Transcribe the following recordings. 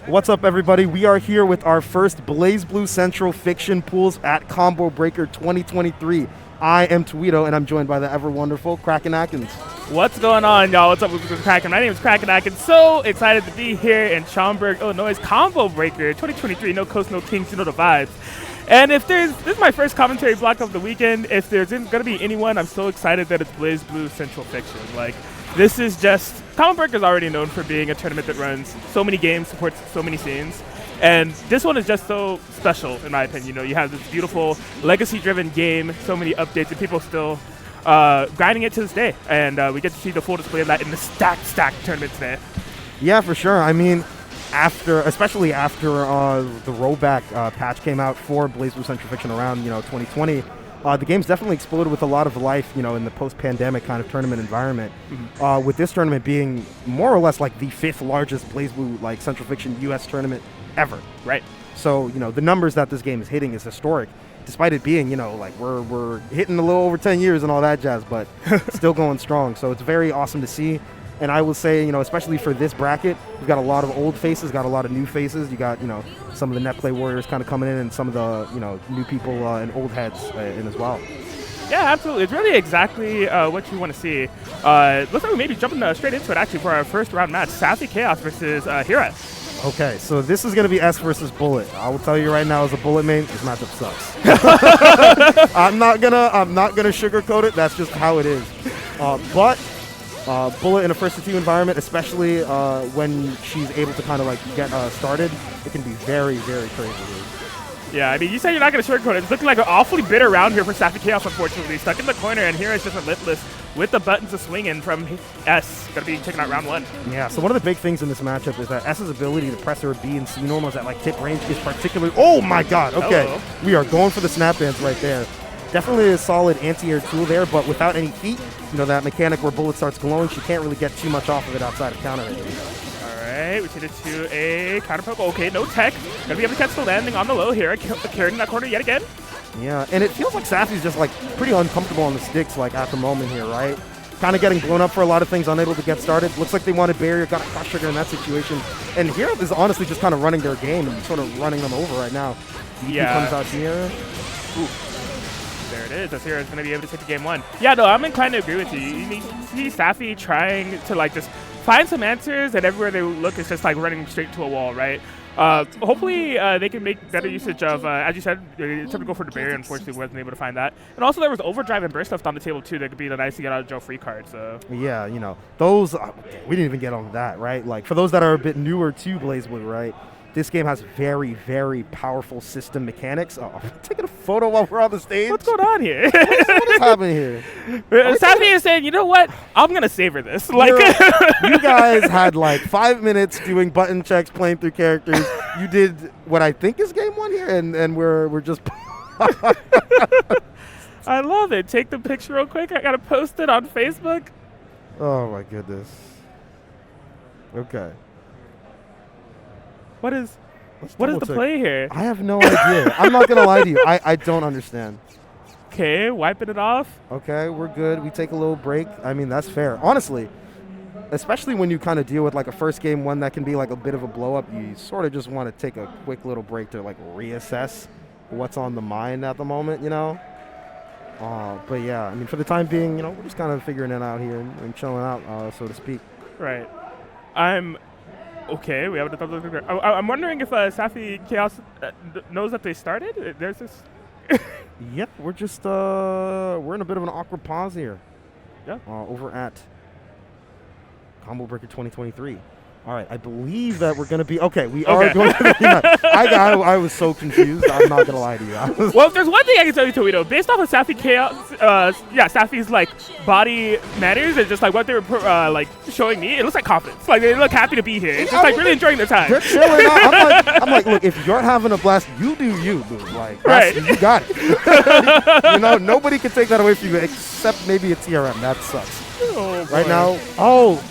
What's up, everybody? We are here with our first BlazBlue Central Fiction Pools at Combo Breaker 2023. I am Tweedo, and I'm joined by the ever-wonderful Kraken Atkins. What's going on, y'all? What's up with Kraken? My name is Kraken Atkins. So excited to be here in Schaumburg, Illinois' Combo Breaker 2023. No coast, no kings, you know the vibes. And this is my first commentary block of the weekend. If there's going to be anyone, I'm so excited that it's BlazBlue Central Fiction. Like, this is just... Combo Breaker is already known for being a tournament that runs so many games, supports so many scenes. And this one is just so special, in my opinion. You know, you have this beautiful legacy-driven game, so many updates, and people still grinding it to this day. And we get to see the full display of that in the stacked tournament today. Yeah, for sure. I mean, especially after the rollback patch came out for BlazBlue Central Fiction around 2020. The game's definitely exploded with a lot of life, in the post-pandemic kind of tournament environment. Mm-hmm. With this tournament being more or less like the 5th largest BlazBlue Central Fiction U.S. tournament ever. Right. So, the numbers that this game is hitting is historic, despite it being, we're hitting a little over 10 years and all that jazz, but still going strong. So it's very awesome to see. And I will say, especially for this bracket, we've got a lot of old faces, got a lot of new faces. You got, some of the net play warriors kind of coming in, and some of the, new people and old heads in as well. Yeah, absolutely. It's really exactly what you want to see. Looks like we may be jumping straight into it, actually, for our first round match. SaphyChaos versus Hiraeth. Okay, so this is going to be S versus Bullet. I will tell you right now, as a Bullet main, this matchup sucks. I'm not gonna sugarcoat it. That's just how it is. But Bullet in a first to two environment, especially when she's able to kind of get started, it can be very, very crazy. Yeah, I mean, you said you're not going to sugarcoat it. It's looking like an awfully bitter round here for SaphyChaos, unfortunately. Stuck in the corner, and here is just relentless with the buttons a swinging from S. Going to be taking out round one. Yeah, so one of the big things in this matchup is that S's ability to press her B and C normals at tip range is particularly... Oh my god, okay. Hello. We are going for the snap dance right there. Definitely a solid anti-air tool there, but without any heat, that mechanic where Bullet starts glowing, she can't really get too much off of it outside of counter range. Alright, we see it to a counter poke. Okay, no tech. Gonna be able to catch the landing on the low here. Carrying that corner yet again. Yeah, and it feels like Sapphy's just pretty uncomfortable on the sticks at the moment here, right? Kind of getting blown up for a lot of things, unable to get started. Looks like they wanted barrier, got a crush trigger in that situation. And Hiraeth is honestly just kind of running their game and sort of running them over right now. Yeah. He comes out here. Ooh. There it is. Azrael is going to be able to take the game one. Yeah, no, I'm inclined to agree with you. You need to see Sapphy trying to just find some answers, and everywhere they look is just running straight to a wall, right? Hopefully they can make better usage of, as you said, attempted to go for the barrier. Unfortunately, wasn't able to find that. And also there was overdrive and burst left on the table too. That could be the nice to get out of jail free card. So yeah, those we didn't even get on that, right? For those that are a bit newer to BlazBlue, right? This game has very, very powerful system mechanics. Oh, I'm taking a photo while we're on the stage. What's going on here? What is happening here? Sapphy is saying, you know what? I'm going to savor this. You guys had 5 minutes doing button checks, playing through characters. You did what I think is game one here, and we're just... I love it. Take the picture real quick. I got to post it on Facebook. Oh, my goodness. Okay. What is the play here? I have no idea. I'm not going to lie to you. I don't understand. Okay, wiping it off. Okay, we're good. We take a little break. I mean, that's fair. Honestly, especially when you kind of deal with a first game one that can be a bit of a blow up, you sort of just want to take a quick little break to reassess what's on the mind at the moment, But yeah, I mean, for the time being, we're just kind of figuring it out here and chilling out, so to speak. Right. Okay, we have a double. I'm wondering if SaphyChaos knows that they started. There's this. Yep, we're just we're in a bit of an awkward pause here. Yeah. Over at Combo Breaker 2023. All right, I believe that we're going to be... Okay, we are going to be... I was so confused. I'm not going to lie to you. Well, if there's one thing I can tell you, Toledo, based off of SaphyChaos, Sapphy's, body manners and just, what they were, showing me, it looks like confidence. They look happy to be here. It's just, really enjoying their time. They're chilling out. I'm like, look, if you're having a blast, you do you, dude. Right. You got it. Nobody can take that away from you except maybe a TRM. That sucks. Oh, right now,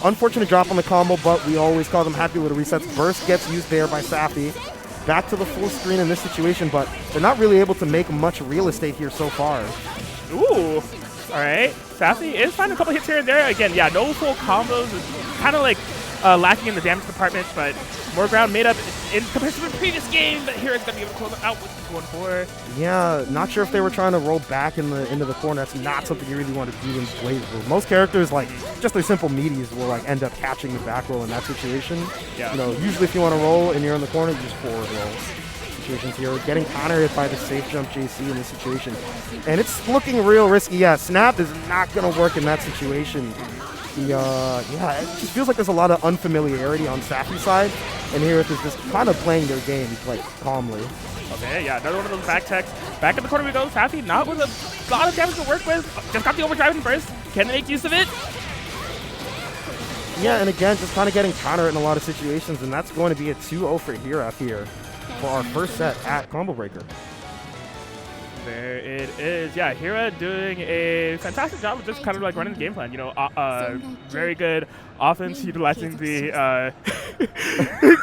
unfortunate drop on the combo, but we always call them happy little resets. Burst gets used there by Sapphy. Back to the full screen in this situation, but they're not really able to make much real estate here so far. Ooh. All right. Sapphy is finding a couple hits here and there. Again, yeah, no full combos. It's kind of lacking in the damage department, but more ground made up in comparison to the previous game. But here it's going to be able to close it out with 1-4. Yeah, not sure if they were trying to roll back into the corner. That's not something you really want to do in BlazBlue. Most characters, like, just their simple meaties will, like, end up catching the back roll in that situation. Yeah. You know, usually if you want to roll and you're in the corner, you just forward roll. Situations here, getting countered by the safe jump JC in this situation. And it's looking real risky. Yeah, Snap is not going to work in that situation. Yeah, it just feels like there's a lot of unfamiliarity on Saphy's side, and Hiraeth is just kind of playing their game, like, calmly. Okay, yeah, another one of those back techs. Back in the corner we go. Saphy, not with a lot of damage to work with. Just got the overdrive in burst. Can they make use of it? Yeah, and again, just kind of getting countered in a lot of situations, and that's going to be a 2-0 for Hiraeth here for our first set at Combo Breaker. There it is. Yeah, Hira doing a fantastic job of just kind of like running the game plan. You know, very good offense utilizing the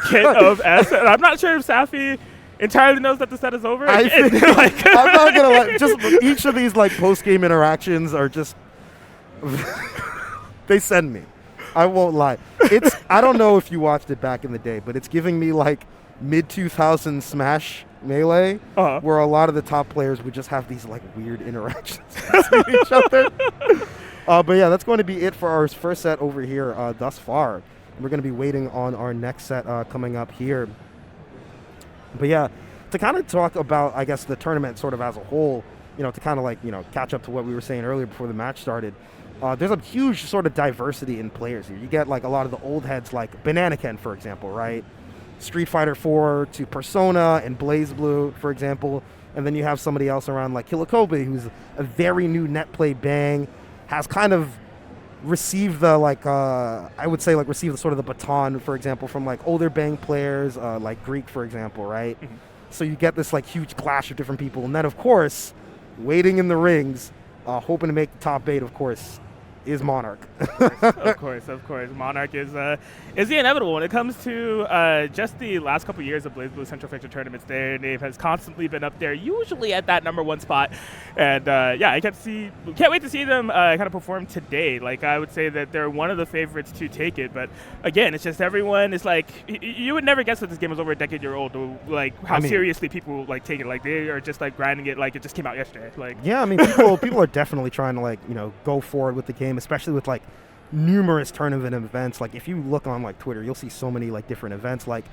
kit of S. And I'm not sure if Saphy entirely knows that the set is over. I'm not gonna lie. Just each of these like post-game interactions are just they send me. I won't lie. It's I don't know if you watched it back in the day, but it's giving me like mid-2000s Smash Melee, where a lot of the top players would just have these like weird interactions with each other. But yeah, that's going to be it for our first set over here thus far. We're going to be waiting on our next set coming up here. But yeah, to kind of talk about, I guess, the tournament sort of as a whole, you know, to kind of like, you know, catch up to what we were saying earlier before the match started. There's a huge sort of diversity in players here. You get like a lot of the old heads like Banana Ken, for example, right? Street Fighter 4 to Persona and BlazBlue, for example. And then you have somebody else around like Killakobe, who's a very new net play Bang, has kind of received the like, I would say like received sort of the baton, for example, from like older Bang players, like Greek, for example, right? Mm-hmm. So you get this like huge clash of different people. And then, of course, waiting in the rings, hoping to make the top 8, of course, is Monarch. Of course. Monarch is the inevitable when it comes to just the last couple years of BlazBlue Central Feature tournaments. Their name has constantly been up there, usually at that #1 spot. And yeah, I can't wait to see them kind of perform today. Like, I would say that they're one of the favorites to take it. But again, it's just everyone is like, you would never guess that this game was over a decade-year-old. Like how seriously people like take it. Like they are just like grinding it like it just came out yesterday. Like yeah, I mean people are definitely trying to like, you know, go forward with the game, especially with like numerous tournament events. Like if you look on like Twitter, you'll see so many like different events, like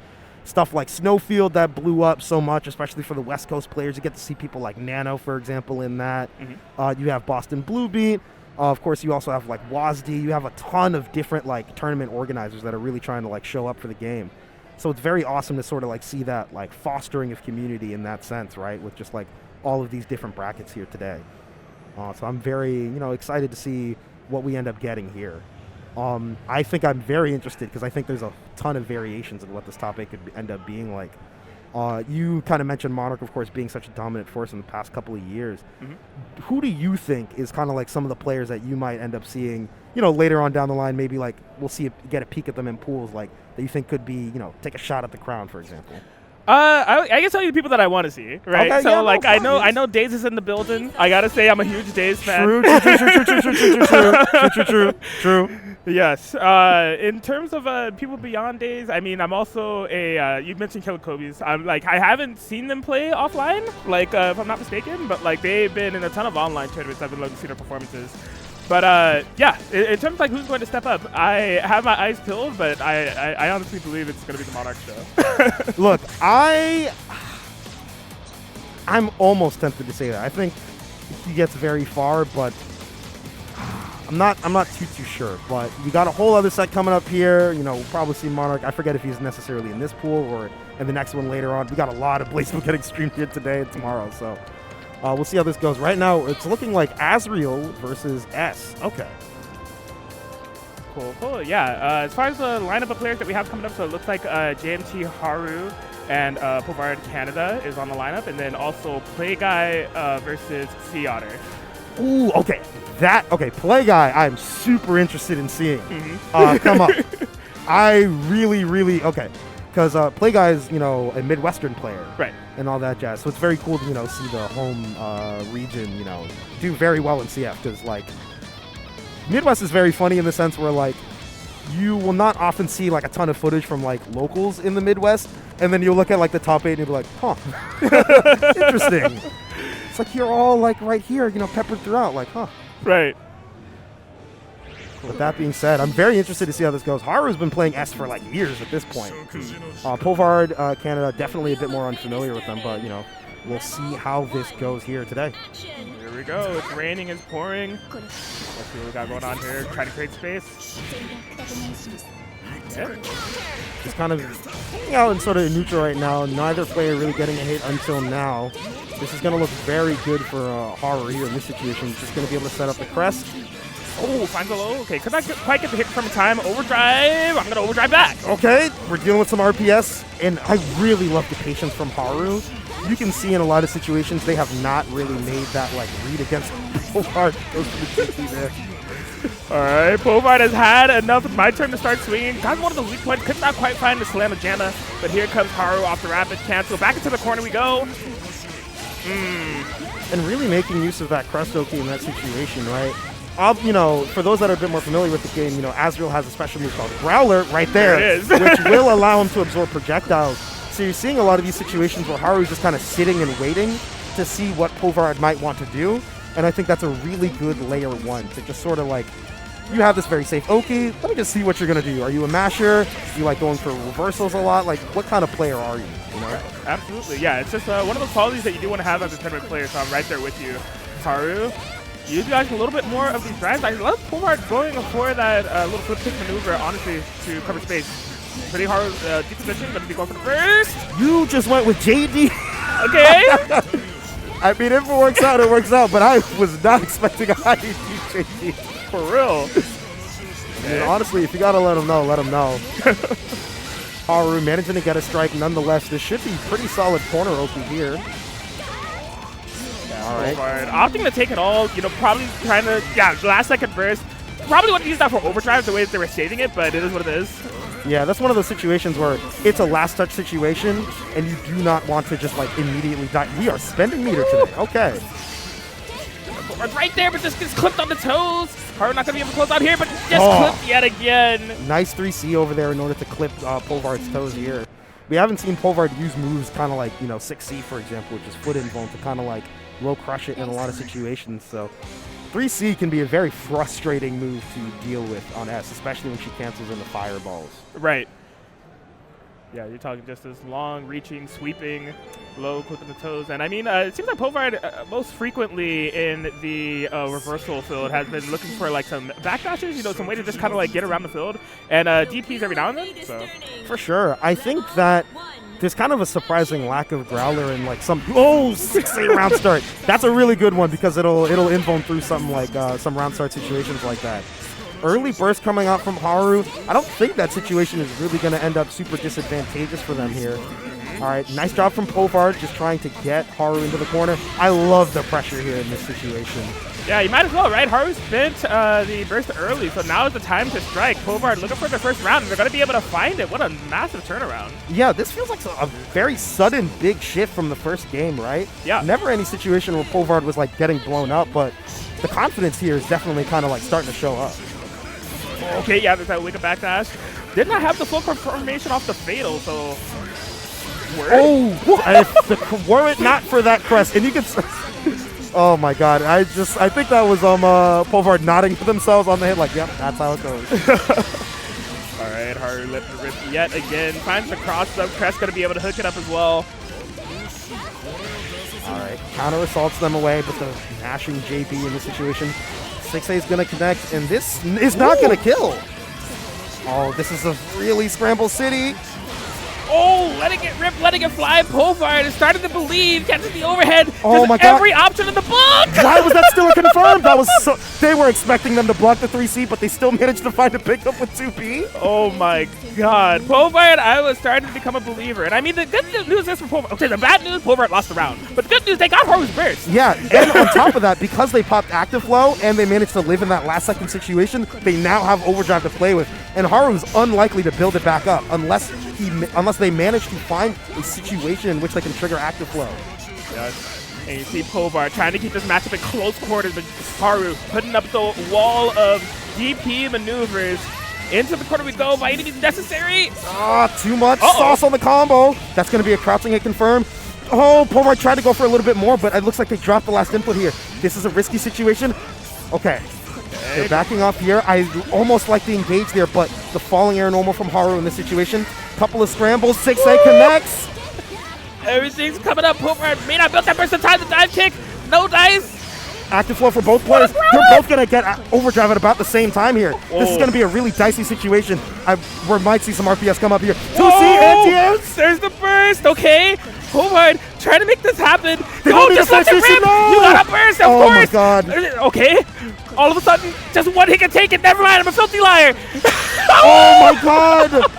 stuff like Snowfield that blew up so much, especially for the West Coast players. You get to see people like Nano, for example, in that. Mm-hmm. You have Boston Blue Beat. Of course, you also have like WASD. You have a ton of different like tournament organizers that are really trying to like show up for the game. So it's very awesome to sort of like see that like fostering of community in that sense, right? With just like all of these different brackets here today. So I'm very, you know, excited to see what we end up getting here. I think I'm very interested because I think there's a ton of variations of what this top 8 could end up being like. You kind of mentioned Monarch, of course, being such a dominant force in the past couple of years. Mm-hmm. Who do you think is kind of like some of the players that you might end up seeing, you know, later on down the line? Maybe like we'll get a peek at them in pools, like that you think could be, you know, take a shot at the crown, for example. I can tell you the people that I want to see, right? Okay, so yeah, like I know Daze is in the building. I gotta say I'm a huge Daze fan. True. Yes. In terms of people beyond Daze, I mean, I'm also you mentioned Killakobe's. I'm like, I haven't seen them play offline, like if I'm not mistaken, but like they've been in a ton of online tournaments. I've been loving to see their performances. But yeah, in terms of like who's going to step up, I have my eyes peeled, but I honestly believe it's going to be the Monarch show. Look, I'm almost tempted to say that. I think he gets very far, but I'm not too sure. But you got a whole other set coming up here. You know, we'll probably see Monarch. I forget if he's necessarily in this pool or in the next one later on. We got a lot of BlazBlue getting streamed here today and tomorrow, so. We'll see how this goes. Right now, it's looking like Azrael versus S. Okay. Cool. Yeah, as far as the lineup of players that we have coming up, so it looks like JMT Haru and Povard Canada is on the lineup, and then also PlayGuy versus Sea Otter. Ooh, okay. PlayGuy, I'm super interested in seeing. Mm-hmm. Come up. I really, okay. Because PlayGuy is, you know, a Midwestern player. Right. And all that jazz. So it's very cool to, you know, see the home region, you know, do very well in CF. Because, like, Midwest is very funny in the sense where, like, you will not often see like a ton of footage from like locals in the Midwest, and then you'll look at like the top 8 and you'll be like, huh, interesting. It's like you're all like right here, you know, peppered throughout, like, huh. Right. With that being said, I'm very interested to see how this goes. Haru's been playing S for like years at this point. Povard, Canada, definitely a bit more unfamiliar with them, but you know, we'll see how this goes here today. Here we go. It's raining, it's pouring. Let's see what we got going on here. Trying to create space. Yeah. Just kind of hanging out in sort of neutral right now. Neither player really getting a hit until now. This is going to look very good for Haru here in this situation. Just going to be able to set up the crest. Oh, finds a low. Okay, could not quite get the hit from time. Overdrive. I'm going to overdrive back. Okay, we're dealing with some RPS, and I really love the patience from Haru. You can see in a lot of situations they have not really made that like read against Povard. All right, Povard has had enough. It's my turn to start swinging. Got one of the weak points. Could not quite find the slam of Jamma, but here comes Haru off the rapid cancel. Back into the corner we go. And really making use of that crest Oki in that situation, right? You know, for those that are a bit more familiar with the game, you know, Azrael has a special move called Growler right there, which will allow him to absorb projectiles. So you're seeing a lot of these situations where Haru's just kind of sitting and waiting to see what Povard might want to do. And I think that's a really good layer 1 to just sort of like, you have this very safe Oki, let me just see what you're going to do. Are you a masher? Do you like going for reversals a lot? Like, what kind of player are you? You know? Absolutely, yeah. It's just one of those qualities that you do want to have as a tournament player, so I'm right there with you. Haru, utilizing a little bit more of these drives. I love Povard going for that little flip kick maneuver, honestly, to cover space. Pretty hard deep position, going to be going for the first. You just went with JD. Okay. I mean, if it works out, it works out, but I was not expecting a high JD. For real. I mean, honestly, if you got to let him know, let him know. Haru managing to get a strike nonetheless. This should be pretty solid corner Oki here. All right. Opting to take it all, you know, probably trying to, last second burst. Probably wouldn't use that for overdrive the way that they were saving it, but it is what it is. Yeah, that's one of those situations where it's a last touch situation, and you do not want to just like immediately die. We are spending meter today. Okay. Right there, but just gets clipped on the toes. Haru not going to be able to close out here, but just clipped yet again. Nice 3C over there in order to clip Povard's toes here. We haven't seen Povard use moves kind of like, you know, 6C, for example, which is foot invuln to kind of like low crush it in a lot of situations. So 3C can be a very frustrating move to deal with on S, especially when she cancels in the fireballs. Right. Yeah, you're talking just this long, reaching, sweeping, low, clipping the toes. And I mean, it seems like Povard most frequently in the reversal field has been looking for like some backdashes, you know, some way to just kind of like get around the field. And DPs every now and then. So. For sure. I think that there's kind of a surprising lack of Growler in like some 6-8 round start. That's a really good one because it'll invuln through something like some round start situations like that. Early burst coming out from Haru. I don't think that situation is really going to end up super disadvantageous for them here. All right, nice job from Povard, just trying to get Haru into the corner. I love the pressure here in this situation. Yeah, you might as well, right? Haru spent the burst early, so now is the time to strike. Povard looking for their first round, and they're going to be able to find it. What a massive turnaround. Yeah, this feels like a very sudden big shift from the first game, right? Yeah. Never any situation where Povard was like getting blown up, but the confidence here is definitely kind of like starting to show up. Okay, yeah, there's that wake up backdash. Did not have the full confirmation off the fatal, so. Word? Oh, were it not for that crest, and you can. Oh my God! I think that was Povard nodding to themselves on the hit, like, yep, that's how it goes. All right, Haru lifting the wrist yet again. Finds the cross up. Crest gonna be able to hook it up as well. All right, counter assaults them away, but the mashing JP in this situation. 6A is gonna connect, and this is not gonna kill. Oh, this is a really scramble city. Oh, letting it rip, letting it fly. Povard is starting to believe. Catches the overhead. Oh my God. Every option in the book. Why was that still confirmed? That was they were expecting them to block the 3C, but they still managed to find a pickup with 2P. Oh my God. Povard, I was starting to become a believer. And I mean, the good news is for Povard. Okay, the bad news, Povard lost the round. But the good news, they got Haru's burst. Yeah, and on top of that, because they popped active flow and they managed to live in that last second situation, they now have overdrive to play with. And Haru's unlikely to build it back up unless they manage to find a situation in which they can trigger active flow. Yes. And you see Povard trying to keep this matchup in close quarters, but Haru putting up the wall of DP maneuvers. Into the corner we go by any means necessary. Too much sauce on the combo. That's going to be a crouching hit confirmed. Oh, Povard tried to go for a little bit more, but it looks like they dropped the last input here. This is a risky situation. Okay. They're backing off here. I almost like the engage there, but the falling air normal from Haru in this situation. Couple of scrambles. 6A connects. Everything's coming up. Povard may not build that burst of time. The dive kick. No dice. Active flow for both players. They're both going to get overdrive at about the same time here. Whoa. This is going to be a really dicey situation. We might see some RPS come up here. 2C anti-airs. There's the burst. Okay. Povard trying to make this happen. Just let it rip. No. You got a burst, of course. Oh, my God. Okay. All of a sudden, just one hit can take it. Never mind. I'm a filthy liar. Oh, my God.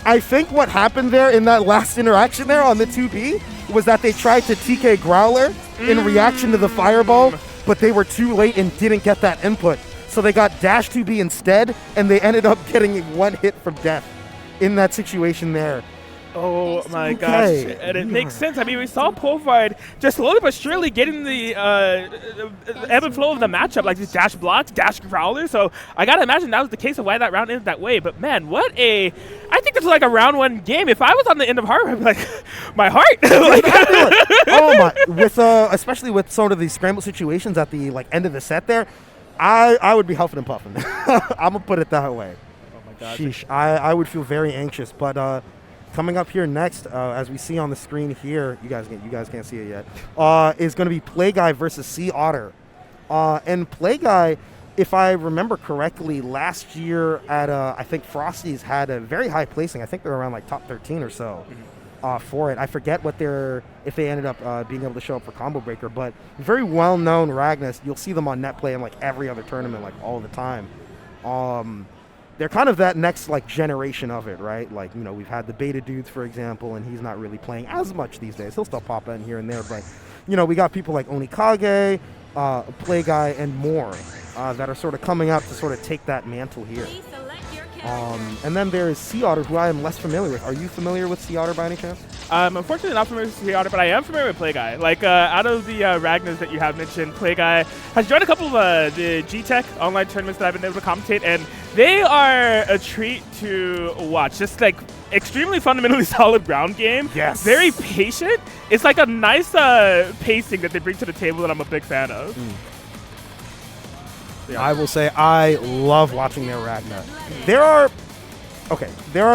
I think what happened there in that last interaction there on the 2B was that they tried to TK Growler in reaction to the fireball, but they were too late and didn't get that input. So they got dash 2B instead, and they ended up getting one hit from death in that situation there. Oh my gosh, and it makes sense. I mean, we saw Povard just slowly but surely getting the ebb and flow of the matchup, like these dash blocks, dash growlers. So I gotta imagine that was the case of why that round ended that way. But man, I think this is like a round one game. If I was on the end of Haru, I'd be like, my heart. Oh my! Especially with sort of these scramble situations at the end of the set there, I would be huffing and puffing. I'm gonna put it that way. Oh my gosh. Sheesh, I would feel very anxious, but. Coming up here next, as we see on the screen here, you guys can't see it yet, is going to be Playguy versus Sea Otter. And Playguy, if I remember correctly, last year at I think Frosty's had a very high placing. I think they're around like top 13 or so for it. I forget if they ended up being able to show up for Combo Breaker, but very well known Ragna. You'll see them on net play in like every other tournament, like all the time. They're kind of that next generation of it, right? Like, we've had the Beta Dudes, for example, and he's not really playing as much these days. He'll still pop in here and there, but, we got people like Onikage, Playguy, and more that are sort of coming up to sort of take that mantle here. And then there is Sea Otter, who I am less familiar with. Are you familiar with Sea Otter by any chance? Unfortunately not familiar with Sea Otter, but I am familiar with Playguy. Like, out of the Ragnas that you have mentioned, Playguy has joined a couple of the G-Tech online tournaments that I've been able to commentate, and they are a treat to watch. Just like extremely fundamentally solid ground game. Yes. Very patient. It's like a nice pacing that they bring to the table that I'm a big fan of. Yeah. I will say I love watching their Ragna. There are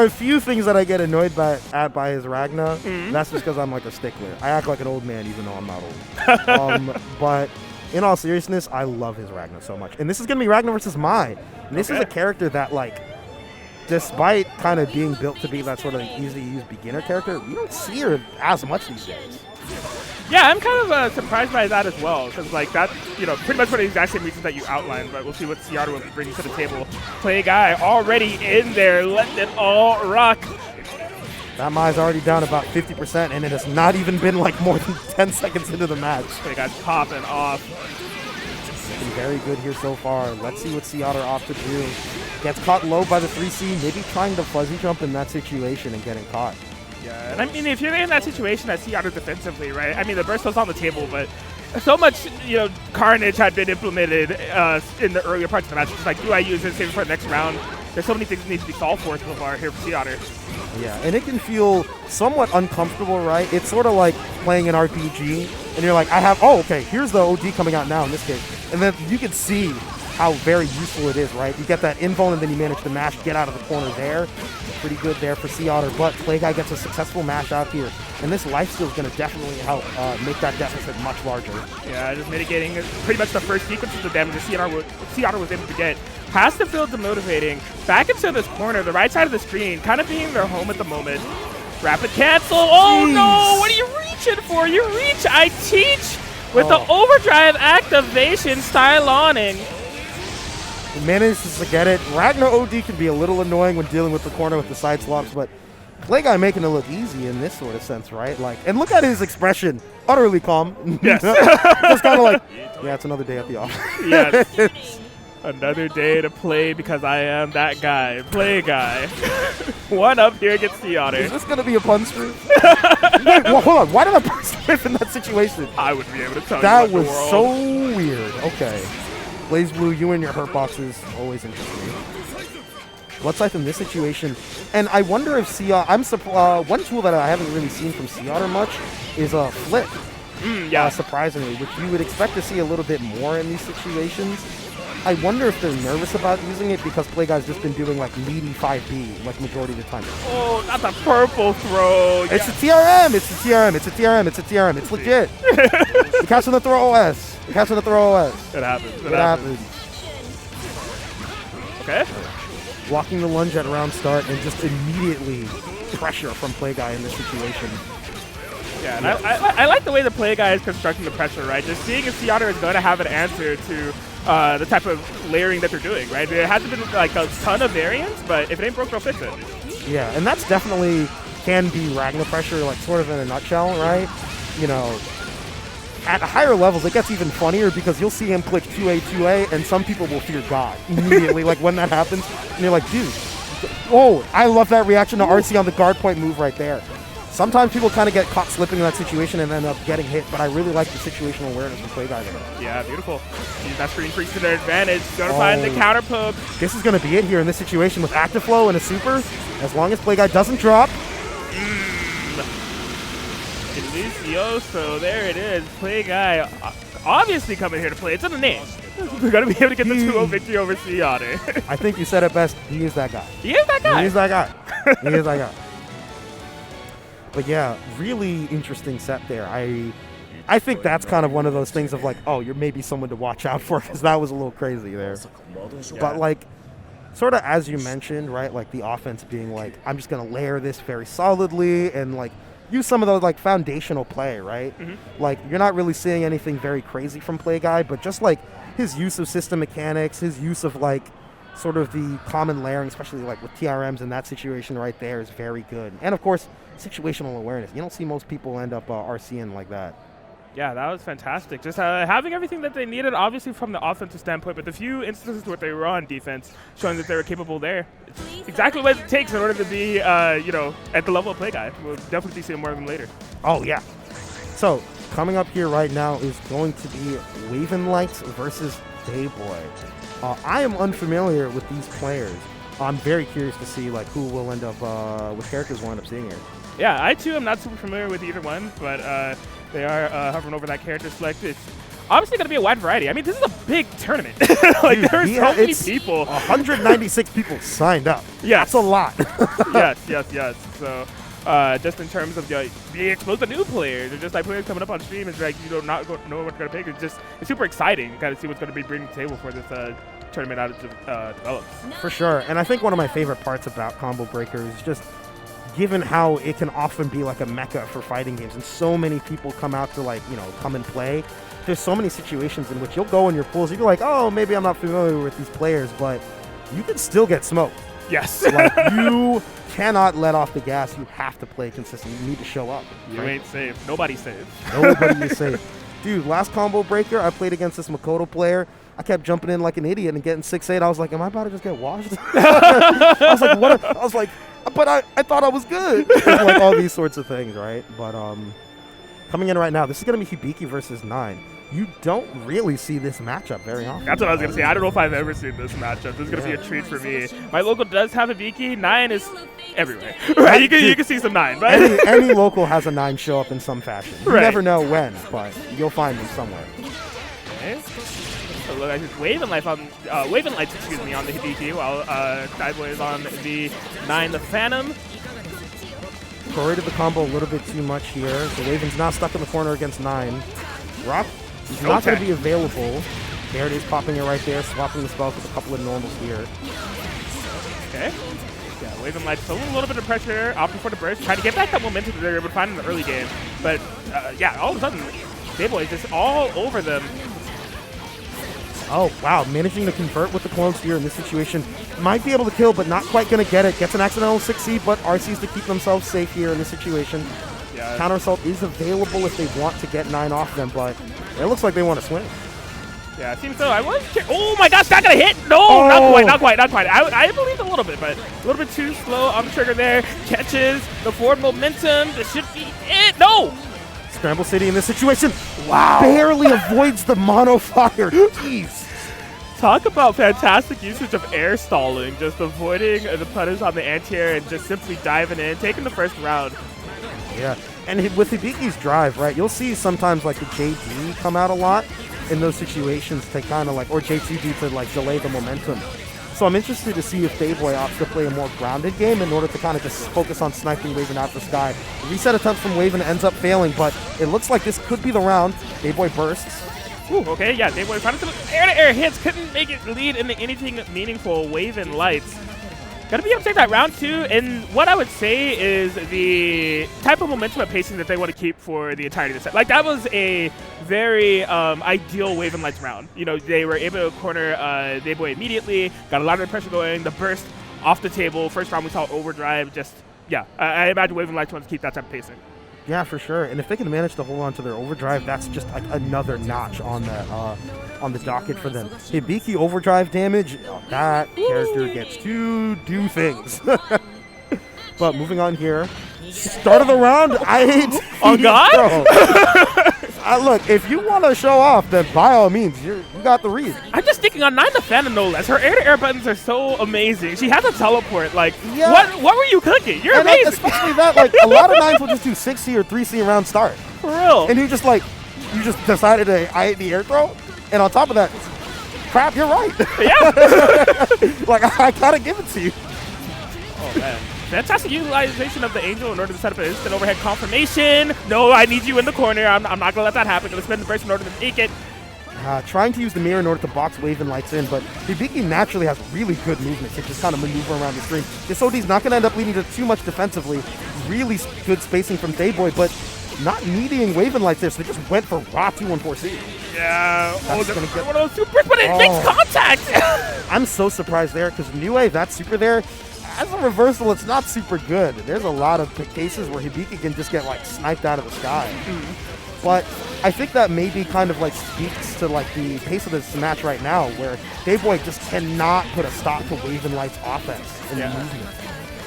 a few things that I get annoyed by his Ragna. That's just because I'm like a stickler. I act like an old man even though I'm not old. But in all seriousness, I love his Ragna so much. And this is going to be Ragna versus Mai. And this is a character that, despite kind of being built to be that sort of easy-to-use beginner character, we don't see her as much these days. Yeah, I'm kind of surprised by that as well, because that's pretty much for the exact same reasons that you outlined. But we'll see what Sea Otter will bring to the table. Playguy already in there, letting it all rock. That Mai's already down about 50%, and it has not even been more than 10 seconds into the match. Playguy popping off. Been very good here so far. Let's see what Sea Otter opts to do. Gets caught low by the 3C, maybe trying to fuzzy jump in that situation and getting caught. Yeah, and I mean, if you're in that situation at Sea Otter defensively, right? I mean, the burst was on the table, but so much, carnage had been implemented in the earlier parts of the match. It's like, do I use it, save it for the next round? There's so many things that need to be solved for so far here for Sea Otter. Yeah, and it can feel somewhat uncomfortable, right? It's sort of like playing an RPG, and you're like, here's the OD coming out now in this case. And then you can see how very useful it is, right? You get that invuln, and then you manage to mash, get out of the corner there. Pretty good there for Sea Otter, but Playguy gets a successful mash out here, and this life steal is going to definitely help make that deficit much larger. Yeah, just mitigating pretty much the first sequence of the damage that Sea Otter was able to get. Has to feel demotivating. Back into this corner, the right side of the screen, kind of being their home at the moment. Rapid cancel. Oh no, what are you reaching for? You reach, I teach with the overdrive activation style awning. Manages to get it. Ragna OD can be a little annoying when dealing with the corner with the side swaps, but Playguy making it look easy in this sort of sense, right? And look at his expression. Utterly calm. Yes. Just kind of yeah, it's another day at the office. Yes. Another day to play because I am that guy. Playguy. One up here against Sea Otter. Is this going to be a pun stream? Wait, hold on. Why did I press whip in that situation? I would be able to tell you that was so weird. Okay. Blaze Blue, you and your hurt boxes always interest me. Blood Scythe in this situation. And I wonder if one tool that I haven't really seen from Sea Otter much is a Flip. Yeah. Surprisingly, which you would expect to see a little bit more in these situations. I wonder if they're nervous about using it because Playguy's just been doing like meaty 5B like majority of the time. Oh, not the purple throw. It's a TRM. It's a TRM. It's a TRM. It's a TRM. It's legit. The catching the throw OS. The catching the throw OS. It happens. It happens. Okay. Blocking the lunge at round start and just immediately pressure from Playguy in this situation. Yeah, and I like the way the Playguy is constructing the pressure, right? Just seeing if Sea Otter is going to have an answer to the type of layering that they're doing, right? There hasn't been like a ton of variants, but if it ain't broke, they'll fix it. Yeah, and that's definitely can be Ragna pressure, like sort of in a nutshell, right? You know, at higher levels, it gets even funnier because you'll see him click 2A, 2A, and some people will fear God immediately, like when that happens. And you're like, dude, oh, I love that reaction to RC on the guard point move right there. Sometimes people kind of get caught slipping in that situation and end up getting hit, but I really like the situational awareness of Playguy there. Yeah, beautiful. Use that screen freeze to their advantage. Gonna find the counter poke. This is going to be it here in this situation with Active Flow and a super. As long as Playguy doesn't drop. Delicioso, there it is. Playguy obviously coming here to play. It's in the name. We're going to be able to get the 2-0 victory over Sea Otter. I think you said it best. He is that guy. He is that guy. He is that guy. He is that guy. But yeah, really interesting set there. I think that's kind of one of those things of like, oh, you're maybe someone to watch out for because that was a little crazy there. Yeah. But like, sort of as you mentioned, right, like the offense being like, I'm just going to layer this very solidly and like use some of those like foundational play, right? Like you're not really seeing anything very crazy from Playguy, but just like his use of system mechanics, his use of like sort of the common layering, especially like with TRMs in that situation right there is very good. And of course, situational awareness. You don't see most people end up RCing like that. Yeah, that was fantastic. Just having everything that they needed, obviously from the offensive standpoint, but the few instances where they were on defense, showing that they were capable there. It's exactly what it takes in order to be, you know, at the level of Playguy. We'll definitely see more of them later. Oh, yeah. So, coming up here right now is going to be Wavenlights versus Thayboi. I am unfamiliar with these players. I'm very curious to see like who will end up, which characters we'll end up seeing here. Yeah, I too am not super familiar with either one, but they are hovering over that character select. It's obviously going to be a wide variety. I mean, this is a big tournament. Like, there are so many people. 196 people signed up. Yes. That's a lot. Yes. So, just in terms of being exposed to new players, or just like players coming up on stream, it's like you don't know what you're going to pick. It's super exciting to kind of see what's going to be bringing to the table for this tournament as it develops. For sure. And I think one of my favorite parts about Combo Breaker is just given how it can often be like a mecca for fighting games and so many people come out to like, you know, come and play. There's so many situations in which you'll go in your pools, you're like, oh, maybe I'm not familiar with these players, but you can still get smoked. Yes. Like, you cannot let off the gas. You have to play consistently. You need to show up. You ain't safe. Nobody's safe. Nobody is safe. Dude, last Combo Breaker, I played against this Makoto player. I kept jumping in like an idiot and getting 6-8. I was like, am I about to just get washed? I was like, what? I was like, but I thought I was good. Like all these sorts of things, right? But coming in right now, this is going to be Hibiki versus 9. You don't really see this matchup very often. That's what I was going to say. I don't know if I've ever seen this matchup. This is going to be a treat for me. My local does have Hibiki. 9 is everywhere. Right? You can see some 9. But any local has a 9 show up in some fashion. You never know when, but you'll find them somewhere. Okay. So look, I just Wavenlights on Wavenlights, on the Hibiki, while Thayboi is on the 9, the Phantom. Corrected the combo a little bit too much here. So Waven's now stuck in the corner against 9. Rock is not going to be available. There it is, popping it right there, swapping the spells with a couple of normals here. Okay. Yeah, Wavenlights a little bit of pressure, opting for the burst, trying to get back that momentum that they were able to find in the early game. But yeah, all of a sudden, Thayboi is just all over them. Oh, wow. Managing to convert with the clone spear in this situation. Might be able to kill, but not quite going to get it. Gets an accidental 6C, but RCs to keep themselves safe here in this situation. Yeah. Counter Assault is available if they want to get 9 off them, but it looks like they want to swing. Yeah, it seems so. Oh my gosh, not going to hit! No, not quite. I believed a little bit, but a little bit too slow on the trigger there. Catches the forward momentum. This should be it. No! Scramble City in this situation. Wow. Barely avoids the mono fire. Jeez. Talk about fantastic usage of air stalling, just avoiding the punish on the anti-air and just simply diving in, taking the first round. Yeah, and with Hibiki's drive, right, you'll see sometimes like the JD come out a lot in those situations to kind of like, or J2D to like delay the momentum. So I'm interested to see if Thayboi opts to play a more grounded game in order to kind of just focus on sniping Waven out the sky. Reset attempts from Waven ends up failing, but it looks like this could be the round. Thayboi bursts. Ooh, okay, yeah, Thayboi trying to air-to-air hits, couldn't make it lead into anything meaningful. Wavenlights gonna be able to take that round 2, and what I would say is the type of momentum and pacing that they want to keep for the entirety of the set. Like, that was a very ideal Wavenlights round. You know, they were able to corner Thayboi immediately, got a lot of pressure going, the burst off the table. First round we saw overdrive, just, yeah, I imagine Wavenlights wants to keep that type of pacing. Yeah, for sure. And if they can manage to hold on to their overdrive, that's just like another notch on the docket for them. Hibiki overdrive damage, that character gets to do things. But moving on here, start of the round, I hate. Oh God! Look, if you want to show off, then by all means, you got the read. I'm just thinking on 9 the Phantom no less. Her air-to-air buttons are so amazing. She has a teleport. Like, yeah. What were you cooking? You're amazing. Especially that, like, a lot of 9s will just do 6C or 3C round start. For real. And you just decided to I hate the air throw. And on top of that, crap, you're right. Yeah. Like, I gotta give it to you. Oh, man. Fantastic utilization of the Angel in order to set up an instant overhead confirmation. No, I need you in the corner. I'm not going to let that happen. Going to spend the burst in order to make it. Trying to use the mirror in order to box Wavenlights in, but Hibiki naturally has really good movement to just kind of maneuver around the screen. This OD's not going to end up leading to too much defensively. Really good spacing from Thayboi, but not needing Wavenlights there, so they just went for raw 2-1-4C. Yeah. That's gonna get one of those supers, but it makes contact. I'm so surprised there, because Niue, that super there, as a reversal, it's not super good. There's a lot of cases where Hibiki can just get like sniped out of the sky. But I think that maybe kind of like speaks to like the pace of this match right now, where Thayboi just cannot put a stop to Wavenlights' offense in the movement.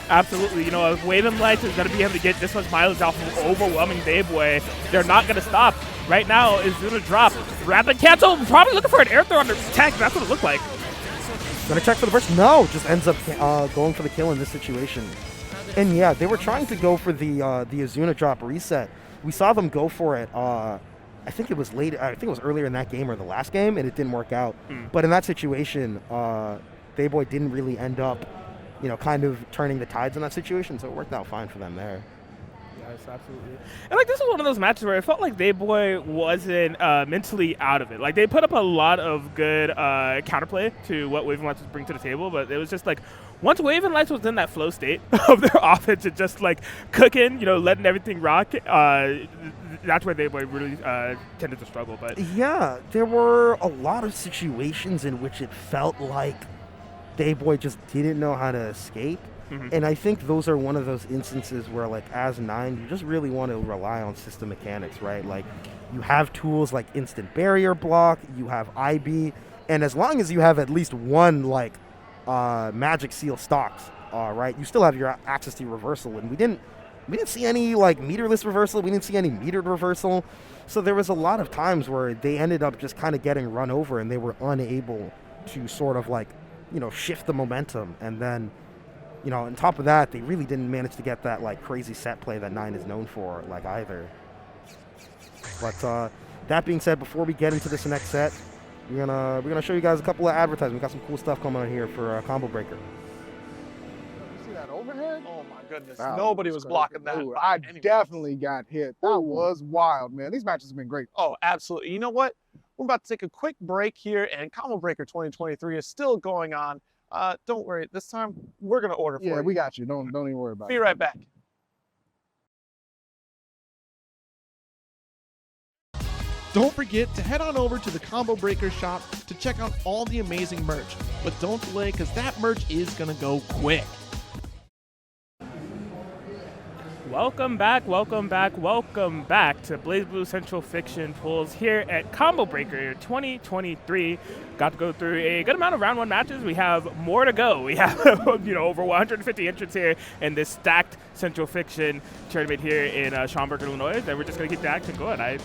Absolutely. You know, if Wavenlights is going to be able to get this much mileage off of overwhelming Thayboi, they're not going to stop. Right now, is going to drop. Rapid cancel, probably looking for an air throw on their tank. That's what it looked like. Gonna check for the burst. No, just ends up going for the kill in this situation. And yeah, they were trying to go for the Azuna drop reset. We saw them go for it. I think it was late. I think it was earlier in that game or the last game, and it didn't work out. But in that situation, Thayboi didn't really end up, you know, kind of turning the tides in that situation. So it worked out fine for them there. Yes, absolutely. And like, this is one of those matches where it felt like Thayboi wasn't mentally out of it. Like, they put up a lot of good counterplay to what Wavenlights was bringing to the table, but it was just like, once Wavenlights was in that flow state of their offense and just like cooking, you know, letting everything rock, that's where Thayboi really tended to struggle. But yeah, there were a lot of situations in which it felt like Thayboi just didn't know how to escape. And I think those are one of those instances where, like, as 9, you just really want to rely on system mechanics, right? Like, you have tools like instant barrier block, you have IB, and as long as you have at least one, like, magic seal stocks, right, you still have your access to your reversal. And we didn't see any, like, meterless reversal. We didn't see any metered reversal. So there was a lot of times where they ended up just kind of getting run over, and they were unable to sort of, like, you know, shift the momentum. And then, you know, on top of that, they really didn't manage to get that, like, crazy set play that 9 is known for, like, either. But that being said, before we get into this next set, we're gonna show you guys a couple of advertisements. We got some cool stuff coming on here for Combo Breaker. You see that overhead? Oh my goodness, That nobody was crazy. blocking that. Ooh, I definitely got hit. That was wild, man. These matches have been great. Oh, absolutely. You know what? We're about to take a quick break here, and Combo Breaker 2023 is still going on. Don't worry, this time we're gonna order for you. Yeah, we got you. Don't even worry about it. Be right back. Don't forget to head on over to the Combo Breaker shop to check out all the amazing merch. But don't delay, because that merch is gonna go quick. welcome back to BlazBlue Central Fiction Pools here at Combo Breaker 2023. Got to go through a good amount of round 1 matches. We have more to go. We have over 150 entrants here in this stacked Central Fiction tournament here in Schaumburg, Illinois. And we're just going to keep the action going.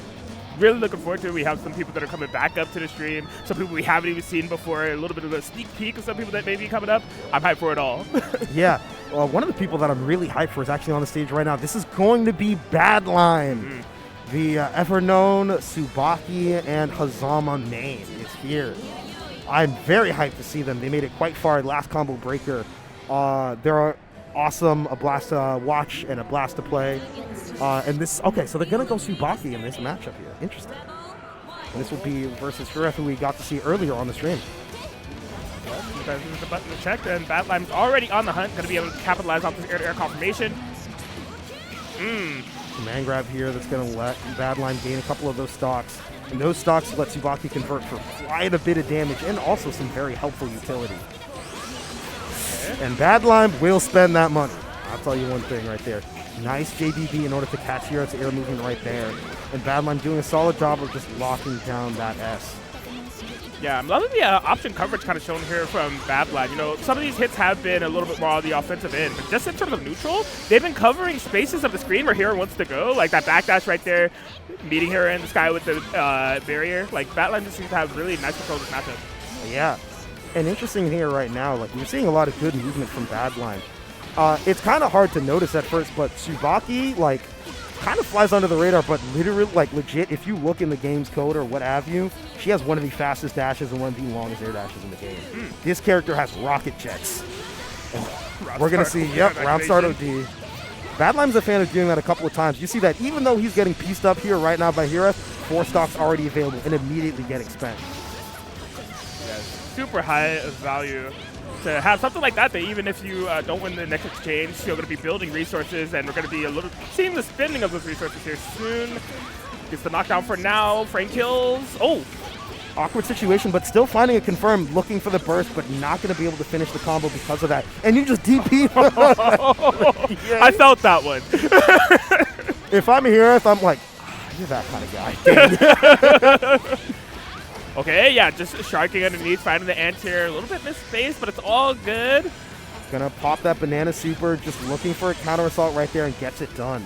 really looking forward to it. We have some people that are coming back up to the stream, some people we haven't even seen before, a little bit of a sneak peek of some people that may be coming up. I'm hyped for it all. Yeah. Well, one of the people that I'm really hyped for is actually on the stage right now. This is going to be Badlime. The ever-known Tsubaki and Hazama main is here. I'm very hyped to see them. They made it quite far. Last combo breaker. They're awesome. A blast to watch and a blast to play. And this, okay, so they're going to go Tsubaki in this matchup here. Interesting. And this will be versus Hiraeth, who we got to see earlier on the stream. This is the button to check, and Badlime's already on the hunt. Going to be able to capitalize off this air-to-air confirmation. Command grab here that's going to let Badlime gain a couple of those stocks. And those stocks let Tsubaki convert for quite a bit of damage and also some very helpful utility. Okay. And Badlime will spend that money. I'll tell you one thing right there. Nice JBB in order to catch Hiraeth's air movement right there. And Badlime doing a solid job of just locking down that S. Yeah, I'm loving the option coverage kind of shown here from Badlime. You know, some of these hits have been a little bit more on the offensive end, but just in terms of neutral, they've been covering spaces of the screen where Hero wants to go, like that backdash right there, meeting Hero in the sky with the barrier. Like, Badlime just seems to have really nice control of this matchup. Yeah, and interesting here right now, like, you're seeing a lot of good movement from Badlime. It's kind of hard to notice at first, but Tsubaki, like, kind of flies under the radar, but literally, like, legit, if you look in the game's code or what have you, she has one of the fastest dashes and one of the longest air dashes in the game. This character has rocket jets. We're going to see, round start OD. Badlime's a fan of doing that a couple of times. You see that even though he's getting pieced up here right now by Hiraeth, 4 stocks already available and immediately getting spent. Yeah, super high value to have something like that, that even if you don't win the next exchange, you're going to be building resources, and we're going to be seeing the spending of those resources here soon. Gets the knockdown for now. Frame kills. Oh! Awkward situation, but still finding a confirm, looking for the burst, but not going to be able to finish the combo because of that. And you just DP. Yeah. I felt that one. If I'm Hiraeth, I'm like, you're that kind of guy. Okay, yeah, just sharking underneath, finding the anti-air, a little bit misspaced, but it's all good. Gonna pop that banana super, just looking for a counter assault right there and gets it done.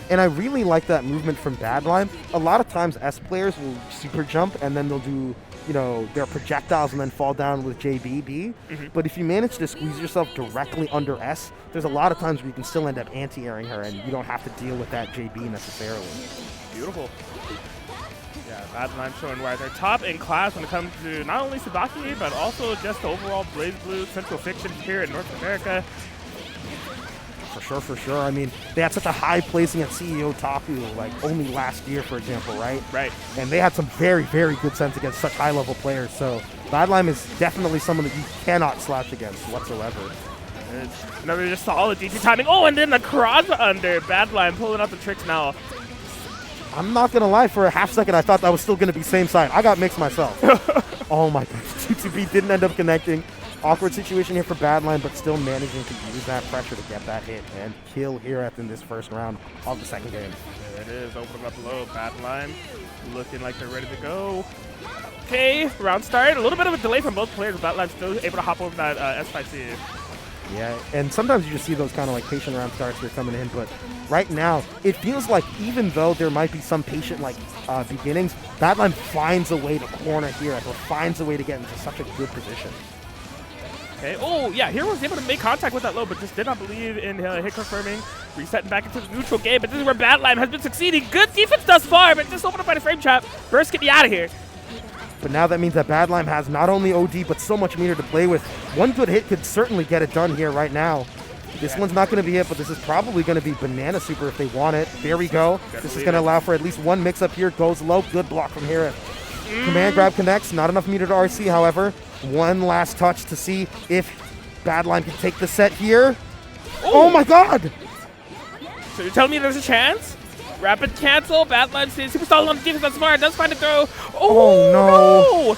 And I really like that movement from Badlime. A lot of times S players will super jump and then they'll do, you know, their projectiles and then fall down with JBB. But if you manage to squeeze yourself directly under S, there's a lot of times where you can still end up anti-airing her and you don't have to deal with that JB necessarily. Beautiful. Yeah, Badlime showing why they're top in class when it comes to not only Tsubaki, but also just the overall Blaze Blue Central Fiction here in North America. For sure, for sure. I mean, they had such a high placing at CEO Taku, like only last year, for example, right? Right. And they had some very, very good sense against such high-level players. So Badlime is definitely someone that you cannot slouch against whatsoever. It's another just solid DT timing. Oh, and then the cross under. Badlime pulling out the tricks now. I'm not going to lie, for a half second, I thought that was still going to be same side. I got mixed myself. Oh my god, T2B didn't end up connecting. Awkward situation here for Badlime, but still managing to use that pressure to get that hit and kill Hiraeth in this first round of the second game. There it is, opening up low. Badlime looking like they're ready to go. Okay, round start. A little bit of a delay from both players. Badlime still able to hop over that S5C. Yeah, and sometimes you just see those kind of like patient round starts that are coming in, but right now, it feels like even though there might be some patient like beginnings, Badlime finds a way to corner Hiraeth or finds a way to get into such a good position. Okay. Oh, yeah, Hero was able to make contact with that low, but just did not believe in hit confirming. Resetting back into the neutral game, but this is where Badlime has been succeeding. Good defense thus far, but just opened up by the frame trap. Burst, get me out of here. But now that means that Badlime has not only OD, but so much meter to play with. One good hit could certainly get it done here right now. This one's not going to be it, but this is probably going to be Banana Super if they want it. There we go. This is going to allow for at least one mix-up here. Goes low. Good block from Hiraeth. Command grab connects. Not enough meter to RC, however. One last touch to see if Badlime can take the set here. Oh my god! So you're telling me there's a chance? Rapid cancel. Badlime stays super solid on the defense. That's smart. Does find a throw. Oh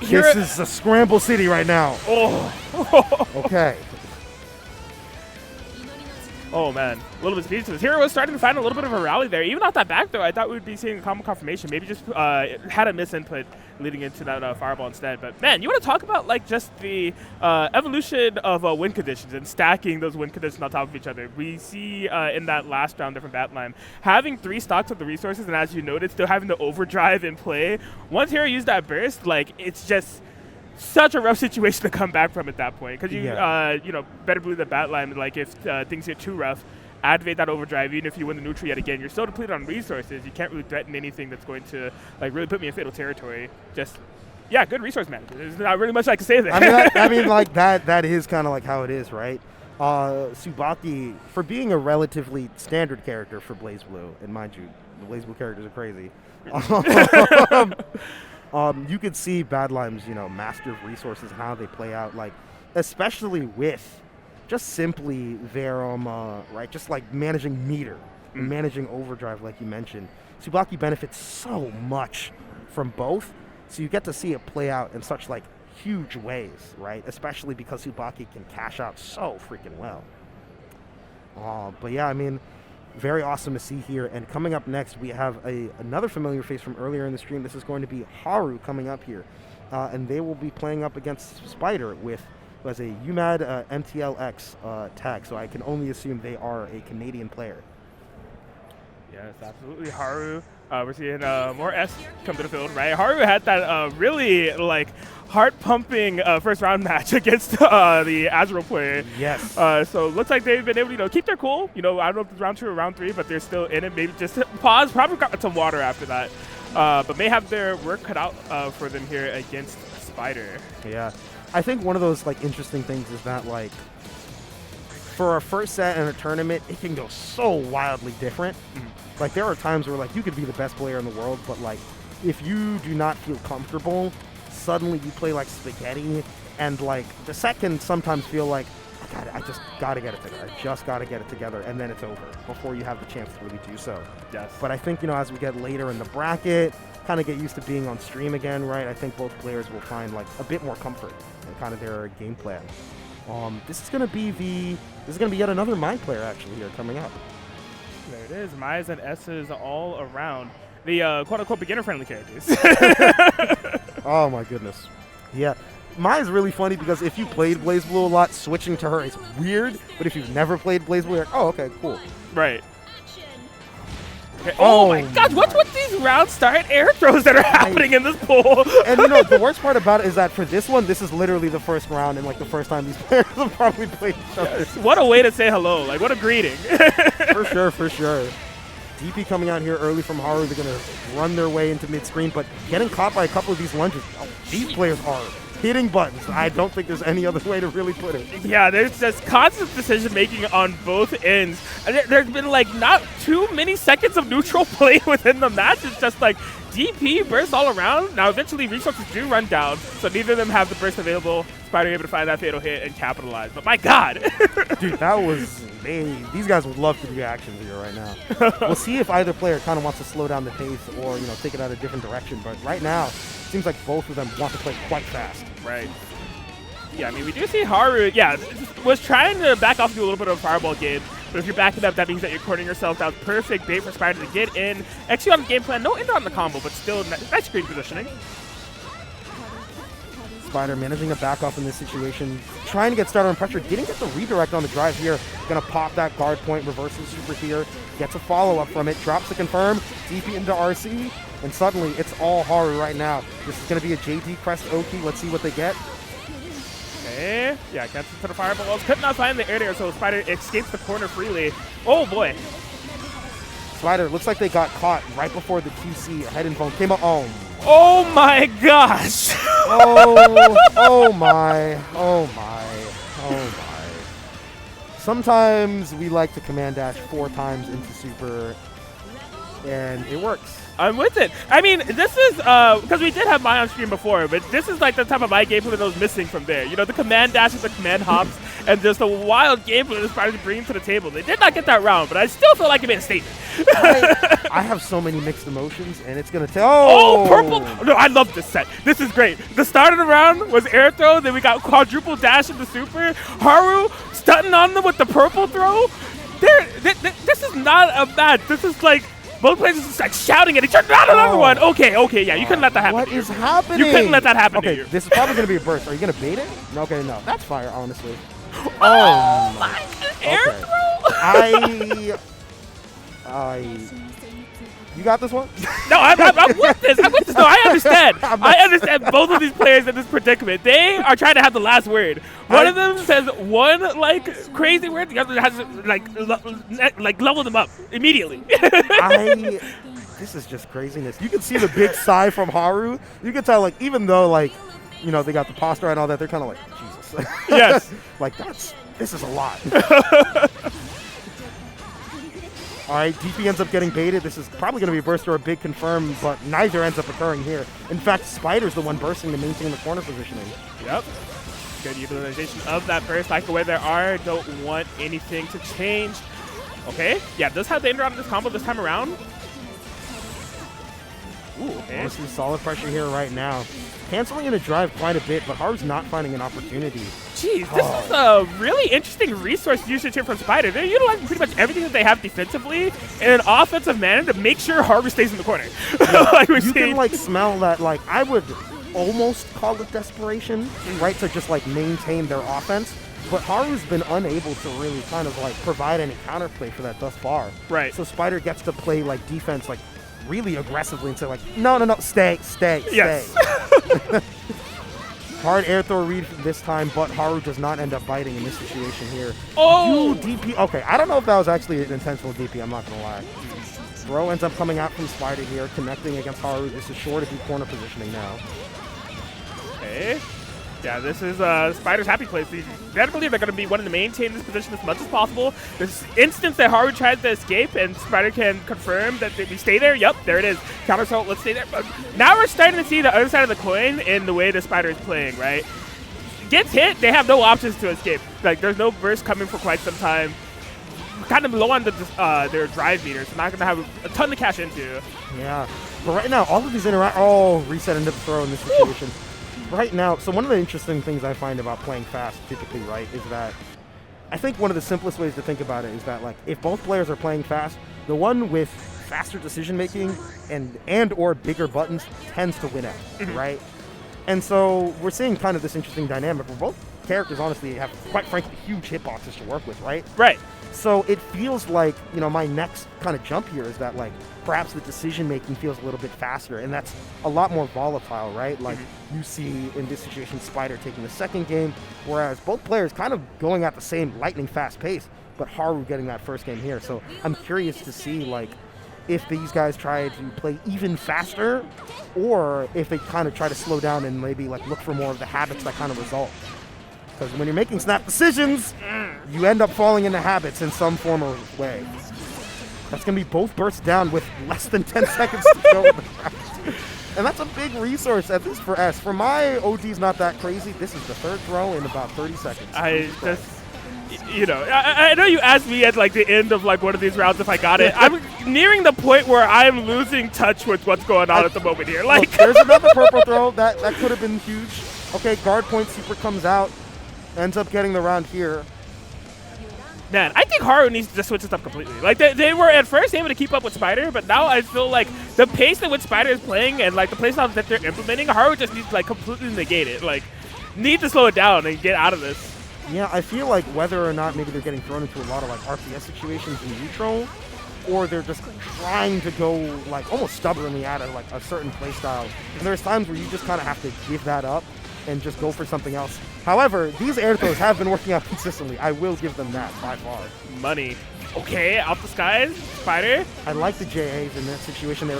no! This is a scramble city right now. Oh. Okay. Oh, man. A little bit speechless. Hero was starting to find a little bit of a rally there. Even off that back throw, I thought we would be seeing a combo confirmation. Maybe just had a misinput leading into that fireball instead. But, man, you want to talk about, like, just the evolution of win conditions and stacking those win conditions on top of each other. We see in that last round there from Badlime, having 3 stocks of the resources, and as you noted, still having the overdrive in play. Once Hero used that burst, like, it's just such a rough situation to come back from at that point, because you know, better believe that Badlime, like, if things get too rough, activate that overdrive. Even if you win the neutral yet again, you're still depleted on resources. You can't really threaten anything that's going to, like, really put me in fatal territory. Just, yeah, good resource management. There's not really much I can say there. I mean, like, that is kind of like how it is, right? Tsubaki, for being a relatively standard character for BlazBlue, and mind you, the BlazBlue characters are crazy. You could see Badlime's, you know, master of resources and how they play out, like, especially with just simply their, right, just like managing meter and managing overdrive, like you mentioned. Tsubaki benefits so much from both, so you get to see it play out in such, like, huge ways, right? Especially because Tsubaki can cash out so freaking well. But yeah, I mean, very awesome to see here. And coming up next, we have another familiar face from earlier in the stream. This is going to be Haru coming up here. And they will be playing up against Spider with, who has a UMAD MTLx tag. So I can only assume they are a Canadian player. Yes, absolutely. Haru, we're seeing more S come to the field, right? Haru had that really, like, heart-pumping first round match against the Azrael player. Yes. So it looks like they've been able to, you know, keep their cool. You know, I don't know if it's round 2 or round 3, but they're still in it. Maybe just pause, probably got some water after that. But may have their work cut out for them here against Spider. Yeah. I think one of those, like, interesting things is that, like, for a first set in a tournament, it can go so wildly different. Like, there are times where, like, you could be the best player in the world, but, like, if you do not feel comfortable, suddenly you play like spaghetti, and, like, the set can sometimes feel like, I just gotta get it together. I just gotta get it together, and then it's over before you have the chance to really do so. Yes. But I think, you know, as we get later in the bracket, kind of get used to being on stream again, right? I think both players will find, like, a bit more comfort in kind of their game plan. This is gonna be yet another Mai player actually here coming up. There it is, Mai's and S's all around. The quote-unquote beginner-friendly characters. Oh my goodness. Yeah. Mai is really funny because if you played BlazBlue a lot, switching to her is weird, but if you've never played BlazBlue, you're like, oh, okay, cool. Right. Okay. Oh my god, what's with these round start air throws that are happening in this pool? And, you know, the worst part about it is that for this one, this is literally the first round and, like, the first time these players have probably played each other. Yes. What a way to say hello. Like, what a greeting. For sure, for sure. DP coming out here early from Haru. They're going to run their way into mid-screen, but getting caught by a couple of these lunges. Oh, these players are hitting buttons. I don't think there's any other way to really put it. Yeah, there's just constant decision-making on both ends. There's been, like, not too many seconds of neutral play within the match. It's just, like, DP bursts all around. Now, eventually, resources do run down, so neither of them have the burst available. Spider able to find that fatal hit and capitalize. But my god! Dude, that was... these guys would love to do action here right now. We'll see if either player kind of wants to slow down the pace or, you know, take it out a different direction. But right now, it seems like both of them want to play quite fast. Right. Yeah, I mean, we do see Haru, yeah, was trying to back off into a little bit of a fireball game. But if you're backing up, that means that you're cornering yourself. That was perfect bait for Spider to get in. Execute on the game plan. No ender on the combo, but still nice screen positioning. Spider managing to back off in this situation, trying to get started on pressure, didn't get the redirect on the drive here, gonna pop that guard point, reverses super here, gets a follow-up from it, drops the confirm, DP into RC, and suddenly it's all Haru right now. This is gonna be a JD Crest Oki, let's see what they get. Okay, yeah, gets to the fireballs, could not find the air there, so Spider escapes the corner freely. Oh boy. Spider, looks like they got caught right before the QC head and phone came up. Oh my gosh! oh my. Sometimes we like to command dash 4 times into super, and it works. I'm with it. I mean, this is, because we did have Mai on stream before, but this is like the type of Mai gameplay that was missing from there. You know, the command dashes, the command hops, and just the wild gameplay that Spider bringing to the table. They did not get that round, but I still feel like it made a statement. I have so many mixed emotions, and it's going to tell. Oh, purple. No, I love this set. This is great. The start of the round was air throw, then we got quadruple dash into super. Haru stunting on them with the purple throw. This is not a match. This is like both players just like shouting at each other. Not another one. Okay, yeah, you couldn't let that happen. What is happening? You couldn't let that happen. Okay, this is probably gonna be a burst. Are you gonna bait it? Okay, no, that's fire, honestly. Oh my! Air throw. You got this one? No, I'm with this. No, I understand. I understand both of these players in this predicament. They are trying to have the last word. One of them says one like crazy word. The other has like level them up immediately. This is just craziness. You can see the big sigh from Haru. You can tell, like, even though, like, you know, they got the posture and all that, they're kind of like, Jesus. Yes. Like, this is a lot. All right, DP ends up getting baited. This is probably going to be a burst or a big confirm, but neither ends up occurring here. In fact, Spider's the one bursting to maintain the corner positioning. Yep. Good utilization of that burst. Like the way there are, don't want anything to change. Okay, yeah, does have the ender on this combo this time around. Ooh, okay. Some solid pressure here right now. Canceling in a drive quite a bit, but Haru's not finding an opportunity. Jeez, this is a really interesting resource usage here from Spider. They're utilizing pretty much everything that they have defensively in an offensive manner to make sure Haru stays in the corner. Yeah. You can, like, smell that, like, I would almost call it desperation, right, to just, like, maintain their offense. But Haru's been unable to really kind of, like, provide any counterplay for that thus far. Right. So Spider gets to play, like, defense, like, really aggressively and say, like, no, stay. Yes. Hard air throw read this time, but Haru does not end up biting in this situation here. Oh! DP. Okay, I don't know if that was actually an intentional DP, I'm not going to lie. Throw ends up coming out from Spider here, connecting against Haru. This is sure to be corner positioning now. Okay. Yeah, this is Spider's happy place. You better believe they're going to be wanting to maintain this position as much as possible. This instance that Haru tried to escape and Spider can confirm that we stay there. Yep, there it is. Counter assault, let's stay there. But now we're starting to see the other side of the coin in the way the Spider is playing, right? Gets hit, they have no options to escape. Like, there's no burst coming for quite some time. Kind of low on their drive meter, so not going to have a ton to cash into. Yeah, but right now, all of these reset into the throw in this situation. Ooh. Right now, so one of the interesting things I find about playing fast typically, right, is that I think one of the simplest ways to think about it is that, like, if both players are playing fast, the one with faster decision making and or bigger buttons tends to win out, right? And so we're seeing kind of this interesting dynamic where both characters honestly have, quite frankly, huge hitboxes to work with, right? Right. So it feels like, you know, my next kind of jump here is that, like, perhaps the decision making feels a little bit faster, and that's a lot more volatile, right? Like you see in this situation Spider taking the second game, whereas both players kind of going at the same lightning fast pace, but Haru getting that first game here. So I'm curious to see, like, if these guys try to play even faster, or if they kind of try to slow down and maybe, like, look for more of the habits that kind of result. Because when you're making snap decisions, you end up falling into habits in some form or way. That's going to be both bursts down with less than 10 seconds to go. And that's a big resource, at least for S. For my OD's not that crazy. This is the third throw in about 30 seconds. I know you asked me at, like, the end of, like, one of these rounds if I got it. I'm nearing the point where I'm losing touch with what's going on at the moment here. Like, look, there's another purple throw. That could have been huge. Okay, guard point super comes out. Ends up getting the round here. Man, I think Haru needs to just switch this up completely. Like, they were at first able to keep up with Spider, but now I feel like the pace at which Spider is playing and, like, the playstyle that they're implementing, Haru just needs to, like, completely negate it. Like, need to slow it down and get out of this. Yeah, I feel like whether or not maybe they're getting thrown into a lot of, like, RPS situations in neutral, or they're just trying to go, like, almost stubbornly at it, like, a certain playstyle. And there's times where you just kind of have to give that up and just go for something else. However, these air throws have been working out consistently. I will give them that by far. Money. Okay, out the skies, Spider. I like the JAs in that situation. They're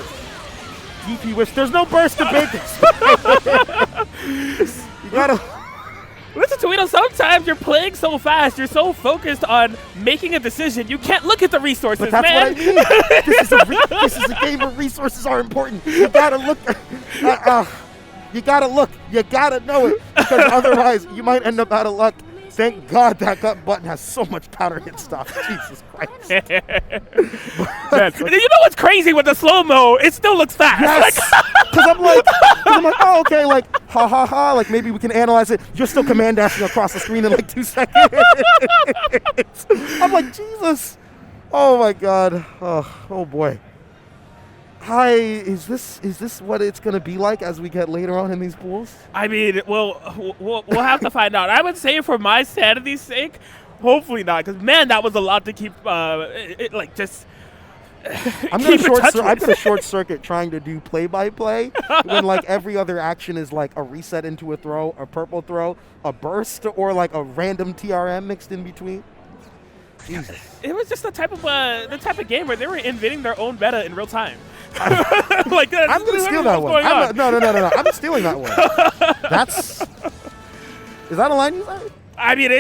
DP wish. There's no burst to bait this. You gotta listen to it. Sometimes you're playing so fast, you're so focused on making a decision, you can't look at the resources, but that's man. What I mean. This is a game where resources are important. You gotta look. You gotta look. You gotta know it, because otherwise you might end up out of luck. Thank God that gut button has so much powder hit stuff. Jesus Christ. You know what's crazy with the slow-mo? It still looks fast. Yes. Because I'm like, oh, okay, like, ha ha ha, like maybe we can analyze it. You're still command dashing across the screen in like 2 seconds. I'm like, Jesus. Oh my God. Oh boy. Hi, is this what it's gonna be like as we get later on in these pools? I mean, well, we'll have to find out. I would say for my sanity's sake, hopefully not, because man, that was a lot to keep. Just. I'm gonna short circuit trying to do play-by-play when like every other action is like a reset into a throw, a purple throw, a burst, or like a random TRM mixed in between. Jesus. It was just the type of game where they were inventing their own meta in real time. I'm gonna steal that one. No. I'm stealing that one. Is that a line you said? I mean,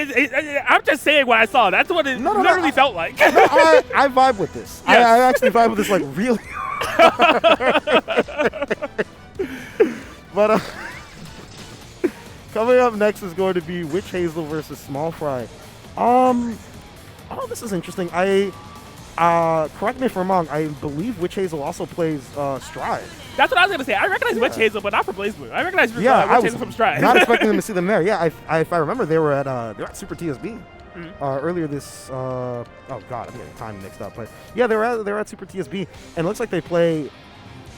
I'm just saying what I saw. That's what it literally felt like. I vibe with this. Yes. I actually vibe with this like really. But coming up next is going to be Witchhazel versus Smallfry. Oh, this is interesting. Correct me if I'm wrong. I believe Witchhazel also plays Stride. That's what I was gonna say. I recognize Witchhazel, but not from BlazBlue. I recognize Witchhazel from Stride. Not expecting them to see them there. Yeah, if I remember, they were at Super TSB earlier this. Oh God, I'm getting time mixed up. But yeah, they were at Super TSB, and it looks like they play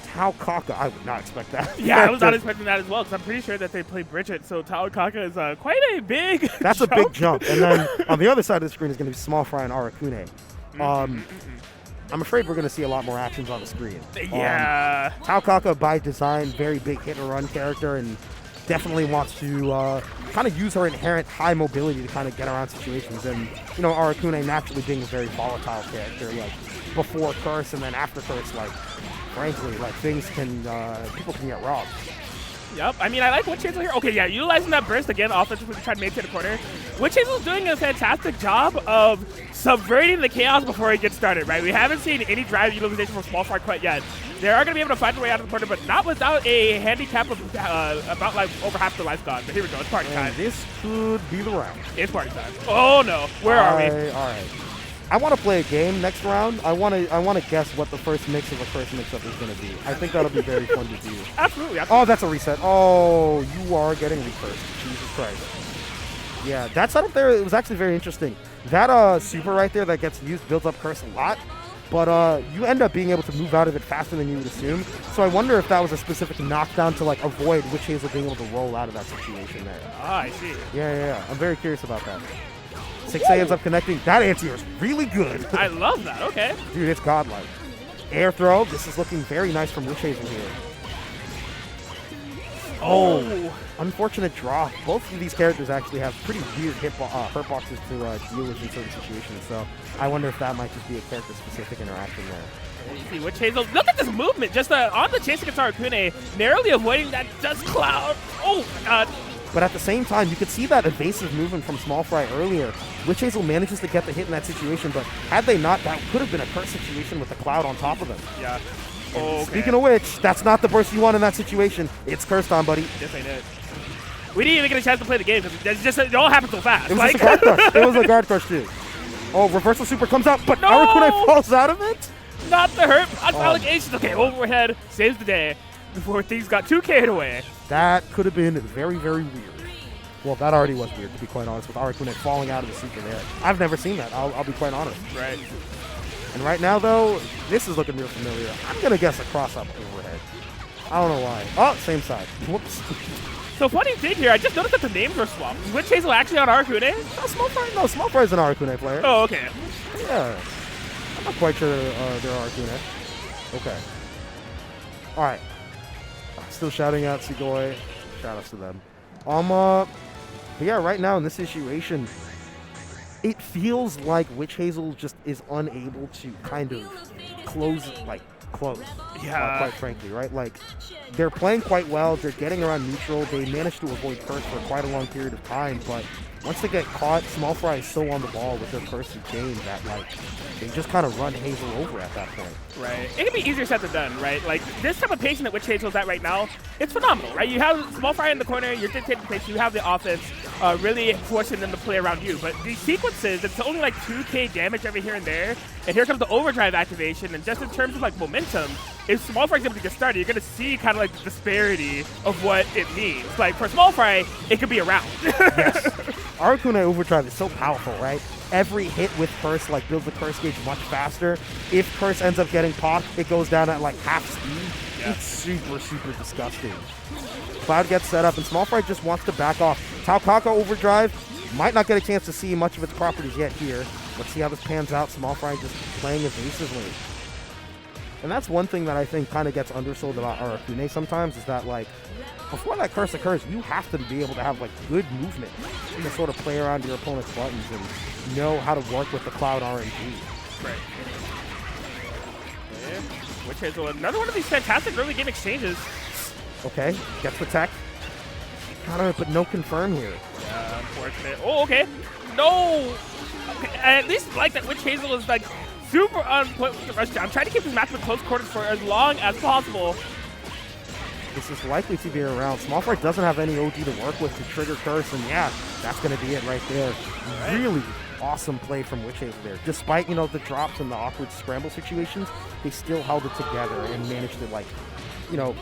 Taokaka. I would not expect that. Yeah, I was not expecting that as well, because I'm pretty sure that they play Bridget. So Taokaka is quite a big. That's jump. a big jump. And then on the other side of the screen is going to be Smallfry and Arakune. I'm afraid we're going to see a lot more actions on the screen. Yeah. Taokaka, by design, very big hit-and-run character, and definitely wants to kind of use her inherent high mobility to kind of get around situations. And, you know, Arakune naturally being a very volatile character, like, before Curse and then after Curse, like, frankly, like, people can get robbed. Yep. I mean, I like Witchhazel here. Okay, yeah, utilizing that burst again, offensively to try to maintain the corner. Witchhazel's doing a fantastic job of subverting the chaos before it gets started, right? We haven't seen any drive utilization from Smallfry quite yet. They are going to be able to find their way out of the corner, but not without a handicap of about like over half the life gone. But here we go. It's party time. This could be the round. It's party time. Oh, no. Where are we? All right. I want to play a game next round. I want to guess what the first mix of a first mix-up is going to be. I think that'll be very fun to do. Absolutely. Oh, that's a reset. Oh, you are getting recursed. Jesus Christ. Yeah, that setup there, it was actually very interesting. That super right there that gets used builds up curse a lot, but you end up being able to move out of it faster than you would assume. So I wonder if that was a specific knockdown to like avoid Witchhazel being able to roll out of that situation there. Ah, I see. Yeah. I'm very curious about that. 6A ends up connecting. That anti-air is really good. I love that. Okay. Dude, it's godlike. Air throw. This is looking very nice from Witchhazel here. Oh, unfortunate draw. Both of these characters actually have pretty weird hurt boxes to deal with in certain situations. So I wonder if that might just be a character-specific interaction there. You see Witchhazel. Look at this movement. Just on the chase against Arakune, narrowly avoiding that dust cloud. Oh, God. But at the same time, you could see that evasive movement from Smallfry earlier. Witchhazel manages to get the hit in that situation, but had they not, that could have been a curse situation with the cloud on top of them. Yeah. Okay. Speaking of which, that's not the burst you want in that situation. It's cursed on, buddy. Yes, I did. We didn't even get a chance to play the game because it all happened so fast. It was just a guard crush. It was a guard crush, too. Oh, reversal super comes out, but no! Arakune falls out of it? Not the hurt. Allegations. Okay, overhead saves the day before things got 2K'd away. That could have been very, very weird. Well, that already was weird, to be quite honest, with Arakune falling out of the super there. I've never seen that. I'll be quite honest. Right. And right now, though, this is looking real familiar. I'm going to guess a cross-up overhead. I don't know why. Oh, same side. Whoops. So funny thing here, I just noticed that the names were swapped. Is Witchhazel actually on Arakune? No, Smallfry is an Arakune player. Oh, okay. Yeah. I'm not quite sure they're Arakune. Okay. All right. Still shouting out Sugoi. Shout-outs to them. But yeah, right now in this situation, it feels like Witchhazel just is unable to kind of close. Yeah. Quite frankly, right? Like, they're playing quite well. They're getting around neutral. They managed to avoid curse for quite a long period of time, but once they get caught, Smallfry is so on the ball with their curse and chain that, like, they just kind of run Hazel over at that point. Right. It can be easier said than done, right? Like, this type of pacing that Witchhazel's at right now, it's phenomenal, right? You have Smallfry in the corner, you're dictating the pace, you have the offense really forcing them to play around you. But these sequences, it's only like 2K damage every here and there, and here comes the overdrive activation, and just in terms of, like, momentum, if Smallfry's able to get started, you're going to see kind of, like, the disparity of what it means. Like, for Smallfry, it could be a round. Yes. Arakune overdrive is so powerful, right? every hit with Curse like builds the Curse gauge much faster. If Curse ends up getting popped, it goes down at like half speed. Yeah. It's super, super disgusting. Cloud gets set up, and Smallfry just wants to back off. Taokaka overdrive. Might not get a chance to see much of its properties yet here. Let's see how this pans out. Smallfry just playing evasively. And that's one thing that I think kind of gets undersold about Arakune sometimes, is that, like, before that Curse occurs, you have to be able to have, like, good movement to sort of play around your opponent's buttons and know how to work with the Cloud RNG. Right. Witchhazel, another one of these fantastic early game exchanges. Okay, gets the tech. Counter it, but no confirm here. Yeah, unfortunate. Oh, okay. No! Okay, I at least like that Witchhazel is, like, super on point with the rush down. I'm trying to keep this match in close quarters for as long as possible. This is likely to be around. Smallfry doesn't have any OD to work with to trigger Curse, and yeah, that's going to be it right there. Right. Really awesome play from Witchhazel there. Despite, you know, the drops and the awkward scramble situations, they still held it together and managed to, like, you know,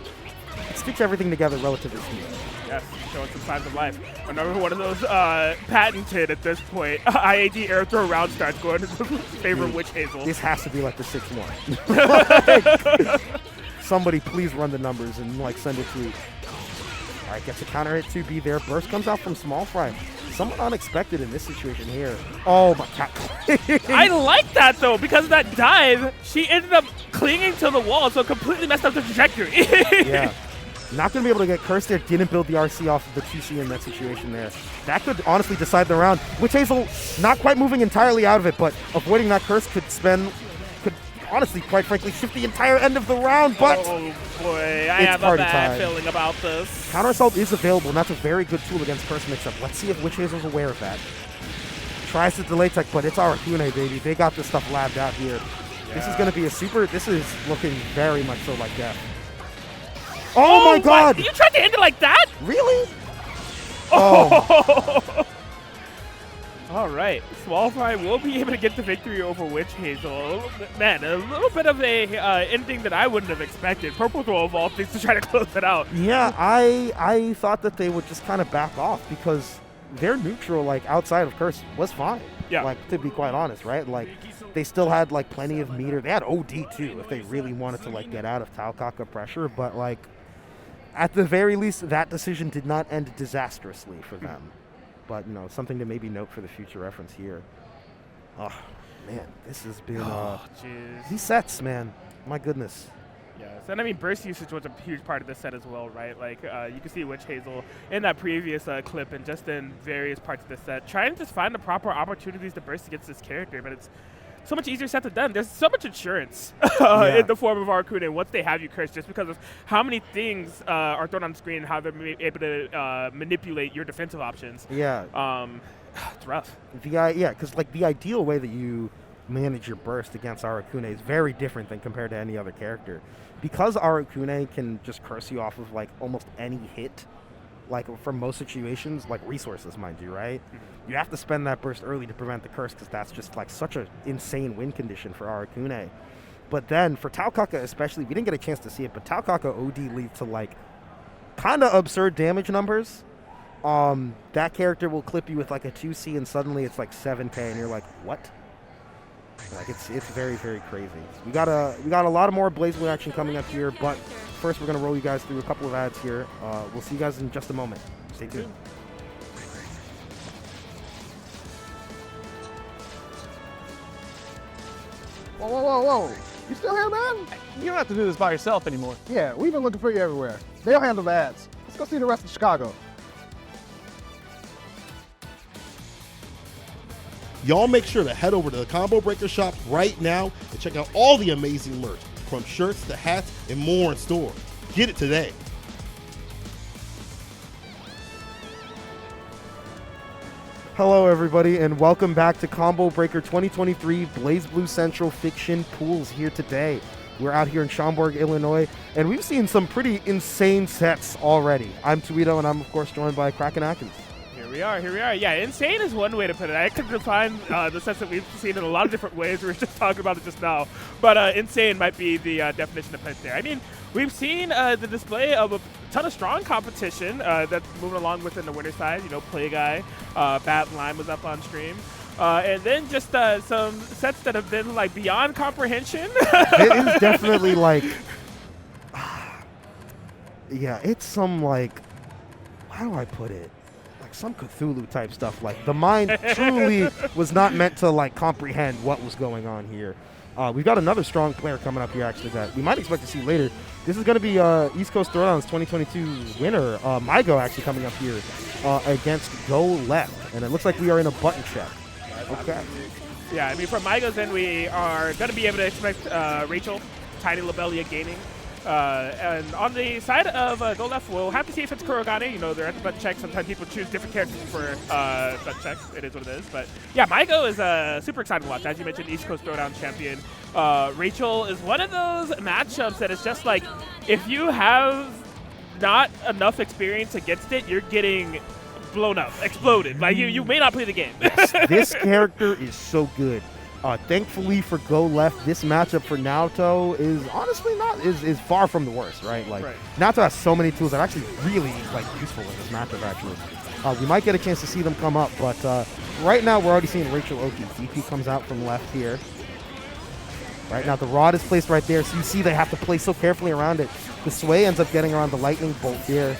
stitch everything together relatively smooth. Yes, showing some signs of life. Another one of those patented at this point. IAD air throw round starts going to the favor of Witchhazel. This has to be like the 6-1. Like, somebody please run the numbers and, like, send a tweet. All right, gets a counter hit 2B there. Burst comes out from Smallfry. Somewhat unexpected in this situation here. Oh my god. I like that though, because of that dive, she ended up clinging to the wall, so completely messed up the trajectory. Yeah. Not going to be able to get Curse there. Didn't build the RC off of the 2C in that situation there. That could honestly decide the round. Witchhazel not quite moving entirely out of it, but avoiding that Curse could honestly, quite frankly, shift the entire end of the round, but oh boy, I have a bad feeling about this. Counter Assault is available, and that's a very good tool against Curse mix-up. Let's see if Witchhazel's aware of that. Tries to delay tech, but it's Arakune, baby. They got this stuff labbed out here. Yeah. This is going to be this is looking very much so like death. Oh my god! What? You tried to end it like that? Really? Oh. All right, Smallfry will be able to get the victory over Witchhazel. Man, a little bit of a ending that I wouldn't have expected. Purple Throw of all things to try to close it out. Yeah, I thought that they would just kind of back off because their neutral, like, outside of Curse was fine. Yeah. Like, to be quite honest, right? Like, they still had, like, plenty of meter. They had OD, too, if they really wanted to, like, get out of Taokaka pressure. But, like, at the very least, that decision did not end disastrously for them. But, you know, something to maybe note for the future reference here. Oh, man, this has been... he sets, man. My goodness. Yes, and I mean, burst usage was a huge part of the set as well, right? Like, you can see Witchhazel in that previous clip and just in various parts of the set, trying to just find the proper opportunities to burst against this character, but it's so much easier said than done. There's so much insurance in the form of Arakune once they have you cursed, just because of how many things are thrown on the screen and how they're able to manipulate your defensive options. Yeah. It's rough. Yeah, because, like, the ideal way that you manage your burst against Arakune is very different than compared to any other character. Because Arakune can just curse you off of, like, almost any hit, like, from most situations, like resources, mind you, right? Mm-hmm. You have to spend that burst early to prevent the curse because that's just, like, such an insane win condition for Arakune. But then, for Taokaka especially, we didn't get a chance to see it, but Taokaka OD leads to, like, kind of absurd damage numbers. That character will clip you with, like, a 2C and suddenly it's, like, 7k and you're like, what? Like, it's very, very crazy. We got a lot of more BlazBlue action coming up here, but first we're going to roll you guys through a couple of ads here. We'll see you guys in just a moment. Stay tuned. Whoa, whoa, whoa, whoa. You still here, man? You don't have to do this by yourself anymore. Yeah, we've been looking for you everywhere. They'll handle the ads. Let's go see the rest of Chicago. Y'all make sure to head over to the Combo Breaker shop right now and check out all the amazing merch, from shirts to hats and more in store. Get it today. Hello, everybody, and welcome back to Combo Breaker 2023 BlazBlue Central Fiction Pools here today. We're out here in Schaumburg, Illinois, and we've seen some pretty insane sets already. I'm Tweedo, and I'm, of course, joined by Kraken Atkins. Here we are. Yeah, insane is one way to put it. I could define the sets that we've seen in a lot of different ways. We were just talking about it just now. But insane might be the definition to put there. I mean, we've seen the display of a ton of strong competition that's moving along within the winner's side. You know, Badlime was up on stream. And then just some sets that have been like beyond comprehension. It is definitely like, yeah, it's some like, how do I put it? Like some Cthulhu type stuff. Like the mind truly was not meant to like comprehend what was going on here. We've got another strong player coming up here actually that we might expect to see later. This is going to be East Coast Throwdown's 2022 winner, Maigo, actually coming up here against GoLeft. And it looks like we are in a button check. Okay. Yeah, I mean, from Maigo's end, we are going to be able to expect Rachel, Tiny Lobelia Gaming. And on the side of GoLeft, we'll have to see if it's Kurogane. You know, they're at the button check. Sometimes people choose different characters for button checks. It is what it is. But yeah, Maigo is super exciting to watch. As you mentioned, East Coast Throwdown champion. Rachel is one of those matchups that is just like, if you have not enough experience against it, you're getting blown up, exploded. Like you may not play the game. This character is so good. Thankfully for GoLeft, this matchup for Naoto is honestly is far from the worst, right? Like Naoto has so many tools that are actually really like useful in this matchup. Actually, we might get a chance to see them come up, but right now we're already seeing Rachel Oki. DP comes out from left here. Right now the rod is placed right there, so you see they have to play so carefully around it. The sway ends up getting around the lightning bolt here.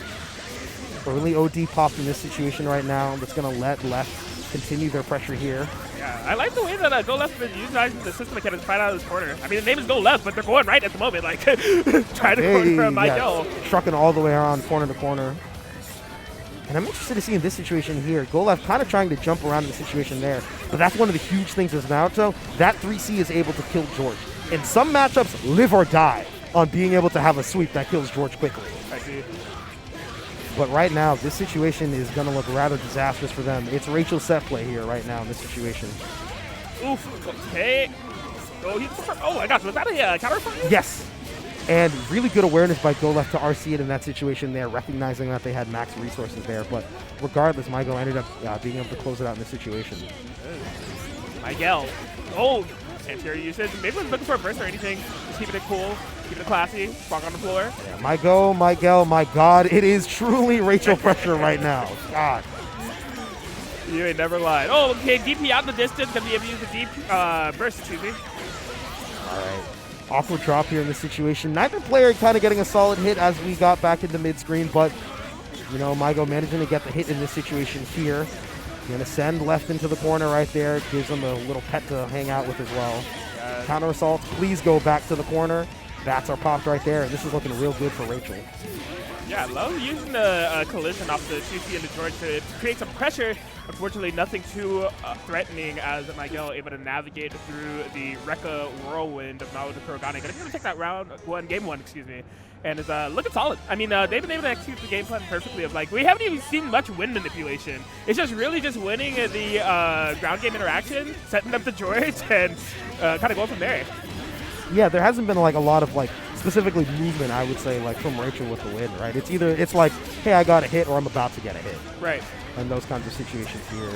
Early OD popped in this situation right now. That's going to let left continue their pressure here. Yeah, I like the way that GoLeft has been utilizing the system mechanics right out of this corner. I mean, the name is GoLeft, but they're going right at the moment, like trying to corner Maigel. Yeah, trucking all the way around corner to corner. And I'm interested to see in this situation here, GoLeft kind of trying to jump around in the situation there. But that's one of the huge things with Naoto. That 3C is able to kill George. In some matchups, live or die on being able to have a sweep that kills George quickly. I see. But right now, this situation is going to look rather disastrous for them. It's Rachel's set play here right now in this situation. Oof, okay. Oh my gosh, was that a counter for you? Yes. And really good awareness by GoLeft to RC it in that situation there, recognizing that they had max resources there. But regardless, Maigo ended up being able to close it out in this situation. Maigel. Oh, anterior usage. Maybe was looking for a burst or anything. Just keeping it cool, keeping it classy. Spark on the floor. Yeah, Maigel, my God, it is truly Rachel pressure right now. God. You ain't never lied. Oh, okay, DP out in the distance. Gonna be able to use the deep burst, excuse me. All right. Awkward drop here in this situation. Neither player kind of getting a solid hit as we got back into mid-screen, but, you know, Maigo managing to get the hit in this situation here. Going to send left into the corner right there. Gives him a little pet to hang out with as well. Counter assault. Please go back to the corner. That's our pop right there. And this is looking real good for Rachel. Yeah, I love using the collision off the 2C into George to create some pressure. Unfortunately, nothing too threatening as Maigel able to navigate through the Rekka whirlwind of Naoto Kurogane. Gonna be able to take that game one, excuse me. And is looking solid. I mean, they've been able to execute the game plan perfectly. Of like, we haven't even seen much wind manipulation. It's just really just winning the ground game interaction, setting up the George, and kind of going from there. Yeah, there hasn't been like a lot of like specifically movement, I would say, like from Rachel with the win, right? It's either it's like, hey, I got a hit, or I'm about to get a hit. Right. And those kinds of situations here.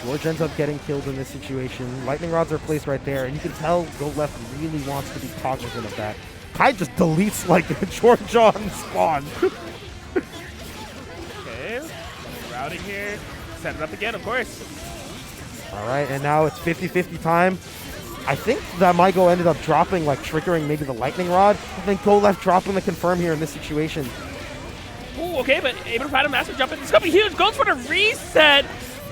George ends up getting killed in this situation. Lightning rods are placed right there, and you can tell GoLeft really wants to be cognizant of that. Kai just deletes like George on spawn. Okay, routing here. Set it up again, of course. All right, and now it's 50-50 time. I think that Maigo ended up dropping, like triggering maybe the lightning rod. I think GoLeft dropping the confirm here in this situation. Ooh, okay, but able to find a massive jump in. It's gonna be huge. Goes for the reset.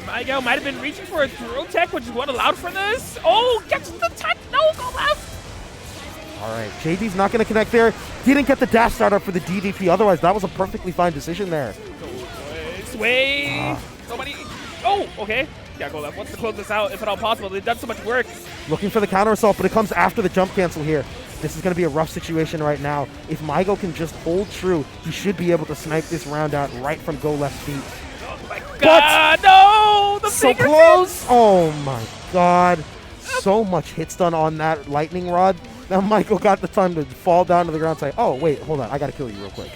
Maigel might have been reaching for a throw tech, which is what allowed for this. Oh, gets the tech. No, GoLeft. All right, JD's not going to connect there. Didn't get the dash startup for the DDP. Otherwise, that was a perfectly fine decision there. Sway. Nobody. Oh, okay. Yeah, GoLeft wants to close this out if at all possible. They've done so much work. Looking for the counter assault, but it comes after the jump cancel here. This is going to be a rough situation right now. If Maigo can just hold true, he should be able to snipe this round out right from GoLeft's feet. Oh my God, no! The so close! Oh my God. So much hit stun on that lightning rod. Now Maigo got the time to fall down to the ground and say, oh, wait, hold on. I got to kill you real quick.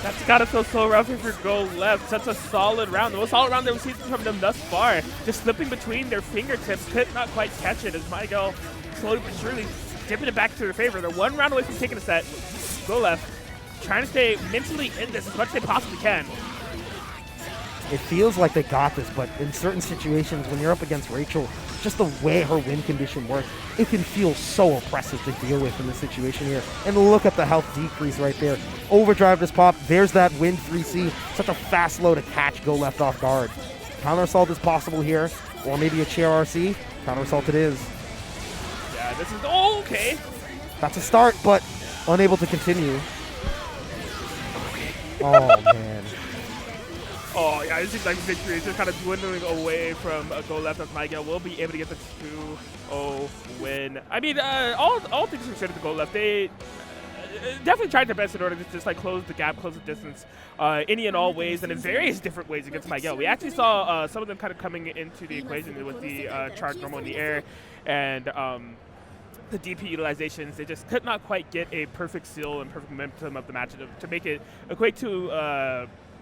That's got to feel so rough if you GoLeft. Such a solid round. The most solid round that we've seen from them thus far. Just slipping between their fingertips. Could not quite catch it as Maigel slowly but surely dipping it back to their favor. They're one round away from taking a set. GoLeft trying to stay mentally in this as much as they possibly can. it feels like they got this, but in certain situations, when you're up against Rachel, just the way her win condition works, it can feel so oppressive to deal with in this situation here. And look at the health decrease right there. Overdrive this pop. There's that win 3C. Such a fast low to catch GoLeft off guard. Counter assault is possible here, or maybe a chair RC. Counter assault it is. Yeah, this is okay. That's a start, but unable to continue. Oh, man. Oh, yeah, it seems like victory is just kind of dwindling away from GoLeft as Maigel will be able to get the 2-0 win. I mean, all things considered, the GoLeft, they definitely tried their best in order to just like close the gap, close the distance, any and all ways, and in various different ways against Maigel. We actually saw some of them kind of coming into the equation with the charge normal in the air and the DP utilizations. They just could not quite get a perfect seal and perfect momentum of the match to make it equate to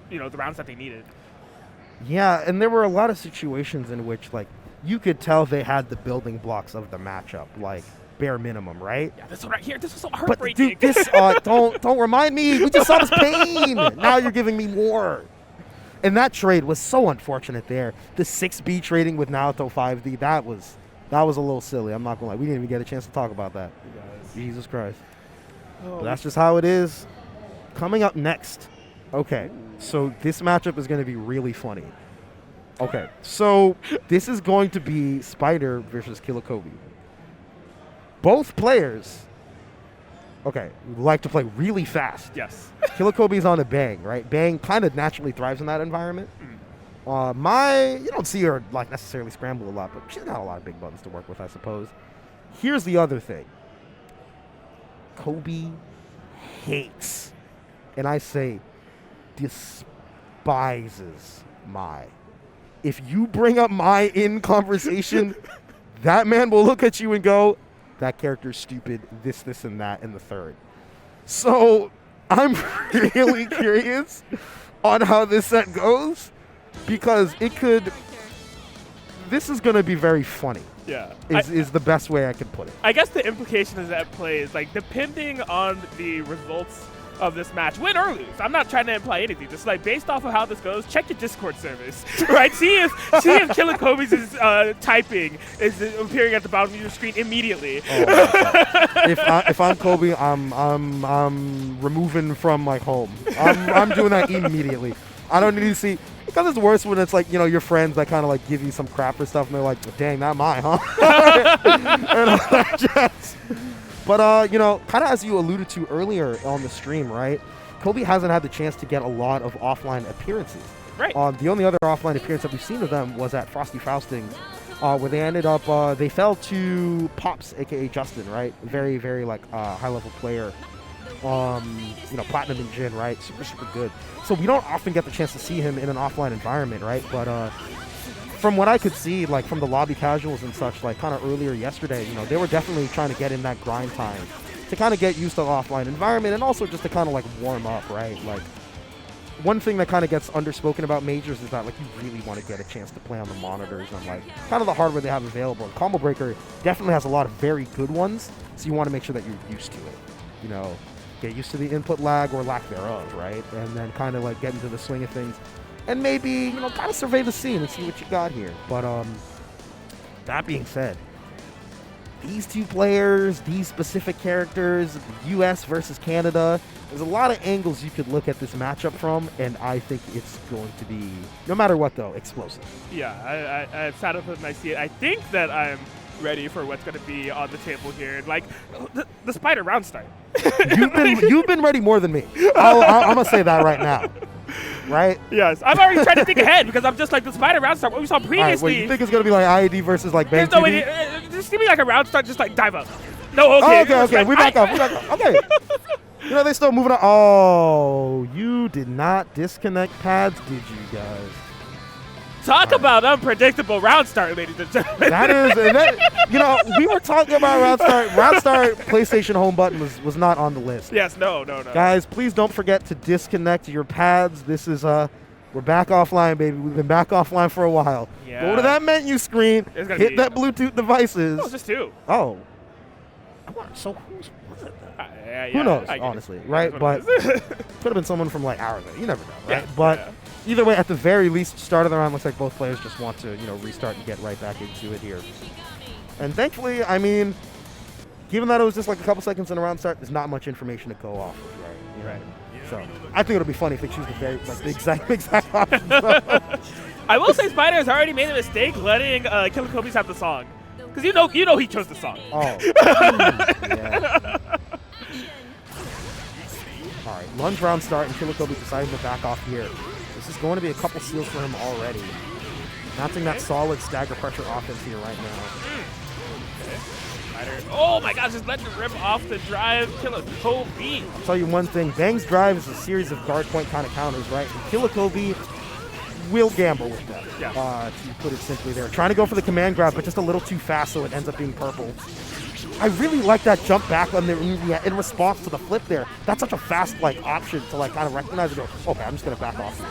the rounds that they needed. Yeah, and there were a lot of situations in which, like, you could tell they had the building blocks of the matchup, like, bare minimum, right? Yeah, this one right here, this was so But, heartbreaking. dude, this, don't remind me. We just saw this pain. Now you're giving me more. And that trade was so unfortunate there. The 6B trading with Naoto 5D, that was a little silly. I'm not going to lie. We didn't even get a chance to talk about that. Jesus Christ. But that's just how it is. Coming up next. Okay, so this matchup is going to be really funny. Okay, so this is going to be Spider versus KillaKobe. Both players, like to play really fast. Yes. KillaKobe's on a Bang, right? Bang kind of naturally thrives in that environment. You don't see her like necessarily scramble a lot, but she's got a lot of big buttons to work with, I suppose. Here's the other thing. Kobe hates, and I say despises Mai. If you bring up Mai in conversation, that man will look at you and go, that character's stupid, this, and that, and the third. So I'm really curious on how this set goes, because this is going to be very funny. Yeah. Is the best way I could put it. I guess the implication is at play is, like, depending on the results of this match, win or lose. I'm not trying to imply anything. Just like based off of how this goes, check your Discord service, right? see if KillaKobe's typing is appearing at the bottom of your screen immediately. If I'm Kobe, I'm removing from like home. I'm doing that immediately. I don't need to see, because it's worse when it's like, your friends that kind of like give you some crap or stuff and they're like, dang, not mine, huh? And all that jazz. But, kind of as you alluded to earlier on the stream, right? Kobe hasn't had the chance to get a lot of offline appearances. Right. The only other offline appearance that we've seen of them was at Frosty Faustings, where they ended up, they fell to Pops, a.k.a. Justin, right? Very, very, high-level player. Platinum in Jin, right? Super, super good. So we don't often get the chance to see him in an offline environment, right? But, from what I could see, like from the lobby casuals and such, like kind of earlier yesterday, they were definitely trying to get in that grind time to kind of get used to the offline environment and also just to kind of like warm up, right? Like one thing that kind of gets underspoken about majors is that like you really want to get a chance to play on the monitors and like kind of the hardware they have available. And Combo Breaker definitely has a lot of very good ones, so you want to make sure that you're used to it. Get used to the input lag or lack thereof, right? And then kind of like get into the swing of things. And maybe, kind of survey the scene and see what you got here. But that being said, these two players, these specific characters, the U.S. versus Canada, there's a lot of angles you could look at this matchup from, and I think it's going to be, no matter what though, explosive. Yeah, I've sat up and I see it. I think that I'm ready for what's going to be on the table here. Like, the Spider round start. You've been ready more than me. I'm going to say that right now. Right? Yes. I'm already trying to think ahead because I'm just like the Spider round start. What we saw previously. All right, well, you think it's going to be like IAD versus like Bang no, TV? Just give me like a round start, just like dive up. No, okay. Oh, okay. We back up. Okay. They still moving on. Oh, you did not disconnect pads, did you guys? Talk about unpredictable round start, ladies and gentlemen. That is, we were talking about round start. Round start PlayStation home button was not on the list. Yes, no. Guys, please don't forget to disconnect your pads. This is, we're back offline, baby. We've been back offline for a while. Yeah. Go to that menu screen, hit that Bluetooth devices. No, just two. Oh. So who's was it then? Yeah, Who knows, honestly, right? But could have been someone from like Arakune. You never know, right? Yeah, but either way, at the very least, start of the round looks like both players just want to, restart and get right back into it here. And thankfully, I mean, given that it was just like a couple seconds in a round start, there's not much information to go off of, right? Right. So I think it'll be funny if they choose the exact option. I will say Spider has already made a mistake letting Killer Kobe's have the song. Because you know he chose the song. Oh. Yeah. All right, lunge round start, and Killer Kobe deciding to back off here. This is going to be a couple steals for him already. Mounting that solid stagger pressure offense here right now. Oh my gosh, just letting it rip off the drive. Killer Kobe. I'll tell you one thing, Bang's drive is a series of guard point kind of counters, right? And Killer Kobe will gamble with that, to put it simply there. Trying to go for the command grab, but just a little too fast, so it ends up being purple. I really like that jump back on in response to the flip there. That's such a fast option to kind of recognize and go, okay, I'm just going to back off here.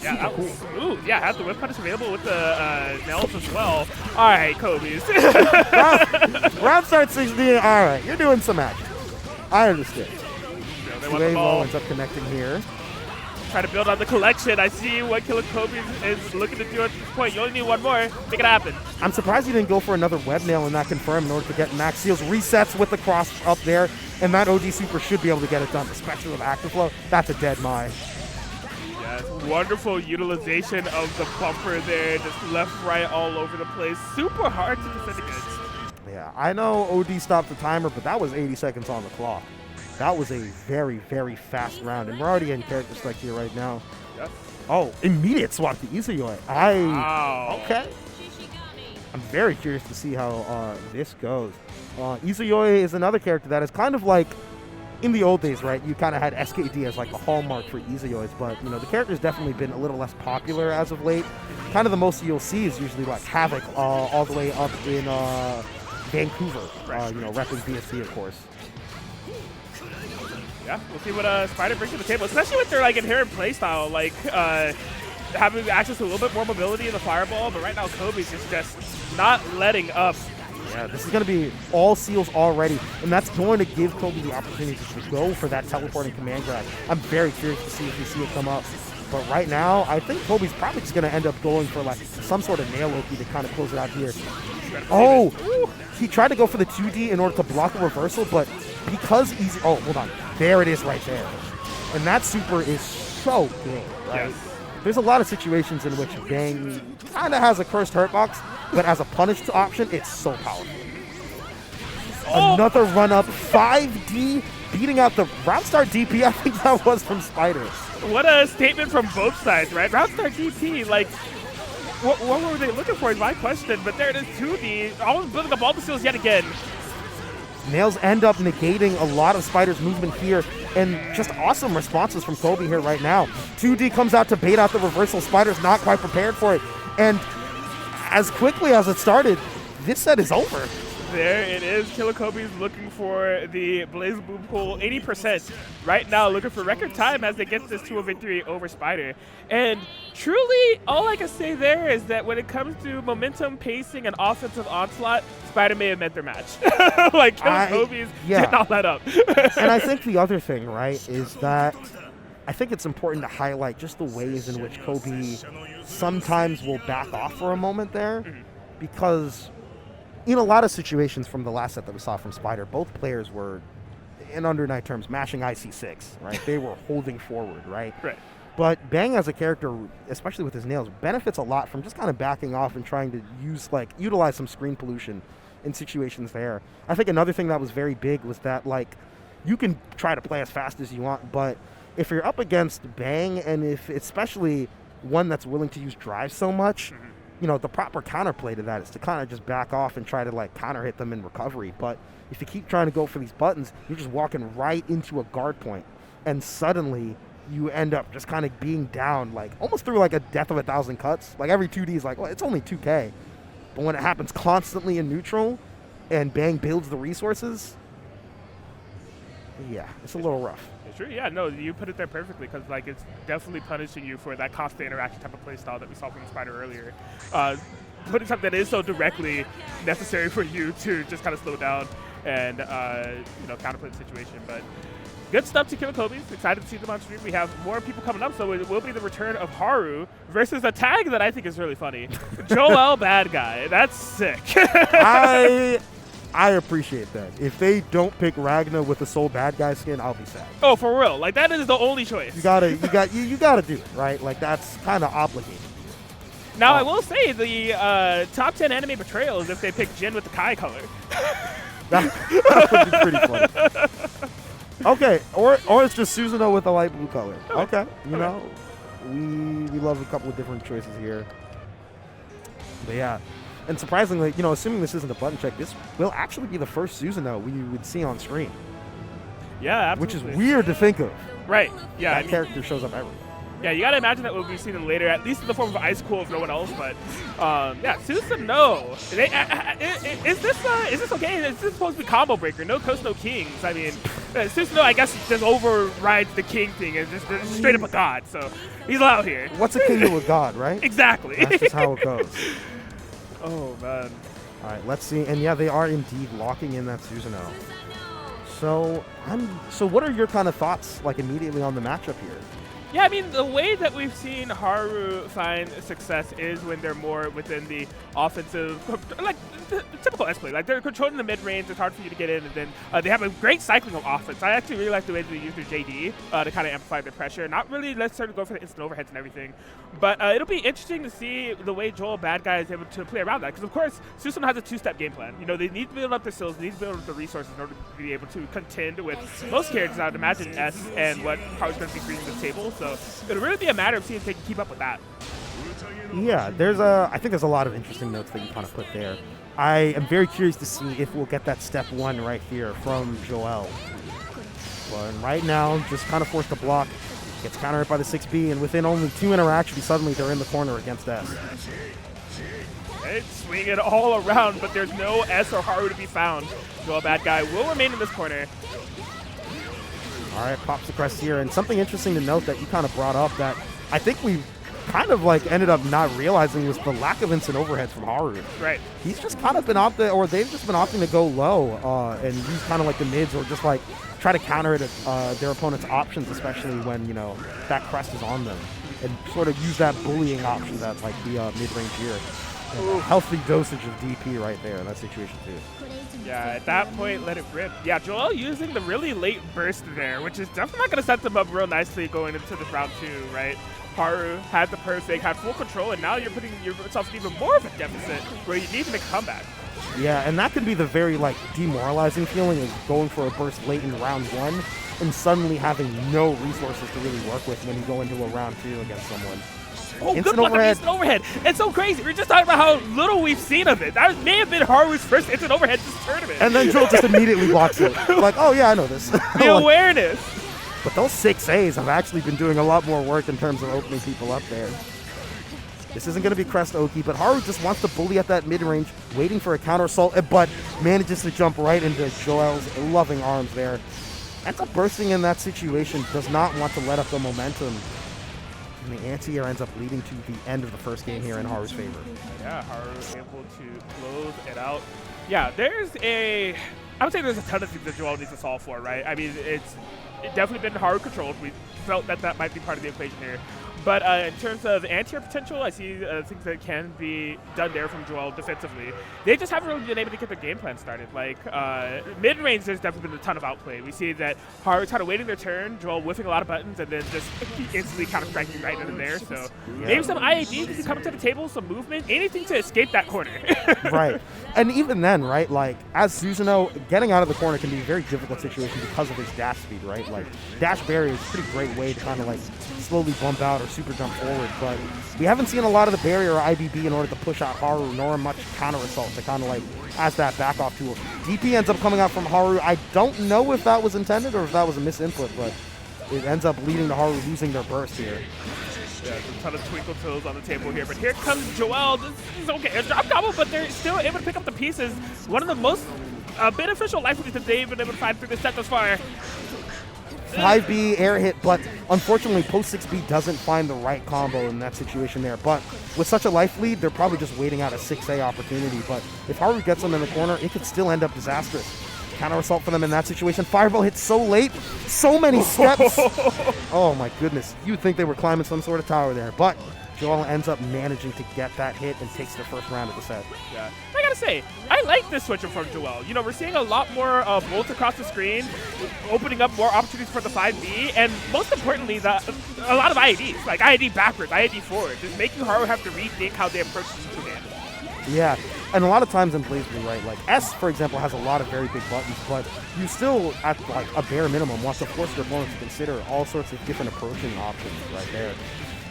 Yeah, that was smooth. Yeah, have the whip punish available with the nails as well. All right, Kobe's. round start 16. All right, you're doing some action. I understand. Susanoo ends up connecting here. Try to build on the collection. I see what Killer Kobe is looking to do at this point. You only need one more. Make it happen. I'm surprised he didn't go for another web nail and that confirm in order to get max seals. Resets with the cross up there, and that OD super should be able to get it done, especially with active flow. That's a dead Mai. Yes, wonderful utilization of the bumper there. Just left, right, all over the place. Super hard to defend against. Yeah, I know OD stopped the timer, but that was 80 seconds on the clock. That was a very, very fast round, and we're already in character select here right now. Yep. Oh, immediate swap to Izayoi. Wow. Okay. I'm very curious to see how this goes. Izayoi is another character that is kind of like, in the old days, right, you kind of had SKD as like a hallmark for Izayois, but, the character's definitely been a little less popular as of late. Kind of the most you'll see is usually like Havoc all the way up in Vancouver, repping VSC, of course. Yeah, we'll see what Spider brings to the table, especially with their inherent playstyle, having access to a little bit more mobility in the fireball. But right now, Kobe's just not letting up. Yeah, this is going to be all seals already, and that's going to give Kobe the opportunity to go for that teleporting command grab. I'm very curious to see if we see it come up. But right now, I think Kobe's probably just going to end up going for some sort of nail Loki to kind of close it out here. Oh, he tried to go for the 2D in order to block a reversal, but because easy. Oh, hold on. There it is right there. And that super is so good, right? Yes. There's a lot of situations in which Bang kind of has a cursed hurtbox, but as a punished option, it's so powerful. Oh. Another run up, 5D, beating out the round start DP. I think that was from Spider. What a statement from both sides, right? Round start DP, what were they looking for is my question, but there it is, 2D, almost building up all the seals yet again. Nails end up negating a lot of Spider's movement here, and just awesome responses from Kobe here right now. 2D comes out to bait out the reversal. Spider's not quite prepared for it, and as quickly as it started, this set is over. There it is. Killer Kobe's looking for the Blaze Boom Pool 80% right now, looking for record time as they get this to a victory over Spider. And truly, all I can say there is that when it comes to momentum, pacing, and offensive onslaught, Spider may have meant their match. Killer Kobe's did not let up. And I think the other thing, right, is that I think it's important to highlight just the ways in which Kobe sometimes will back off for a moment there, because in a lot of situations from the last set that we saw from Spider, both players were, in under night terms, mashing IC6, right? They were holding forward, right? Right. But Bang as a character, especially with his nails, benefits a lot from just kind of backing off and trying to utilize some screen pollution in situations there. I think another thing that was very big was that, you can try to play as fast as you want, but if you're up against Bang, and if especially one that's willing to use drive so much, the proper counterplay to that is to kind of just back off and try to counter hit them in recovery. But if you keep trying to go for these buttons, you're just walking right into a guard point, and suddenly you end up just kind of being down, almost through a death of 1,000 cuts. Every 2D is well, it's only 2K. But when it happens constantly in neutral and Bang builds the resources, yeah, it's a little rough. Sure, yeah, no, you put it there perfectly, because it's definitely punishing you for that constant interaction type of play style that we saw from Spider earlier. Putting something that is so directly necessary for you to just kind of slow down. and counterplay the situation. But good stuff to Kobe. Excited to see them on stream. We have more people coming up, so it will be the return of Haru versus a tag that I think is really funny. Joel BadGuy. That's sick. I appreciate that. If they don't pick Ragna with the sole BadGuy skin, I'll be sad. Oh, for real. Like, that is the only choice. You gotta do it, right? Like, that's kind of obligated. Now, I will say the top 10 anime betrayals if they pick Jin with the Kai color. That would be pretty funny. Okay, or it's just Susanoo with a light blue color. Okay, you know, we love a couple of different choices here. But yeah, and surprisingly, assuming this isn't a button check, this will actually be the first Susanoo we would see on screen. Yeah, absolutely. Which is weird to think of. Right. Yeah. That character shows up everywhere. Yeah, you gotta imagine that we'll be seeing them later, at least in the form of Ice Cool if no one else. But yeah, Susanoo. Is this okay? Is this supposed to be combo breaker? No coast, no kings. I mean, Susanoo, I guess, just overrides the king thing and just straight up a god. So he's out here. What's a king to a god, right? Exactly. That's just how it goes. Oh man. All right, let's see. And yeah, they are indeed locking in that Susanoo. So what are your kind of thoughts, like, immediately on the matchup here? Yeah, I mean, the way that we've seen Haru find success is when they're more within the offensive, like the typical S-play. Like, they're controlling the mid-range, it's hard for you to get in, and then they have a great cycling of offense. I actually really like the way they use their JD to kind of amplify their pressure. Not really necessarily go for the instant overheads and everything, but it'll be interesting to see the way Joel BadGuy is able to play around that. Because, of course, Susanoo has a two-step game plan. They need to build up their skills, they need to build up the resources in order to be able to contend with most characters, I would imagine, S and what Haru's going to be bringing to the table. So it'll really be a matter of seeing if they can keep up with that. Yeah, I think there's a lot of interesting notes that you kind of put there. I am very curious to see if we'll get that step one right here from Joel. But right now, just kind of forced to block. Gets countered by the 6B, and within only 2 interactions, suddenly they're in the corner against S. Right, swing it all around, but there's no S or Haru to be found. Joel BadGuy will remain in this corner. All right, pops the crest here, and something interesting to note that you kind of brought up that I think we kind of like ended up not realizing was the lack of instant overheads from Haru. Right. He's just kind of been they've just been opting to go low and use kind of like the mids or just like try to counter it their opponent's options, especially when that crest is on them, and sort of use that bullying option that like the mid-range here. Healthy dosage of DP right there in that situation too. Yeah, at that point, let it rip. Yeah, Joel using the really late burst there, which is definitely not going to set them up real nicely going into this round 2, right? Haru had the perfect, had full control, and now you're putting yourself in even more of a deficit where you need to make a comeback. Yeah, and that can be the very like demoralizing feeling of going for a burst late in round 1 and suddenly having no resources to really work with when you go into a round 2 against someone. Oh, good block of instant overhead. It's so crazy. We're just talking about how little we've seen of it. That may have been Haru's first instant overhead this tournament. And then Joel just immediately blocks it. Like, oh yeah, I know this. The awareness. But those 6As have actually been doing a lot more work in terms of opening people up there. This isn't going to be Crest Oki, but Haru just wants to bully at that mid-range, waiting for a counter assault, but manages to jump right into Joel's loving arms there. Ends up bursting in that situation, does not want to let up the momentum. And the anti-air ends up leading to the end of the first game here in Haru's favor. Yeah, Haru able to close it out. Yeah, I would say there's a ton of things that Joel needs to solve for, right? I mean, it's definitely been Haru controlled. We felt that might be part of the equation here. But in terms of anti-air potential, I see things that can be done there from Joel defensively. They just haven't really been able to get their game plan started. Like, mid-range, there's definitely been a ton of outplay. We see that Haru's kind of waiting their turn, Joel whiffing a lot of buttons, and then just instantly kind of striking right into there. So maybe some IADs if you come to the table, some movement, anything to escape that corner. Right. And even then, right, like, as Susanoo, getting out of the corner can be a very difficult situation because of his dash speed, right? Like, dash barrier is a pretty great way to kind of, like, slowly bump out or super jump forward, but we haven't seen a lot of the barrier or IBB in order to push out Haru, nor much counter assault to kind of like as that back off tool. DP ends up coming out from Haru. I don't know if that was intended or if that was a misinput, but it ends up leading to Haru losing their burst here. Yeah, there's a ton of twinkle toes on the table here, but here comes Joel. This is okay, a drop combo, but they're still able to pick up the pieces. One of the most beneficial life leads that they've been able to find through this set thus far. 5B air hit, but unfortunately post 6B doesn't find the right combo in that situation there. But with such a life lead, they're probably just waiting out a 6A opportunity. But if Haru gets them in the corner, it could still end up disastrous. counter assault for them in that situation. Fireball hits so late, so many steps. Oh my goodness. You'd think they were climbing some sort of tower there, but Joel ends up managing to get that hit and takes the first round of the set. Yeah, I gotta say, I like this switch from Joel. You know, we're seeing a lot more bolts across the screen, opening up more opportunities for the 5B, and most importantly, a lot of IEDs, like IED backwards, IED forward, just making Haru have to rethink how they approach these two games. Yeah, and a lot of times in BlazBlue, right, like S, for example, has a lot of very big buttons, but you still, at like a bare minimum, want to force your opponent to consider all sorts of different approaching options right there.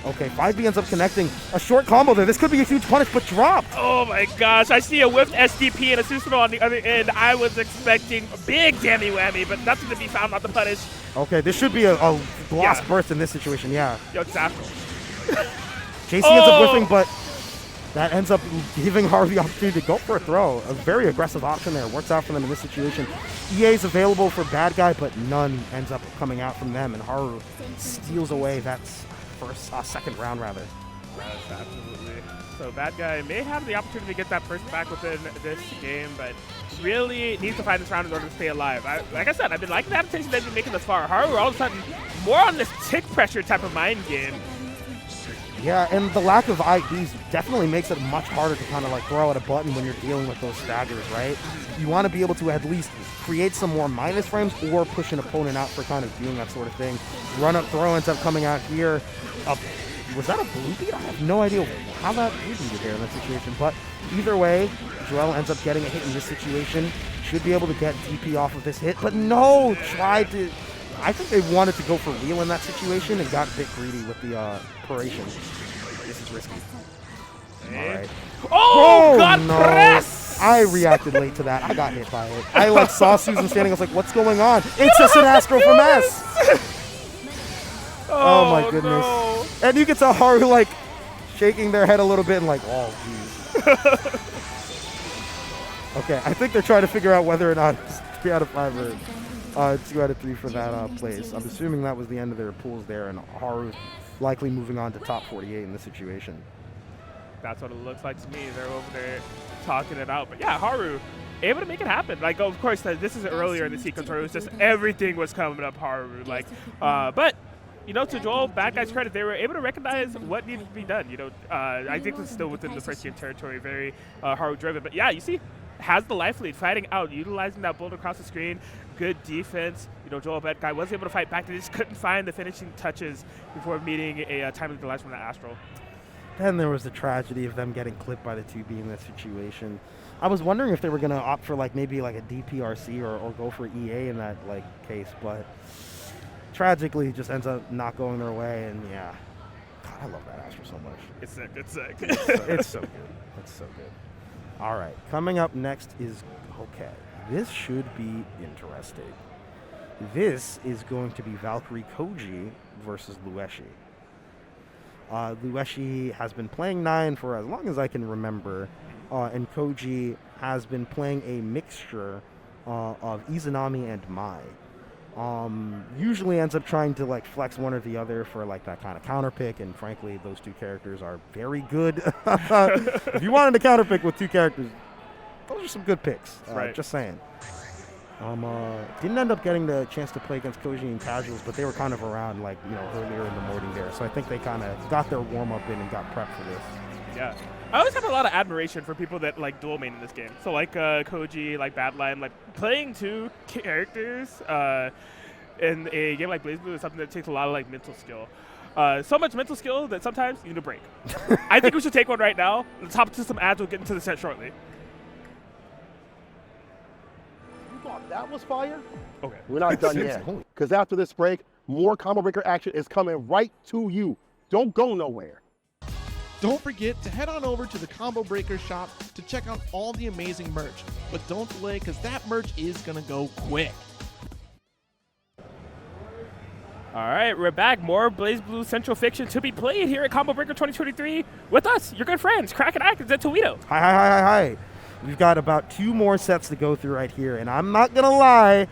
Okay, 5B ends up connecting a short combo there. This could be a huge punish, but dropped. Oh my gosh, I see a whiffed SDP and a Susanoo on the other end. I was expecting a big dammy whammy, but nothing to be found on the punish. Okay, this should be a blast burst in this situation, yeah. Yo, exactly. JC ends up whiffing, but that ends up giving Haru the opportunity to go for a throw. A very aggressive option there. Works out for them in this situation. EA is available for BadGuy, but none ends up coming out from them, and Haru steals away that second round, rather. Yes, absolutely. So BadGuy may have the opportunity to get that first back within this game, but really needs to find this round in order to stay alive. Like I said, I've been liking the adaptation they've been making thus far. Haru all of a sudden more on this tick pressure type of mind game. Yeah, and the lack of IDs definitely makes it much harder to kind of like throw out a button when you're dealing with those staggers, right? You want to be able to at least create some more minus frames or push an opponent out for kind of doing that sort of thing. Run up throw ends up coming out here. Was that a blue beat? I have no idea how that blue beat there in that situation, but either way, Joel ends up getting a hit in this situation. Should be able to get DP off of this hit, but no, tried to... I think they wanted to go for real in that situation and got a bit greedy with the paration. This is risky. All right. Oh, God, no. press! I reacted late to that. I got hit by it. I like saw Susan standing. I was like, what's going on? It's just an Astro from S. Oh my goodness. No. And you can tell Haru like shaking their head a little bit and like, oh, geez. Okay, I think they're trying to figure out whether or not it's 3 out of 5 or 2 out of 3 for that place. I'm assuming that was the end of their pools there, and Haru likely moving on to top 48 in this situation. That's what it looks like to me. They're over there talking it out. But yeah, Haru able to make it happen. Like, of course, this is earlier in the sequence where it was just everything was coming up Haru. Like, but you know, to Joel, BadGuy's credit, they were able to recognize what needed to be done. You know, I think this is still within the first game territory, very Haru-driven. But yeah, you see, has the life lead, fighting out, utilizing that bolt across the screen. Good defense. You know, Joel BadGuy was able to fight back. They just couldn't find the finishing touches before meeting a timely delay from that Astral. Then there was the tragedy of them getting clipped by the 2B in that situation. I was wondering if they were going to opt for like maybe like a DPRC or go for EA in that like case, but tragically just ends up not going their way. And yeah, God, I love that Astral so much. It's sick. It's sick. It's so good. It's so good. All right, coming up next is, okay, this should be interesting. This is going to be ValkyrieKoji versus Lueshi. Lueshi has been playing 9 for as long as I can remember, and Koji has been playing a mixture of Izanami and Mai. Usually ends up trying to like flex one or the other for like that kind of counter pick, and frankly, those two characters are very good. If you wanted to counter pick with 2 characters, those are some good picks. Right. Just saying. Didn't end up getting the chance to play against Koji in casuals, but they were kind of around like, you know, earlier in the morning there. So I think they kind of got their warm up in and got prepped for this. Yeah. I always have a lot of admiration for people that like dual main in this game. So like Koji, like Badlime, like playing 2 characters in a game like BlazBlue is something that takes a lot of like mental skill. So much mental skill that sometimes you need a break. I think we should take one right now. Let's hop to some ads. We'll get into the set shortly. You thought that was fire? Okay. We're not done yet. Because after this break, more combo breaker action is coming right to you. Don't go nowhere. Don't forget to head on over to the Combo Breaker shop to check out all the amazing merch. But don't delay, because that merch is going to go quick. All right, we're back. More BlazBlue Central Fiction to be played here at Combo Breaker 2023 with us, your good friends, Kraken Atkins and Toledo. Hi. We've got about 2 more sets to go through right here, and I'm not going to lie,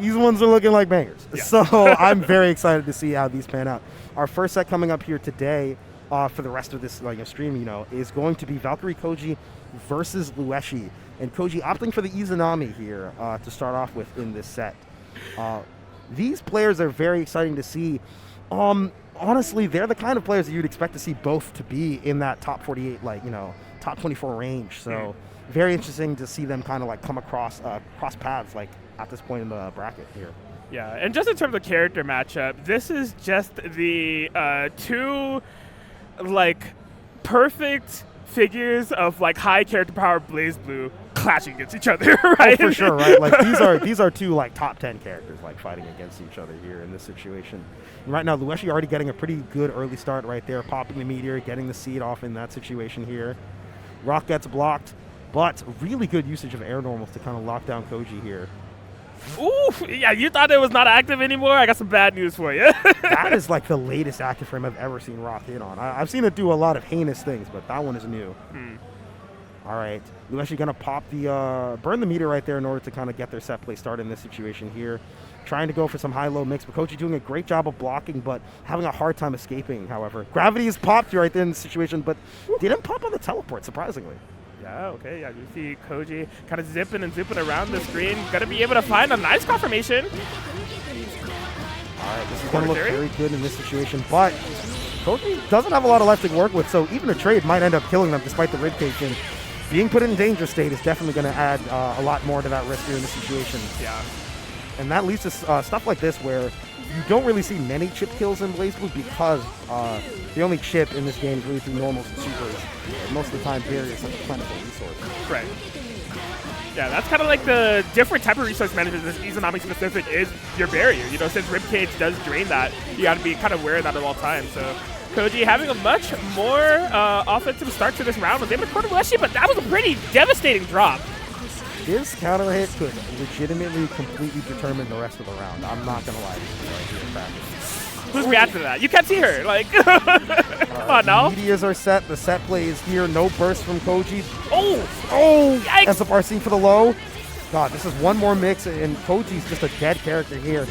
these ones are looking like bangers. Yeah. So I'm very excited to see how these pan out. Our first set coming up here today for the rest of this stream, is going to be ValkyrieKoji versus Lueshi. and Koji opting for the Izanami here to start off with in this set. These players are very exciting to see. Honestly, they're the kind of players that you'd expect to see both to be in that top 48, like, you know, top 24 range. So very interesting to see them kind of like come across cross paths like at this point in the bracket here. Yeah, and just in terms of character matchup, this is just the two like perfect figures of like high character power BlazBlue clashing against each other, right? Oh, for sure, right? Like these are two like top 10 characters like fighting against each other here in this situation. And right now, Lueshi already getting a pretty good early start right there, popping the meteor, getting the seed off in that situation here. Rock gets blocked, but really good usage of air normals to kind of lock down Koji here. Ooh, yeah, you thought it was not active anymore? I got some bad news for you. That is like the latest active frame I've ever seen Rock hit on. I've seen it do a lot of heinous things, but that one is new. All right, Lueshi gonna pop the burn the meter right there in order to kind of get their set play started in this situation here. Trying to go for some high-low mix, but Koji doing a great job of blocking, but having a hard time escaping, however. Gravity is popped right there in the situation, but didn't pop on the teleport, surprisingly. Yeah, okay, yeah, you see Koji kind of zipping and zipping around the screen. Gonna be able to find a nice confirmation. All right, this is gonna look very good in this situation, but Koji doesn't have a lot of life to work with, so even a trade might end up killing them despite the ribcage. And being put in danger state is definitely gonna add a lot more to that risk here in this situation. Yeah. And that leads to stuff like this where you don't really see many chip kills in BlazBlue because the only chip in this game is really through normals and supers. And most of the time, barrier is such a plentiful resource. Right. Yeah, that's kind of like the different type of resource management this Izanami specific is your barrier. You know, since ribcage does drain that, you got to be kind of aware of that at all times. So Koji having a much more offensive start to this round was able to corner Lueshi, but that was a pretty devastating drop. This counter hit could legitimately completely determine the rest of the round. I'm not going to lie to you right here in practice. Who's reacting to that? You can't see her. Like, come on now. Meteors are set. The set play is here. No burst from Koji. Oh, yikes. SFRC for the low. God, this is one more mix, and Koji's just a dead character here.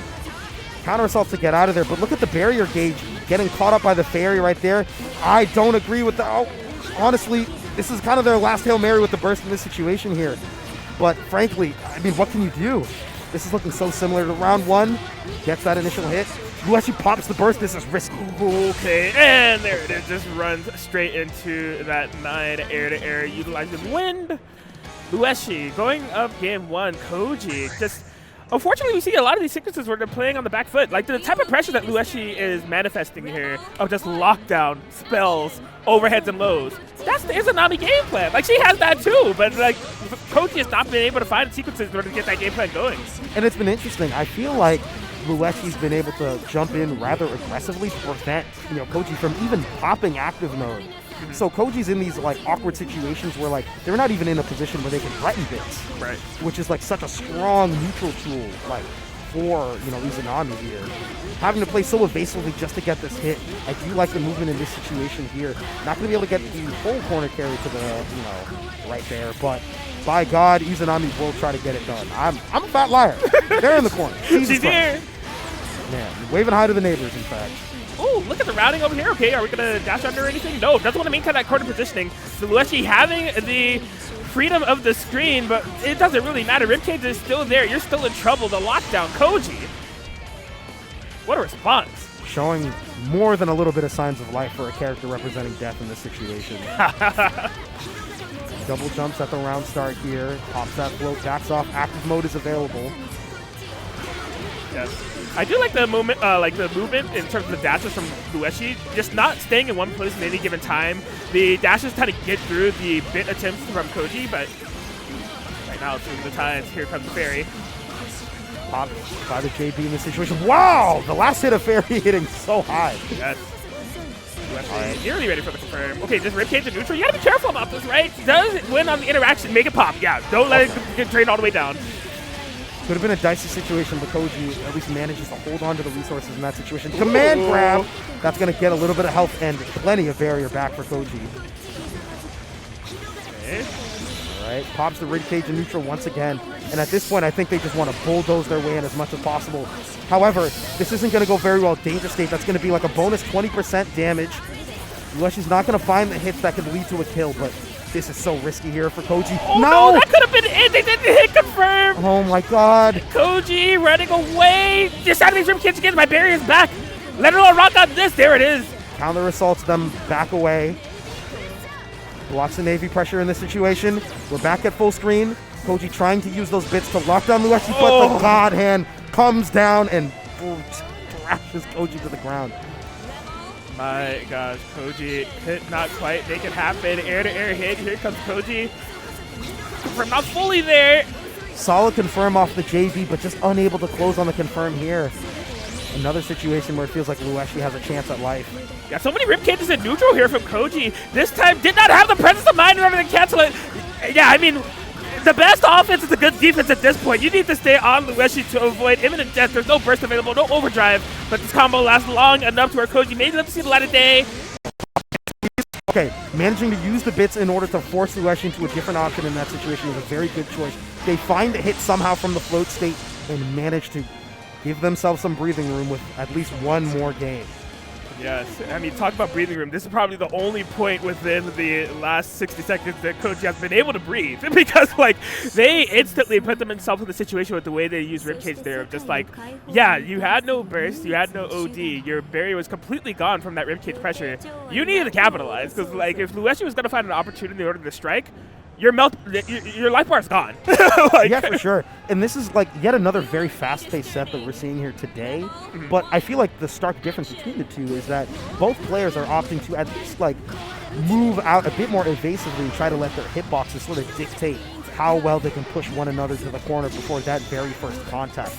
Counter assault to get out of there, but look at the barrier gauge getting caught up by the fairy right there. I don't agree with that. Oh, honestly, this is kind of their last Hail Mary with the burst in this situation here. But frankly, I mean, what can you do? This is looking so similar to round one. Gets that initial hit. Lueshi pops the burst. This is risky. Okay, and there it is. Just runs straight into that 9 air-to-air, utilizing wind. Lueshi going up game one. Koji just... Unfortunately, we see a lot of these sequences where they're playing on the back foot. Like, the type of pressure that Lueshi is manifesting here of just lockdown, spells, overheads, and lows. That's the Izanami game plan. Like, she has that too, but, like, Koji has not been able to find sequences in order to get that game plan going. And it's been interesting. I feel like Lueshi's been able to jump in rather aggressively to prevent, you know, Koji from even popping active mode. So Koji's in these like awkward situations where like they're not even in a position where they can threaten bits, right? Which is like such a strong neutral tool, like for Izanami here, having to play so evasively just to get this hit. I do like the movement in this situation here. Not going to be able to get the full corner carry to the right there, but by God, Izanami will try to get it done. I'm a fat liar. They're in the corner. She's here. Man, waving hi to the neighbors, in fact. Oh, look at the routing over here. Okay, are we going to dash under or anything? No, doesn't want to maintain that corner positioning. So Lueshi having the freedom of the screen, but it doesn't really matter. Ribcage is still there. You're still in trouble. The lockdown. Koji. What a response. Showing more than a little bit of signs of life for a character representing death in this situation. Double jumps at the round start here. Pops that float, backs off. Active mode is available. Yes. I do like the movement, in terms of the dashes from Lueshi, just not staying in one place at any given time. The dashes kind of get through the bit attempts from Koji, but right now it's the times. Here comes the fairy. Popped by the JB in this situation. Wow! The last hit of fairy hitting so high. Yes. Alright, nearly ready for the confirm. Okay, just ribcage and neutral. You gotta be careful about this, right? Does win on the interaction, make it pop. Yeah, don't let it get drained all the way down. Could have been a dicey situation, but Koji at least manages to hold on to the resources in that situation. Command grab! That's going to get a little bit of health and plenty of barrier back for Koji. Okay. All right, pops the ribcage in neutral once again. And at this point, I think they just want to bulldoze their way in as much as possible. However, this isn't going to go very well. Danger state, that's going to be like a bonus 20% damage. Lueshi's not going to find the hits that could lead to a kill, but This is so risky here for Koji. Oh no, that could have been it. They didn't hit confirm. Oh my god. Koji running away. Just out of these ribcage again. My barrier's back. Let her all rock on this. There it is. Counter assaults them back away. Blocks the Navy pressure in this situation. We're back at full screen. Koji trying to use those bits to lock down Lueshi, but the God Hand comes down and thrashes Koji to the ground. My gosh, Koji could not quite make it happen. Air-to-air hit. Here comes Koji. Confirm not fully there. Solid confirm off the JV, but just unable to close on the confirm here. Another situation where it feels like Lueshi has a chance at life. Got so many rib cages in neutral here from Koji. This time did not have the presence of mind in order to cancel it. Yeah, I mean, the best offense is a good defense at this point. You need to stay on Lueshi to avoid imminent death. There's no burst available, no overdrive, but this combo lasts long enough to where Koji may live to see the light of day. Okay, managing to use the bits in order to force Lueshi into a different option in that situation is a very good choice. They find the hit somehow from the float state and manage to give themselves some breathing room with at least one more game. Yes, I mean, talk about breathing room. This is probably the only point within the last 60 seconds that Koji has been able to breathe because, like, they instantly put themselves in the situation with the way they use ribcage there. Just like, yeah, you had no burst, you had no OD, your barrier was completely gone from that ribcage pressure. You needed to capitalize because, like, if Lueshi was going to find an opportunity in order to strike, your life bar is gone. Like, yeah, for sure. And this is like yet another very fast-paced set that we're seeing here today. But I feel like the stark difference between the two is that both players are opting to at least like move out a bit more evasively and try to let their hitboxes sort of dictate how well they can push one another to the corner before that very first contact.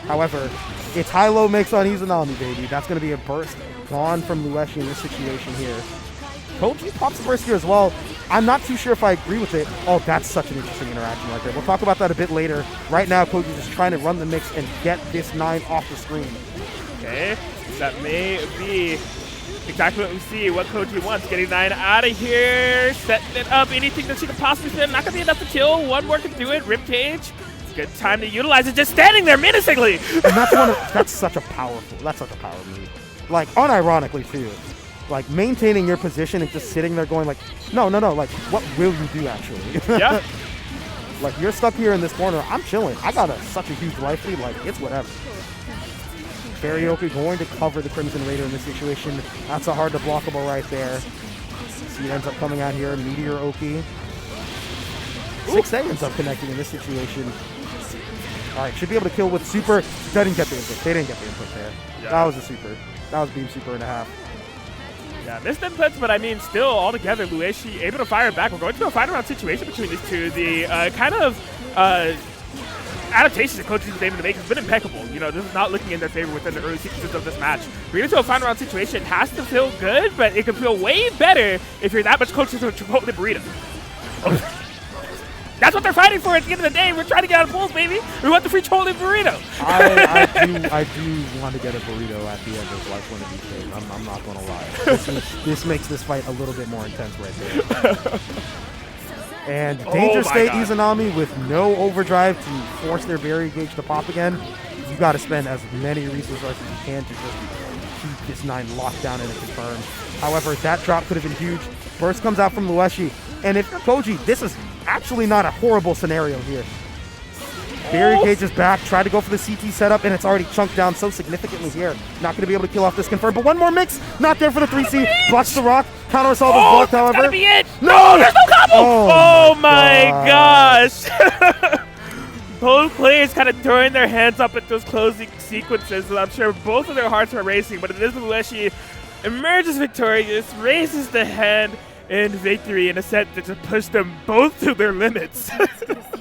However, it's high-low mix on Izanami, baby. That's going to be a burst gone from Lueshi in this situation here. Koji pops the burst here as well. I'm not too sure if I agree with it. Oh, that's such an interesting interaction right there. We'll talk about that a bit later. Right now, Koji's just trying to run the mix and get this 9 off the screen. Okay, that may be exactly what we see, what Koji wants. Getting 9 out of here, setting it up. Anything that she can possibly spin. Not going to be enough to kill. One more can do it. Ribcage. Good time to utilize it. Just standing there menacingly. And that's such a power move. Like, unironically, too. Like, maintaining your position and just sitting there going like, no, like, what will you do, actually? Yeah. Like, you're stuck here in this corner. I'm chilling. I got such a huge life lead. Like, it's whatever. Karaoke going to cover the Crimson Raider in this situation. That's a hard to blockable right there. See, it ends up coming out here. Meteor Oki. 6A ends up connecting in this situation. All right, should be able to kill with super. They didn't get the input. They didn't get the input there. Yeah. That was a super. That was beam super and a half. Yeah, missed inputs, but I mean, still, altogether, Lueshi able to fire back. We're going to a final round situation between these two. The kind of adaptations that Koji was able to make has been impeccable. You know, this is not looking in their favor within the early sequences of this match. Bringing it to a final round situation has to feel good, but it can feel way better if you're that much closer to a Chipotle burrito. That's what they're fighting for at the end of the day. We're trying to get out of pools, baby. We want the free Chipotle burrito. I do want to get a burrito at the end of like one of these days. I'm not going to lie. This makes this fight a little bit more intense right there. And Danger State Izanami with no overdrive to force their barrier gauge to pop again. You got to spend as many resources as you can to just keep this 9 locked down and confirmed. However, that drop could have been huge. Burst comes out from Lueshi. And if you're Koji, this is actually not a horrible scenario here. Barrier gauge is back. Try to go for the CT setup, and it's already chunked down so significantly here. Not going to be able to kill off this confirm, but one more mix. Not there for the 3C. Blocks the rock. Counter assault is blocked, however. That's gotta be it. No, there's no combo. Oh my gosh. Both players kind of throwing their hands up at those closing sequences. And I'm sure both of their hearts are racing, but it is Lueshi emerges victorious, raises the hand in victory in a set that just pushed them both to their limits.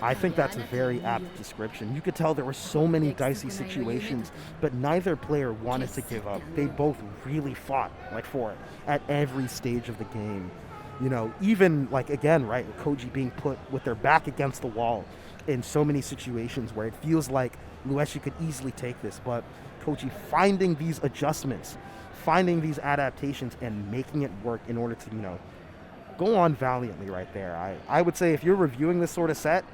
I think that's a very apt description. You could tell there were so many dicey situations, but neither player wanted to give up. They both really fought for it at every stage of the game. You know, even again, right, Koji being put with their back against the wall in so many situations where it feels like Lueshi could easily take this, but Koji finding these adjustments, finding these adaptations, and making it work in order to, go on valiantly right there. I would say if you're reviewing this sort of set,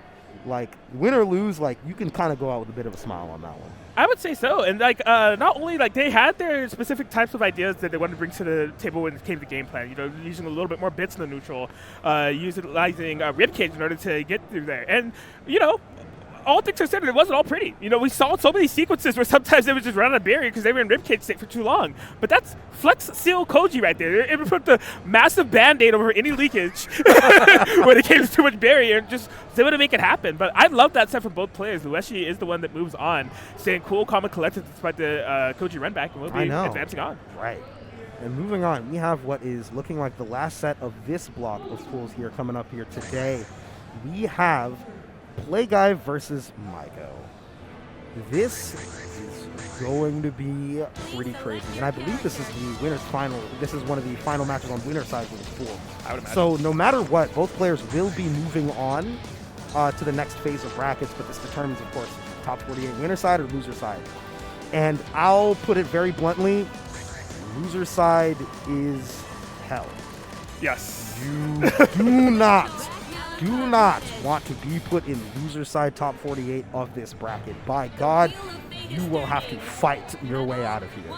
win or lose, you can kind of go out with a bit of a smile on that one. I would say so, and like not only like they had their specific types of ideas that they wanted to bring to the table when it came to game plan. You know, using a little bit more bits in the neutral, utilizing ribcage in order to get through there, and you know. All things considered, it wasn't all pretty. You know, we saw so many sequences where sometimes they would just run on a barrier because they were in ribcage state for too long. But that's Flex Seal Koji right there. It would put the massive band-aid over any leakage when it came to too much barrier and just was able to make it happen. But I love that set from both players. Lueshi is the one that moves on, staying cool, calm, and collected despite the Koji run back, and we'll be advancing on. Right. And moving on, we have what is looking like the last set of this block of pools here coming up here today. We have PlayGuy versus Maigo. This is going to be pretty crazy, and I believe this is the winner's final. This is one of the final matches on winner's side of this pool. I would imagine. So no matter what, both players will be moving on to the next phase of brackets, but this determines, of course, top 48 winner side or loser side. And I'll put it very bluntly, loser side is hell. Yes. You do not want to be put in loser side top 48 of this bracket. By God, you will have to fight your way out of here.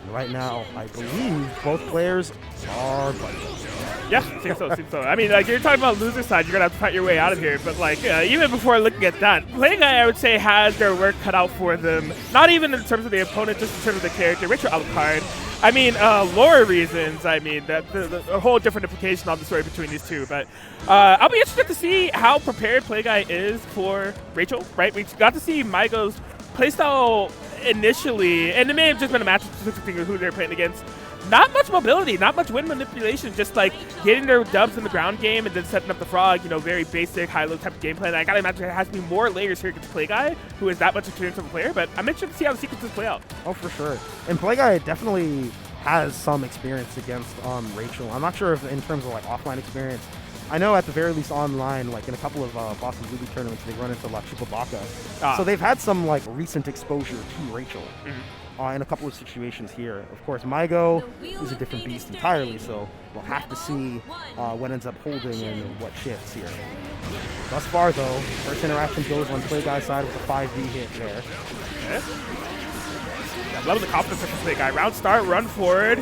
And right now, I believe both players are buddies. Yeah, seems so. I mean, like, you're talking about loser side, you're going to have to fight your way out of here. But, like, even before looking at that, PlayGuy, I would say, has their work cut out for them. Not even in terms of the opponent, just in terms of the character. Rachel Alucard. I mean, lore reasons, I mean, that a whole different implication on the story between these two. But I'll be interested to see how prepared PlayGuy is for Rachel, right? We got to see Maigo's playstyle initially, and it may have just been a match-specific thing of who they're playing against. Not much mobility, not much wind manipulation, just like getting their dubs in the ground game and then setting up the frog, you know, very basic, high-low type of game plan. I gotta imagine it has to be more layers here against PlayGuy, who is that much experience of a player, but I'm interested to see how the sequences play out. Oh, for sure. And PlayGuy definitely has some experience against Rachel. I'm not sure if in terms of like offline experience. I know at the very least online, like in a couple of Boston Ruby tournaments, they run into La Chupacabra. So they've had some like recent exposure to Rachel. In a couple of situations here. Of course, Maigo is a different beast entirely, so we'll have to see what ends up holding and what shifts here. Thus far, though, first interaction goes on PlayGuy's side with a 5D hit there. Okay. Yeah, love the confidence of the PlayGuy. Round start, run forward.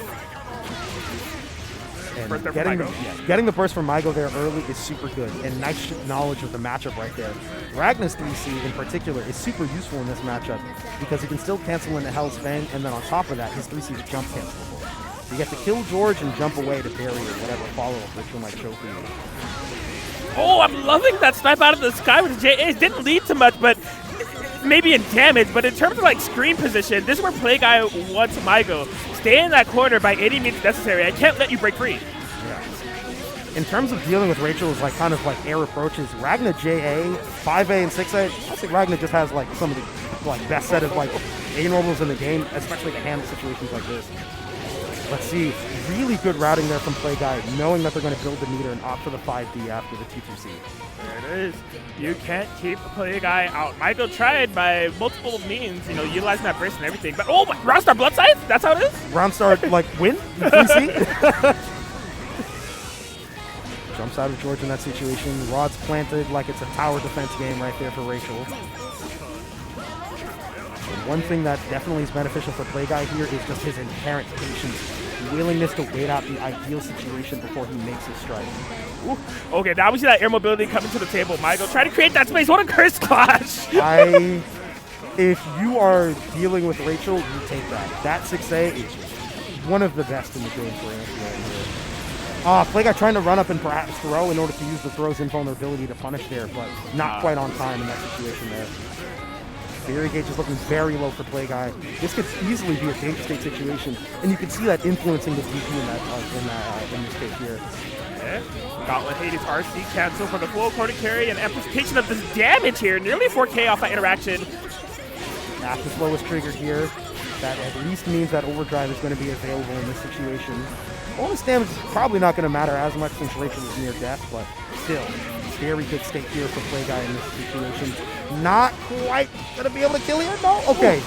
And getting the burst from Maigo there early is super good, and nice knowledge of the matchup right there. Ragna's 3C in particular is super useful in this matchup because he can still cancel into Hell's Fang, and then on top of that, his 3C is jump cancelable. So you get to kill George and jump away to parry or whatever follow-up Ritual might show for you. Oh, I'm loving that snipe out of the sky with the JA. It didn't lead to much, but maybe in damage, but in terms of like screen position, this is where PlayGuy wants Maigo. Stay in that corner by any means necessary. I can't let you break free. Yeah. In terms of dealing with Rachel's like kind of like air approaches, Ragna JA, 5A and 6A, I think Ragna just has like some of the like best set of like A normals in the game, especially to handle situations like this. Let's see, really good routing there from PlayGuy, knowing that they're going to build the meter and opt for the 5D after the T2C. There it is. You can't keep PlayGuy out. Maigo tried by multiple means, you know, utilizing that burst and everything. But oh my, round star blood size? That's how it is? Round star like win? 3C? Jumps out of George in that situation. Rod's planted like it's a tower defense game right there for Rachel. And one thing that definitely is beneficial for PlayGuy here is just his inherent patience. Willingness to wait out the ideal situation before he makes his strike. Ooh. Okay, now we see that air mobility coming to the table. Maigo try to create that space. What a curse clash! If you are dealing with Rachel, you take that. That 6A is one of the best in the game for Anthony here. PlayGuy trying to run up and perhaps throw in order to use the throw's invulnerability to punish there, but not quite on time in that situation there. Barrier gauge is looking very low for PlayGuy. This could easily be a danger state situation, and you can see that influencing the DP in this case here. Okay. Gauntlet Hades RC cancel for the full opponent carry and amplification of this damage here. Nearly 4K off that interaction. After slow is triggered here. That at least means that overdrive is going to be available in this situation. Bonus damage is probably not going to matter as much since Rachel is near death, but still, very good state here for PlayGuy in this situation. Not quite going to be able to kill here? No? Okay.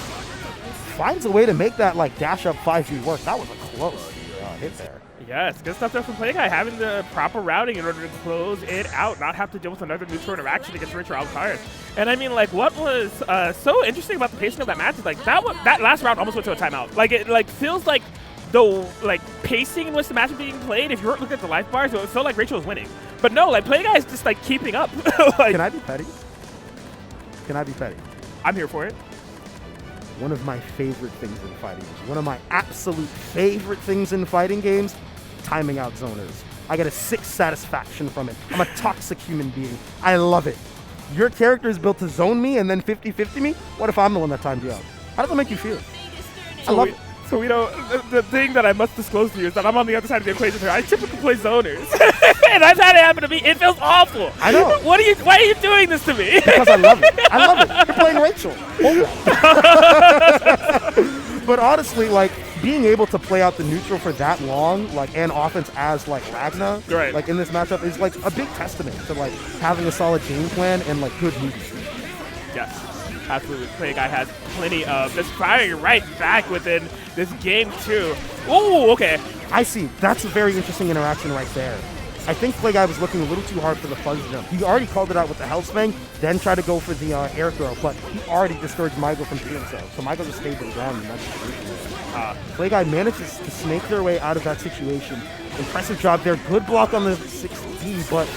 Finds a way to make that like dash up 5D work. That was a close hit there. Yes, good stuff there from PlayGuy, having the proper routing in order to close it out, not have to deal with another neutral interaction against Rich or Alucard. And I mean, like, what was so interesting about the pacing of that match is, like, that last round almost went to a timeout. Like, it, like, feels like the, like, pacing in which the match was being played, if you weren't looking at the life bars, it felt like Rachel was winning. But no, like, PlayGuy is just, like, keeping up. Like, Can I be petty? Can I be petty? I'm here for it. One of my favorite things in fighting games, one of my absolute favorite things in fighting games, timing out zoners. I get a sick satisfaction from it. I'm a toxic human being. I love it. Your character is built to zone me and then 50-50 me? What if I'm the one that timed you out? How does that make you feel? I love it. So, you know, the thing that I must disclose to you is that I'm on the other side of the equation here. I typically play zoners. And I've had it happen to me. It feels awful. I know. Why are you doing this to me? Because I love it. I love it. You're playing Rachel. Hold on. But honestly, like, being able to play out the neutral for that long, like, and offense as, like, Ragna, right, like, in this matchup is, like, a big testament to, like, having a solid game plan and, like, good movement. Yes, absolutely. PlayGuy has plenty of just firing right back within this game, too. Ooh, okay. I see. That's a very interesting interaction right there. I think PlayGuy was looking a little too hard for the fuzz jump. He already called it out with the Hellsfang, then tried to go for the air throw, but he already discouraged Maigel from doing so. So Maigel just stayed to the ground in that situation. PlayGuy manages to snake their way out of that situation. Impressive job there. Good block on the 6D, but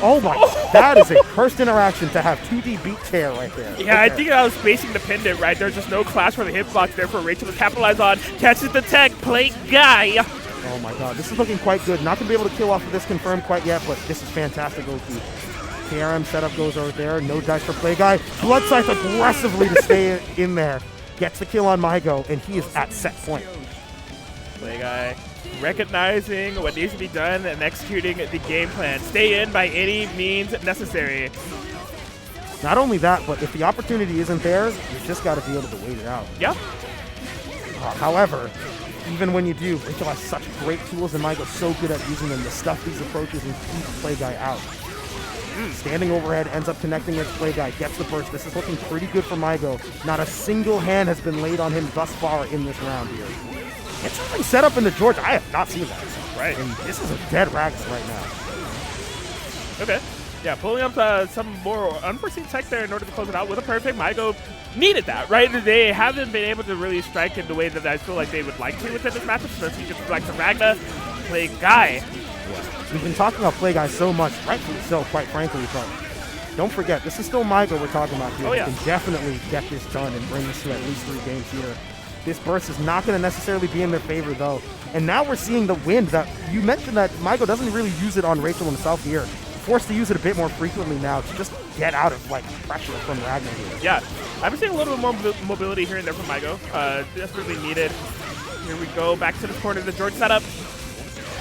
oh my, that is a cursed interaction to have 2D beat tear right there. Yeah, I think I was spacing dependent, right? There's just no clash for the hitbox there for Rachel to capitalize on. Catches the tech, PlayGuy. Oh my god, this is looking quite good. Not going to be able to kill off of this confirmed quite yet, but this is fantastic OP. KRM setup goes over there. No dice for PlayGuy. Blood Scythe aggressively to stay in there. Gets the kill on Maigo, and he is at set point. PlayGuy recognizing what needs to be done and executing the game plan. Stay in by any means necessary. Not only that, but if the opportunity isn't there, you just got to be able to wait it out. Yeah. However, even when you do, Rachel has such great tools, and Maigo's so good at using them to stuff these approaches and keep PlayGuy out. Standing overhead, ends up connecting with PlayGuy, gets the burst. This is looking pretty good for Maigo. Not a single hand has been laid on him thus far in this round here. It's something set up in the George. I have not seen that. Right. And this is a dead Ragna right now. Okay. Yeah, pulling up some more unforeseen tech there in order to close it out with a perfect. Maigo needed that, right? They haven't been able to really strike in the way that I feel like they would like to within this matchup, especially against like the Ragna. PlayGuy. We've been talking about PlayGuy so much, rightfully so, quite frankly, but don't forget, this is still Maigo we're talking about here. Oh, yeah. We can definitely get this done and bring this to at least 3 games here. This burst is not going to necessarily be in their favor, though. And now we're seeing the wind that you mentioned that Maigo doesn't really use it on Rachel himself here. Forced to use it a bit more frequently now to just get out of like pressure from Ragna here. Yeah, I've been seeing a little bit more mobility here and there from Maigo. Desperately needed. Here we go, back to the corner of the George setup.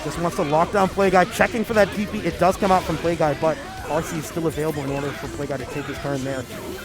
Just wants to lock down PlayGuy, checking for that DP. It does come out from PlayGuy, but RC is still available in order for PlayGuy to take his turn there.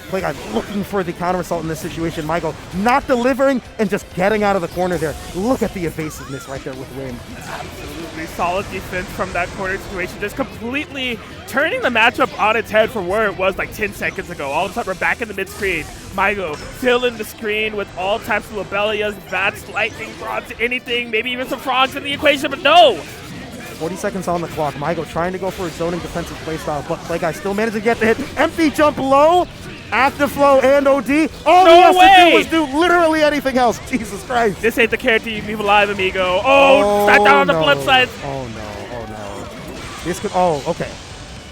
PlayGuy looking for the counter assault in this situation. Maigo not delivering and just getting out of the corner there. Look at the evasiveness right there with Wind. Absolutely solid defense from that corner situation, just completely turning the matchup on its head from where it was like 10 seconds ago. All of a sudden, we're back in the mid-screen. Maigo filling the screen with all types of Lobelias, Bats, Lightning Rods, anything, maybe even some Frogs in the equation, but no! 40 seconds on the clock. Maigo trying to go for a zoning defensive playstyle, but PlayGuy still managed to get the hit. Empty jump low, active flow and OD. All he has to do was do literally anything else. Jesus Christ. This ain't the character you leave alive, amigo. Oh, sat down on the flip side. Oh no. This could, okay.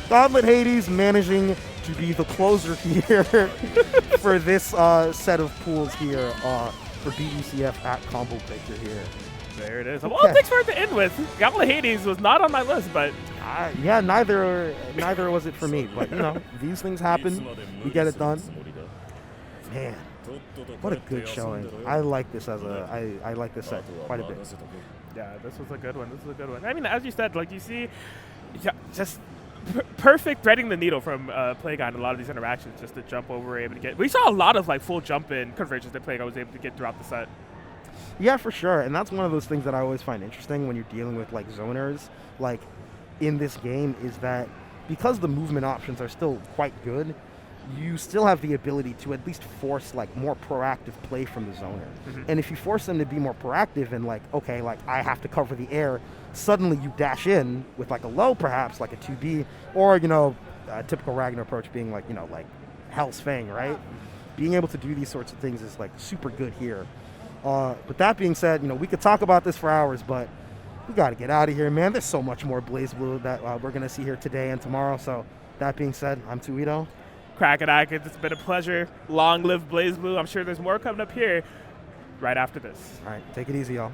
Gauntlet Hades managing to be the closer here for this set of pools here for BDCF at Combo Breaker here. There it is. Well, thanks for it to end with. Gauntlet Hades was not on my list, but yeah, neither was it for me. But you know, these things happen. We get it done. Man, what a good showing. I like this as I like this set quite a bit. Yeah, this was a good one. I mean, as you said, like you see, just perfect threading the needle from PlayGuy in a lot of these interactions, just to jump over, able to get. We saw a lot of like full jump in conversions that PlayGuy was able to get throughout the set. Yeah, for sure. And that's one of those things that I always find interesting when you're dealing with like zoners, like in this game, is that because the movement options are still quite good, you still have the ability to at least force like more proactive play from the zoner. And if you force them to be more proactive and like, okay, like I have to cover the air, suddenly you dash in with like a low, perhaps like a 2B, or, you know, a typical Ragna approach being like, you know, like Hell's Fang, right? Being able to do these sorts of things is like super good here. But that being said, you know, we could talk about this for hours, but we got to get out of here, man. There's so much more BlazBlue that we're going to see here today and tomorrow. So that being said, I'm Tuito. Cracking, it's been a pleasure. Long live BlazBlue. I'm sure there's more coming up here right after this. All right, take it easy, y'all.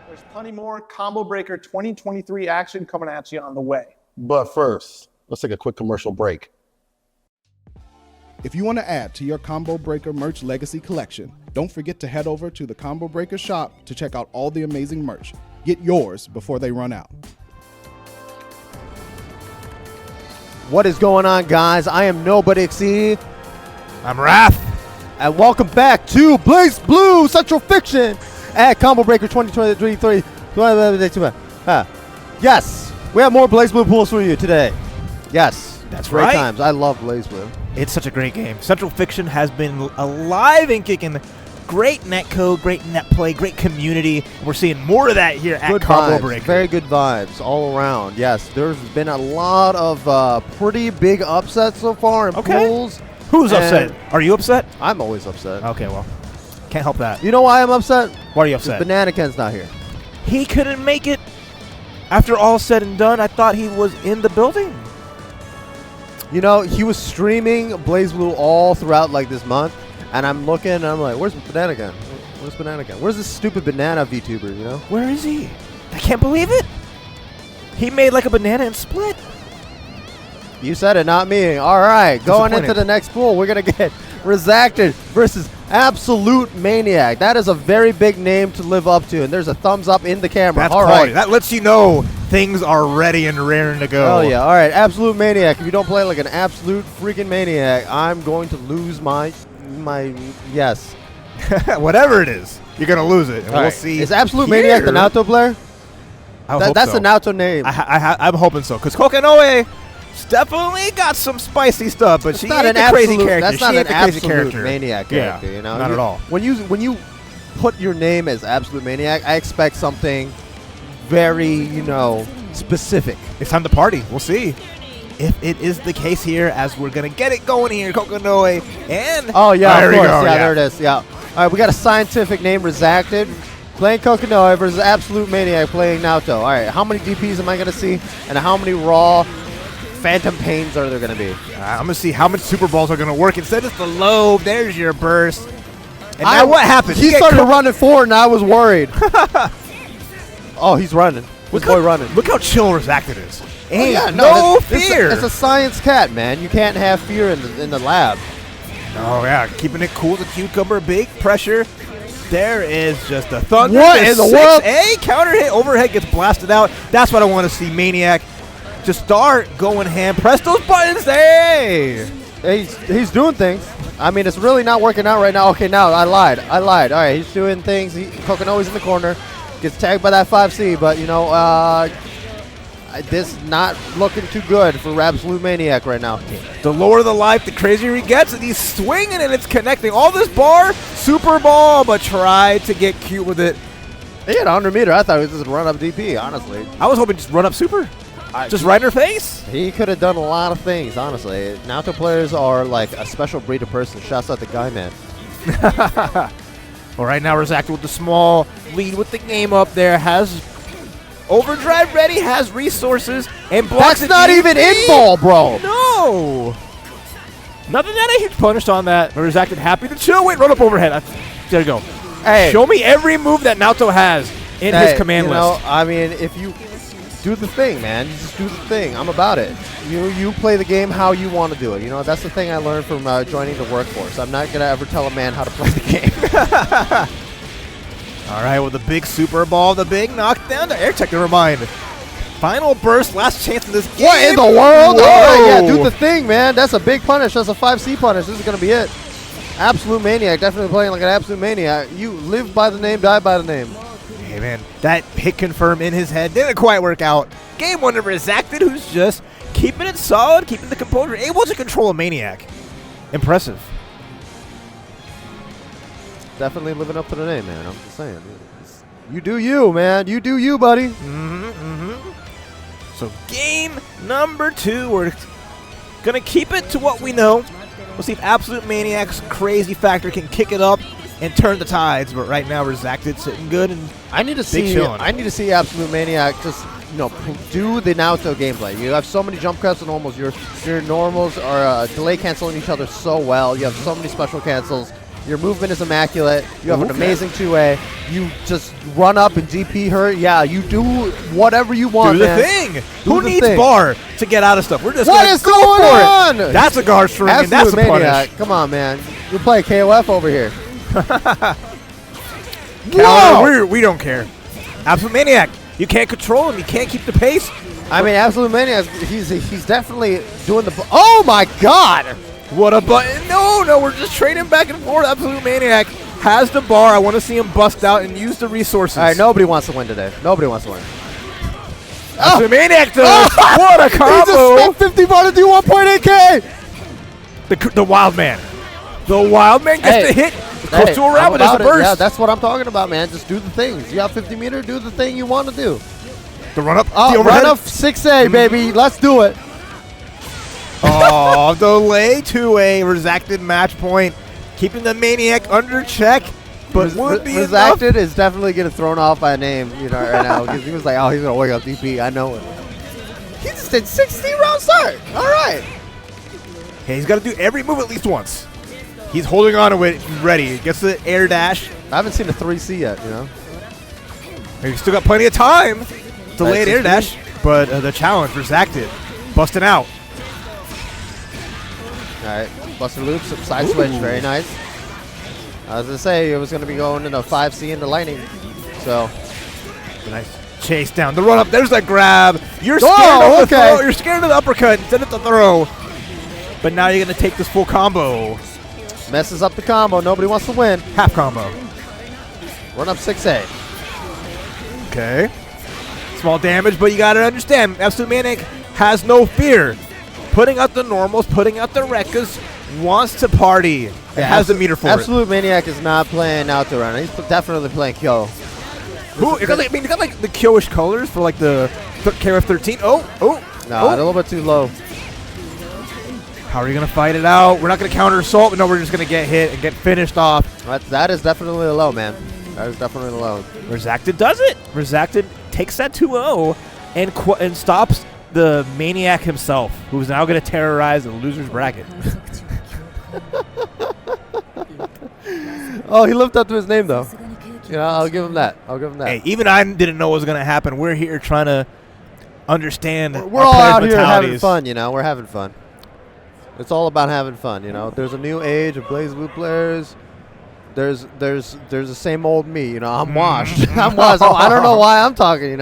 There's plenty more Combo Breaker 2023 action coming at you on the way. But first, let's take a quick commercial break. If you want to add to your Combo Breaker merch legacy collection, don't forget to head over to the Combo Breaker shop to check out all the amazing merch. Get yours before they run out. What is going on, guys? I am NobodyXE. I'm Wrath. And welcome back to BlazBlue Central Fiction at Combo Breaker 2023. Yes, we have more BlazBlue pools for you today. Yes, That's great right. times. I love BlazBlue. It's such a great game. Central Fiction has been alive and kicking. Great netcode, great net play, great community. We're seeing more of that here at Good Combo vibes, Breaker. very good vibes all around. Yes, there's been a lot of pretty big upsets so far in pools. Who's and upset? Are you upset? I'm always upset. Okay, well, can't help that. You know why I'm upset? Why are you Because upset? Banana Ken's not here. He couldn't make it. After all said and done, I thought he was in the building. You know, he was streaming BlazBlue all throughout like this month, and I'm looking and I'm like, where's Banana Gun? Where's Banana Gun? Where's this stupid banana VTuber, you know? Where is he? I can't believe it. He made like a banana and split. You said it, not me. All right, going into Disappointing. the next pool, we're going to get Rezacted versus AbsoluteManiac. That is a very big name to live up to, and there's a thumbs up in the camera. That's all quality. right. That lets you know things are ready and raring to go. Oh, yeah. All right, AbsoluteManiac. If you don't play like an absolute freaking maniac, I'm going to lose my yes. Whatever it is, you're going to lose it. And All we'll right. see. Is AbsoluteManiac the Naoto player? That's so. the Naoto name. I'm hoping so, because Kokonoe definitely got some spicy stuff, but That's she not ain't an the crazy absolute, character. That's not she an ain't the crazy absolute character. maniac character, Yeah, you know? not at all. When you put your name as Absolute Maniac, I expect something very, you know, specific. It's time to party. We'll see if it is the case here, as we're going to get it going here. Kokonoe and... Oh, yeah, there of we course. go. Yeah, there it is. Yeah. All right, we got a scientific name, Rezacted, playing Kokonoe versus Absolute Maniac playing Naoto. All right, how many DPs am I going to see, and how many raw Phantom Pains are there going to be? I'm going to see how much Super Balls are going to work. Instead, it's the lobe. There's your burst. And now what happened? He started running forward, and I was worried. Oh, he's running. This boy running. Look how chill Rezacted is. Oh, Ain't yeah, no it's fear. It's a science cat, man. You can't have fear in the lab. Oh, yeah. Keeping it cool as a cucumber. Big pressure. There is just a thunder. What in the world? A counter hit. Overhead gets blasted out. That's what I want to see. Maniac just start going ham. Press those buttons. Hey! He's doing things. I mean, it's really not working out right now. Okay, now I lied. All right, he's doing things. Kokonoe's in the corner. Gets tagged by that 5C, but, you know, this not looking too good for AbsoluteManiac right now. The lower the life, the crazier he gets, and he's swinging and it's connecting. All this bar, Super Ball, but tried to get cute with it. He had 100 meter. I thought it was just run up DP, honestly. I was hoping just run up Super. Just right in her face. He could have done a lot of things, honestly. Naoto players are like a special breed of person. Shouts out to Guy Man. Well, right now, Rezacted with the small lead with the game up there. Has overdrive ready, has resources, and blocks. That's not even in ball, bro. No. Nothing that a huge punish on that. But Rezacted happy to chill. Wait, run up overhead. There you go. Hey. Show me every move that Naoto has in his command you list. know, I mean, if you do the thing, man, you just do the thing. I'm about it. You play the game how you want to do it. You know, that's the thing I learned from joining the workforce. I'm not going to ever tell a man how to play the game. All right, with the big Super Ball, the big knockdown to Air Tech, never mind. Final burst, last chance in this game. What in the world? Whoa. All right, yeah, do the thing, man. That's a big punish. That's a 5C punish. This is going to be it. Absolute Maniac, definitely playing like an Absolute Maniac. You live by the name, die by the name. Hey, man, that hit confirm in his head didn't quite work out. Game one of Rezacted, who's just keeping it solid, keeping the composure, able to control a Maniac. impressive. Definitely living up to the name, man. I'm just saying. You do you, man. You do you, buddy. So game number 2, we're gonna keep it to what we know. We'll see if AbsoluteManiac's crazy factor can kick it up and turn the tides. But right now, Rezacted sitting good and I need to see AbsoluteManiac just do the Naoto gameplay. You have so many jump cuts and normals. Your normals are delay canceling each other so well. You have so many special cancels. Your movement is immaculate. You have an amazing 2A. You just run up and DP her. Yeah, you do whatever you want, do the man. thing. Who needs bar to get out of stuff? We're just What gonna is go going for on? It. That's a guard string, and that's a punish. Come on, man. You're playing KOF over here. Counter, we don't care. AbsoluteManiac, you can't control him. You can't keep the pace. I mean, AbsoluteManiac, he's definitely doing the... Oh, my God! What a button. No, we're just trading back and forth. AbsoluteManiac has the bar. I want to see him bust out and use the resources. All right, nobody wants to win today. Nobody wants to win. AbsoluteManiac does. What a combo. He just spent 50 bar to do 1.8K! The wild man. The wild man gets the hit. Close to a rabbit as a burst. Yeah, that's what I'm talking about, man. Just do the things. You have 50 meter, do the thing you want to do. The run up. Oh, run up 6A, baby. Let's do it. Oh, delay 2A, Rezacted match point, keeping the Maniac under check, but would be enough. Rezacted is definitely getting thrown off by a name, right now, because he was like, oh, he's gonna wake up DP. I know it. He just did 16-round start. All right. Hey, he's got to do every move at least once. He's holding on to it, ready. Gets the air dash. I haven't seen a 3C yet, He's still got plenty of time. Delayed air dash, but the challenge, Rezacted, busting out. All right, Buster Loops, side switch, very nice. I was gonna say it was gonna be going into 5C into lightning, so nice chase down the run up. There's that grab. You're scared of the throw. You're scared of the uppercut instead of the throw. But now you're gonna take this full combo. Messes up the combo. Nobody wants to win. Half combo. Run up 6A. Okay. Small damage, but you gotta understand, AbsoluteManiac has no fear. Putting out the normals, putting out the Rekkas, wants to party. It has the meter for it. AbsoluteManiac is not playing Naoto right now. He's definitely playing Kyo. He got like the Kyo-ish colors for like the KRF 13. No, a little bit too low. How are you gonna fight it out? We're not gonna counter assault, but no, we're just gonna get hit and get finished off. That is definitely a low, man. That is definitely a low. Rezacted does it. Rezacted takes that 2-0 and stops the Maniac himself, who's now going to terrorize the loser's bracket. Oh, he lived up to his name, though. I'll give him that. Hey, even I didn't know what was going to happen. We're here trying to understand. We're all out here having fun, We're having fun. It's all about having fun, There's a new age of BlazBlue players. There's the same old me, I'm washed. I'm washed. I don't know why I'm talking,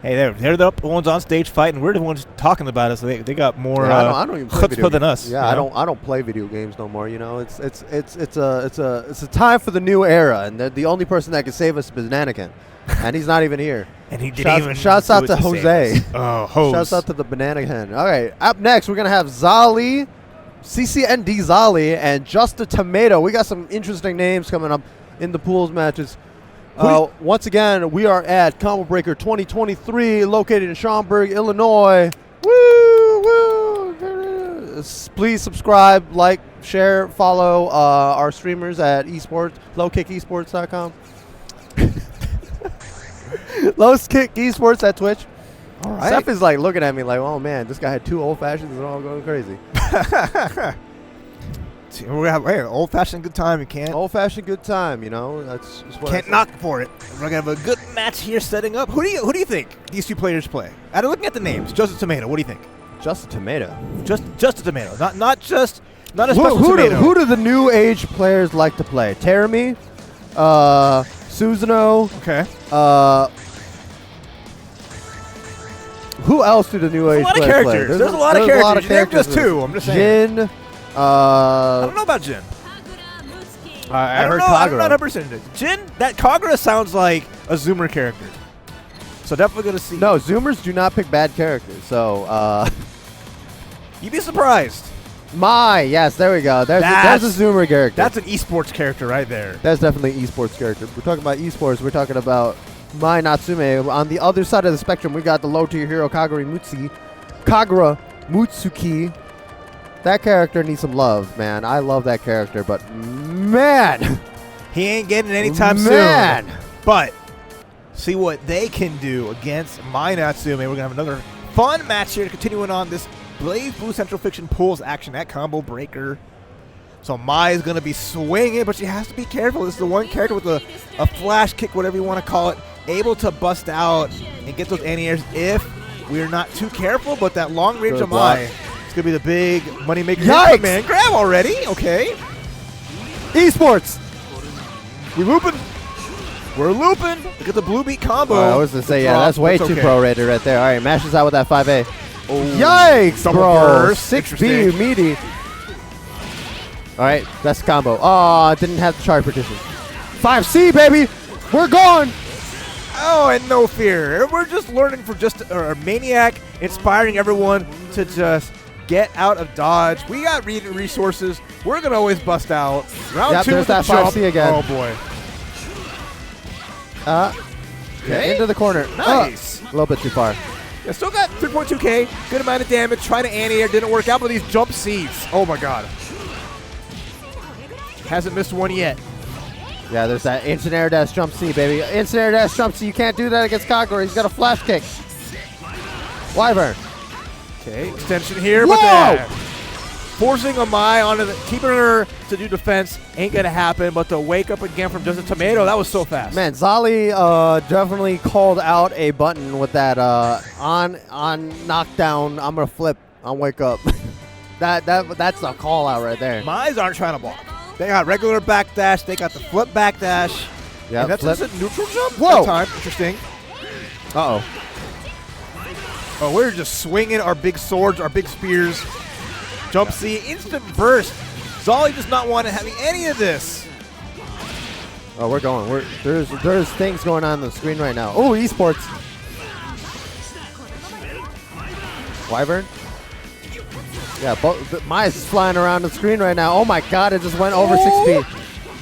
Hey, they're the ones on stage fighting. We're the ones talking about it, so they got more I don't even play video than us. Yeah, I don't play video games no more. It's a time for the new era, and the only person that can save us is Bananakin, and he's not even here. And he didn't even. Shouts out to Jose. Oh, Jose. Shouts out to the Bananakin. All right, up next we're gonna have Zolly, CCND Zolly, and Just a Tomato. We got some interesting names coming up in the pools matches. Once again, we are at Combo Breaker 2023, located in Schaumburg, Illinois. Woo! Please subscribe, like, share, follow our streamers at esports, lowkickesports.com. Low Kick Esports at Twitch. All right. Seth is like looking at me like, oh man, this guy had 2 old fashions and they're all going crazy. We're gonna have old fashioned good time. You can't. Old fashioned good time, That's what can't knock for it. We're gonna have a good match here setting up. Who do you think these two players play? After looking at the names, Just a Tomato. What do you think? Just a Tomato. Just a Tomato. Not a special tomato. Who do the new age players like to play? Terami, Susanoo. Okay. Who else do the new age players play? There's a lot of characters. You named just 2. I'm just saying. Jin. I don't know about Jin. I heard Kagura. Kagura. I don't know 100%. Jin, that Kagura sounds like a Zoomer character. So definitely going to see. No, Zoomers do not pick bad characters. So, you'd be surprised. Yes, there we go. There's a Zoomer character. That's an esports character right there. That's definitely an esports character. We're talking about esports. We're talking about Mai Natsume. On the other side of the spectrum, we got the low-tier hero Kagura Mutsuki. That character needs some love, man. I love that character, but man, he ain't getting it anytime soon. But see what they can do against Mai Natsume. We're gonna have another fun match here, continuing on this Blaze Blue Central Fiction pulls action at Combo Breaker. So Mai is going to be swinging, but she has to be careful. This is the one character with a flash kick, whatever you want to call it, able to bust out and get those anti-airs if we're not too careful. But that long range of Mai is going to be the big money maker. Yikes! Man, grab already. Okay. Esports. We looping. We're looping. Look at the blue beat combo. I was going to say, that's way too pro-rated right there. All right, mashes out with that 5A. Oh, yikes, bro. 6B meaty. All right, that's the combo. Oh, I didn't have the charge partition. 5C, baby. We're going. Oh, and no fear. We're just learning from Maniac, inspiring everyone to just get out of dodge. We got resources. We're going to always bust out. Round 2 there's with the that jump. 5C again. Oh, boy. Okay. Into the corner. Nice. A little bit too far. Yeah, still got 3.2k. Good amount of damage. Trying to anti-air. Didn't work out, but these jump seeds. Oh, my God. Hasn't missed one yet. Yeah, there's that instant air dash jump C, baby. Instant air dash jump C. You can't do that against Kagura. He's got a flash kick. Wyvern. Okay, extension here, Whoa! but that forcing a Mai onto keeping her to do defense ain't gonna happen. But to wake up again from just a tomato, that was so fast. Man, Zolly definitely called out a button with that on knockdown. I'm gonna flip on wake up. that's a call out right there. Mai's aren't trying to block. They got regular backdash. They got the flip backdash. Yeah, that's just a neutral jump. Whoa! That time. Interesting. Uh-oh. Oh, we're just swinging our big swords, our big spears. Jump C, instant burst. Zolly does not want to have any of this. Oh, we're going. There's things going on the screen right now. Oh, esports. Wyvern. Yeah, Maya's is flying around the screen right now. Oh my God, it just went over 6 feet.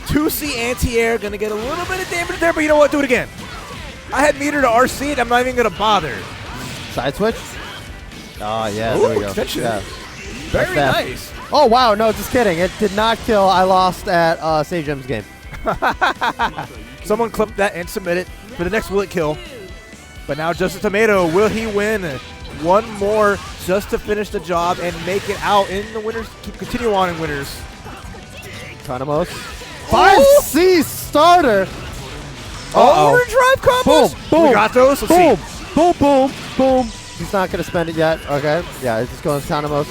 2C anti-air, gonna get a little bit of damage there, but you know what? Do it again. I had meter to RC, and I'm not even gonna bother. Side switch. Oh yeah, Ooh, there we go. Extension. Yeah. Very nice. Oh wow, no, just kidding. It did not kill. I lost at Sage M's game. Someone clipped that and submit it for the next will it kill. But now just a tomato. Will he win? One more just to finish the job and make it out in the winners. Continue on in winners. Kanamos. 5C starter. Overdrive combos. Boom, boom. We got those. Let's boom, see. boom, boom, boom. He's not going to spend it yet. Okay. Yeah, it's just going to Kanamos.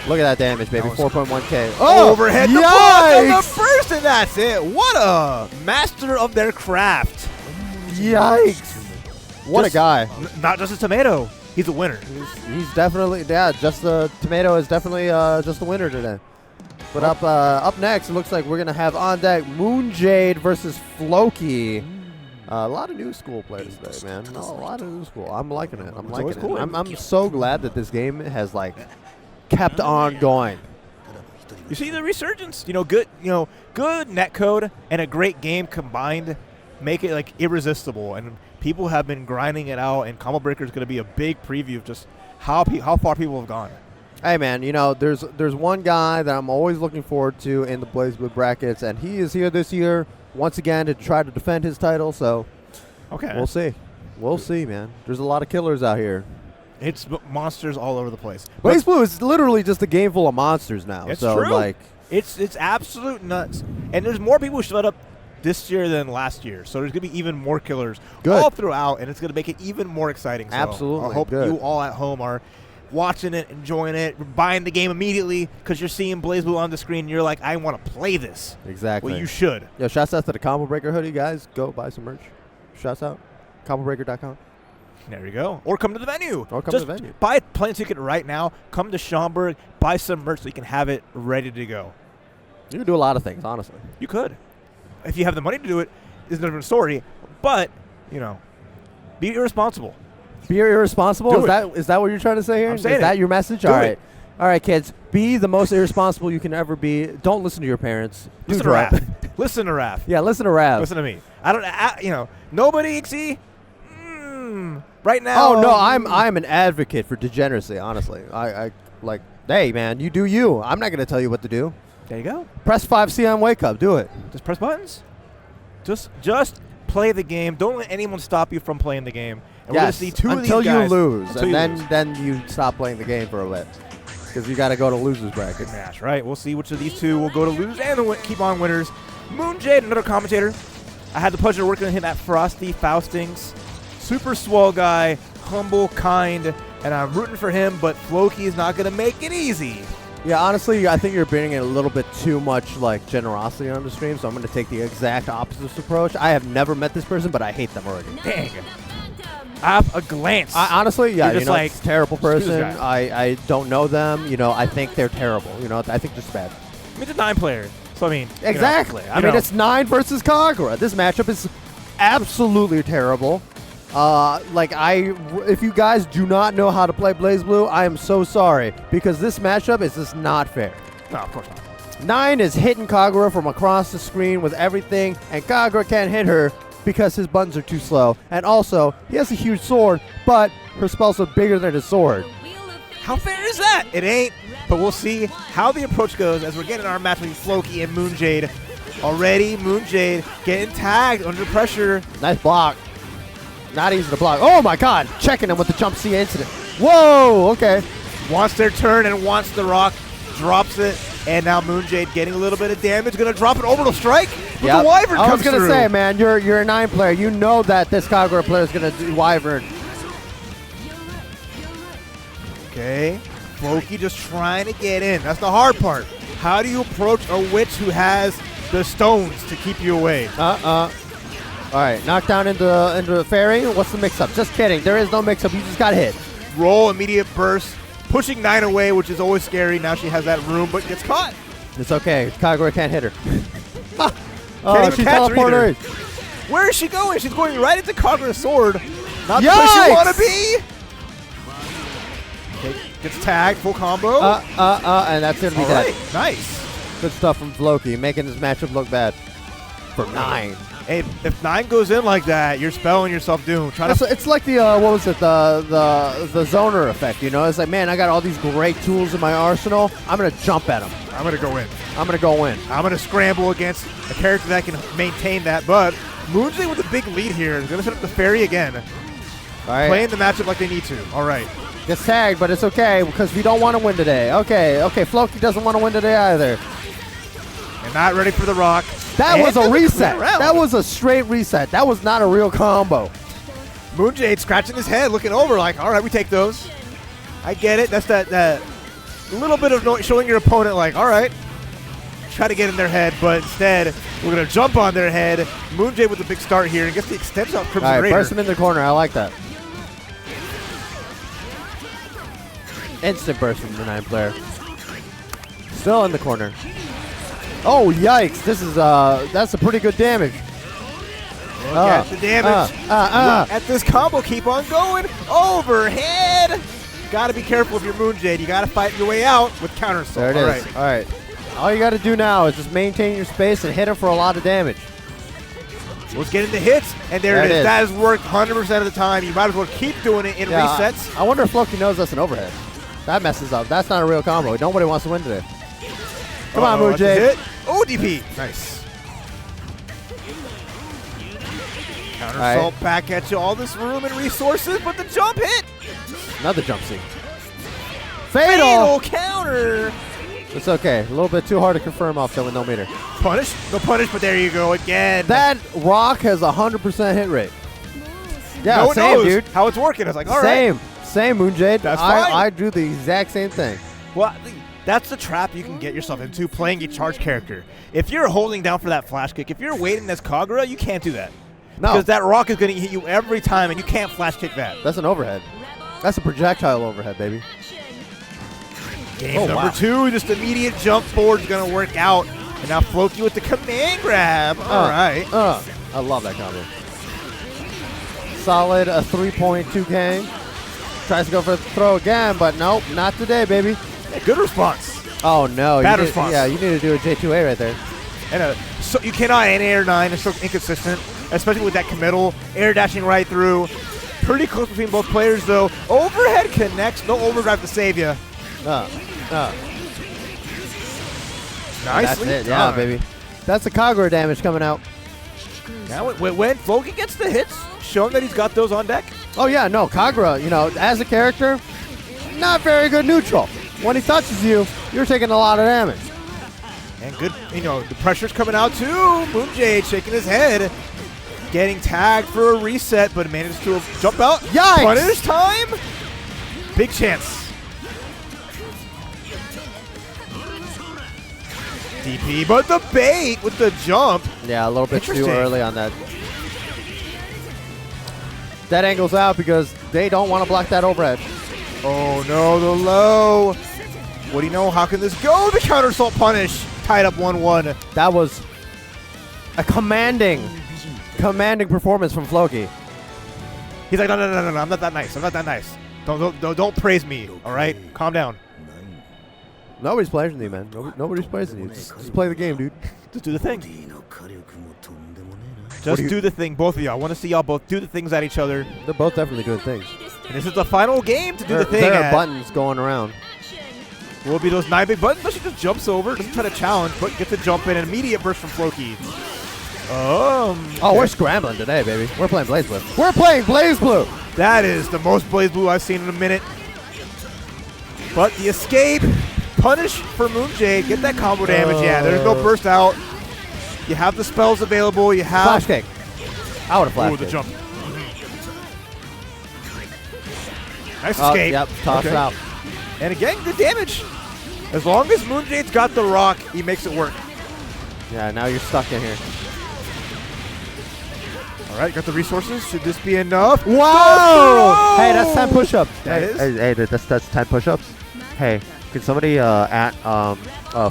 Look at that damage, baby. 4.1k. Oh, overhead the block on the yikes. first, and that's it. What a master of their craft. Yikes. What a guy. Not just a tomato. He's a winner. He's definitely, just the tomato is definitely just the winner today. But up next, it looks like we're going to have on deck Moonjade versus Floki. A lot of new school players today, man. A lot of new school. I'm liking it. I'm liking it. cool. I'm so glad that this game has kept on going. You see the resurgence. Good netcode and a great game combined make it irresistible. And people have been grinding it out. And Combo Breaker is going to be a big preview of just how far people have gone. Hey man, there's one guy that I'm always looking forward to in the BlazBlue brackets, and he is here this year once again to try to defend his title. So, okay, we'll see, man. There's a lot of killers out here. It's monsters all over the place. BlazBlue is literally just a game full of monsters now. It's so true. It's absolute nuts, and there's more people who showed up this year than last year. So there's gonna be even more killers all throughout, and it's gonna make it even more exciting. So absolutely. I hope you all at home are watching it, enjoying it, buying the game immediately because you're seeing BlazBlue on the screen and you're like, I want to play this. Exactly. Well, you should. Yo, shouts out to the Combo Breaker hoodie, guys. Go buy some merch. Shouts out. ComboBreaker.com. There you go. Or come to the venue. Just buy a plane ticket right now. Come to Schaumburg. Buy some merch so you can have it ready to go. You can do a lot of things, honestly. You could. If you have the money to do it, it's a different story. But, be irresponsible. Be irresponsible? Is that what you're trying to say here? I'm saying is that your message? All right. All right, kids, be the most irresponsible you can ever be. Don't listen to your parents. Do Listen to drop. Raph. Listen to Raph. Yeah, listen to Raph. Listen to me. Nobody, see, right now. Oh no, I'm an advocate for degeneracy. Honestly, I like. Hey man, you do you. I'm not gonna tell you what to do. There you go. Press 5C on wake up. Do it. Just press buttons. Just play the game. Don't let anyone stop you from playing the game. And we're gonna see two of these until guys you lose, until and you then you stop playing the game for a bit because you got to go to losers bracket. Smash, right? We'll see which of these two will go to losers and keep on winners. Moonjade, another commentator. I had the pleasure of working with him at Frosty Faustings. Super swell guy, humble, kind, and I'm rooting for him, but Floki is not going to make it easy. Yeah, honestly, I think you're bringing a little bit too much like generosity on the stream, so I'm going to take the exact opposite approach. I have never met this person, but I hate them already. Dang. Off a glance. Honestly, yeah, You're just like, it's a terrible person. this guy. I don't know them. I think they're terrible. I think they're just bad. I mean, it's a 9-player, so I mean. Exactly. I mean, it's 9 versus Kagura. This matchup is absolutely terrible. If you guys do not know how to play BlazBlue, I am so sorry because this matchup is just not fair. No, of course not. 9 is hitting Kagura from across the screen with everything, and Kagura can't hit her because his buttons are too slow. And also, he has a huge sword, but her spells are bigger than his sword. How fair is that? It ain't, but we'll see how the approach goes as we're getting our match between Floki and Moonjade. Already, Moonjade getting tagged under pressure. Nice block. Not easy to block. Oh my god, checking him with the jump C incident. Whoa, okay. Wants their turn and wants the rock, drops it, and now Moonjade getting a little bit of damage. Gonna drop an orbital strike, but the Wyvern comes through. I was gonna say, man, you're a 9 player. You know that this Kagura player is gonna do Wyvern. Okay, Floki just trying to get in. That's the hard part. How do you approach a witch who has the stones to keep you away? All right, knockdown into the fairy. What's the mix-up? Just kidding. There is no mix-up. You just got hit. Roll, immediate burst, pushing 9 away, which is always scary. Now she has that room, but gets caught. It's okay. Kagura can't hit her. Can't she even catch her either. teleported. Where is she going? She's going right into Kagura's sword. Not the Yikes! place you want to be. Okay, gets tagged, full combo. And that's gonna be that. Right, nice. Good stuff from Floki, making this matchup look bad. For 9. Hey, if 9 goes in like that, you're spelling yourself doomed. It's like the what was it? The zoner effect. It's like, man, I got all these great tools in my arsenal. I'm gonna jump at them. I'm gonna go in. I'm gonna go in. I'm gonna scramble against a character that can maintain that. But Moonjade with a big lead here is gonna set up the fairy again. All right. Playing the matchup like they need to. All right. Gets tagged, but it's okay because we don't want to win today. Okay. Floki doesn't want to win today either. And not ready for the rock. That was a reset. Round. That was a straight reset. That was not a real combo. Moonjade scratching his head, looking over like, all right, we take those. I get it. That's that little bit of noise showing your opponent like, all right, try to get in their head, but instead we're going to jump on their head. Moonjade with a big start here and gets the extension off Crimson All right, Raider. burst him in the corner. I like that. Instant burst from the 9 player. Still in the corner. Oh, yikes. This is, that's a pretty good damage. Look at the damage. Look at this combo. Keep on going. Overhead. Got to be careful if you're Moonjade. You got to fight your way out with counter assault. There it is. All right. All you got to do now is just maintain your space and hit him for a lot of damage. Let's get into hits, and there it is. That has worked 100% of the time. You might as well keep doing it in resets. I wonder if Floki knows that's an overhead. That messes up. That's not a real combo. Nobody wants to win today. Come on, Moonjade. Oh, DP. Nice. Counter assault back at you. All this room and resources, but the jump hit. Another jump C. Fatal counter. It's okay. A little bit too hard to confirm off that with no meter. Punish? No punish, but there you go again. That rock has a 100% hit rate. Yeah, no one same, knows dude. how it's working. I was like, all right. Same, Moonjade. That's fine. I do the exact same thing. Well, that's the trap you can get yourself into playing a charge character. If you're holding down for that flash kick, if you're waiting as Kagura, you can't do that. No. Because that rock is going to hit you every time, and you can't flash kick that. That's an overhead. That's a projectile overhead, baby. Game number 2, just immediate jump forward is going to work out. And now Floki with the command grab. All right. I love that combo. Solid 3.2K. Tries to go for the throw again, but nope, not today, baby. Good response. Oh, no. Bad you response. Yeah, you need to do a J2A right there. And so you cannot air 9. It's so inconsistent, especially with that committal. Air dashing right through. Pretty close between both players, though. Overhead connects. No overdrive to save you. Nicely That's it. done. Yeah, baby. That's the Kagura damage coming out. Now when Floki gets the hits, showing that he's got those on deck. Oh, yeah, no. Kagura, you know, as a character, not very good neutral. When he touches you, you're taking a lot of damage. And good, you know, the pressure's coming out too. Moonjade shaking his head. Getting tagged for a reset, but manages to jump out. Yikes! Punish time. Big chance. DP, but the bait with the jump. Yeah, a little bit too Interesting. early on that. That angle's out because they don't want to block that overhead. Oh no, the low. What do you know? How can this go? The counter assault punish. Tied up 1-1. That was a commanding performance from Floki. He's like, no, I'm not that nice. I'm not that nice. Don't praise me. All right, calm down. Nobody's praising you, man. Nobody's praising you. Just play the game, dude. Just do the thing. Just do the thing, both of y'all. I want to see y'all both do the things at each other. They're both definitely doing things. And this is the final game to do the thing. There are at. buttons going around. Will be those 9 big buttons, but she just jumps over, doesn't try to challenge, but gets a jump in, an immediate burst from Floki. Oh, we're scrambling today, baby. We're playing Blaze Blue. We're playing Blaze Blue. That is the most Blaze Blue I've seen in a minute. But the escape, punish for Moonjade, get that combo damage. Yeah, there's no burst out. You have the spells available. You have Flash kick. I would have flash Ooh, the kicked. jump. Nice escape. Yep, toss it out. And again, good damage. As long as Moonjade's got the rock, he makes it work. Yeah, now you're stuck in here. All right, got the resources. Should this be enough? Wow! Hey, that's 10 push-ups. That Hey, is? hey, that's 10 push-ups. Hey, can somebody at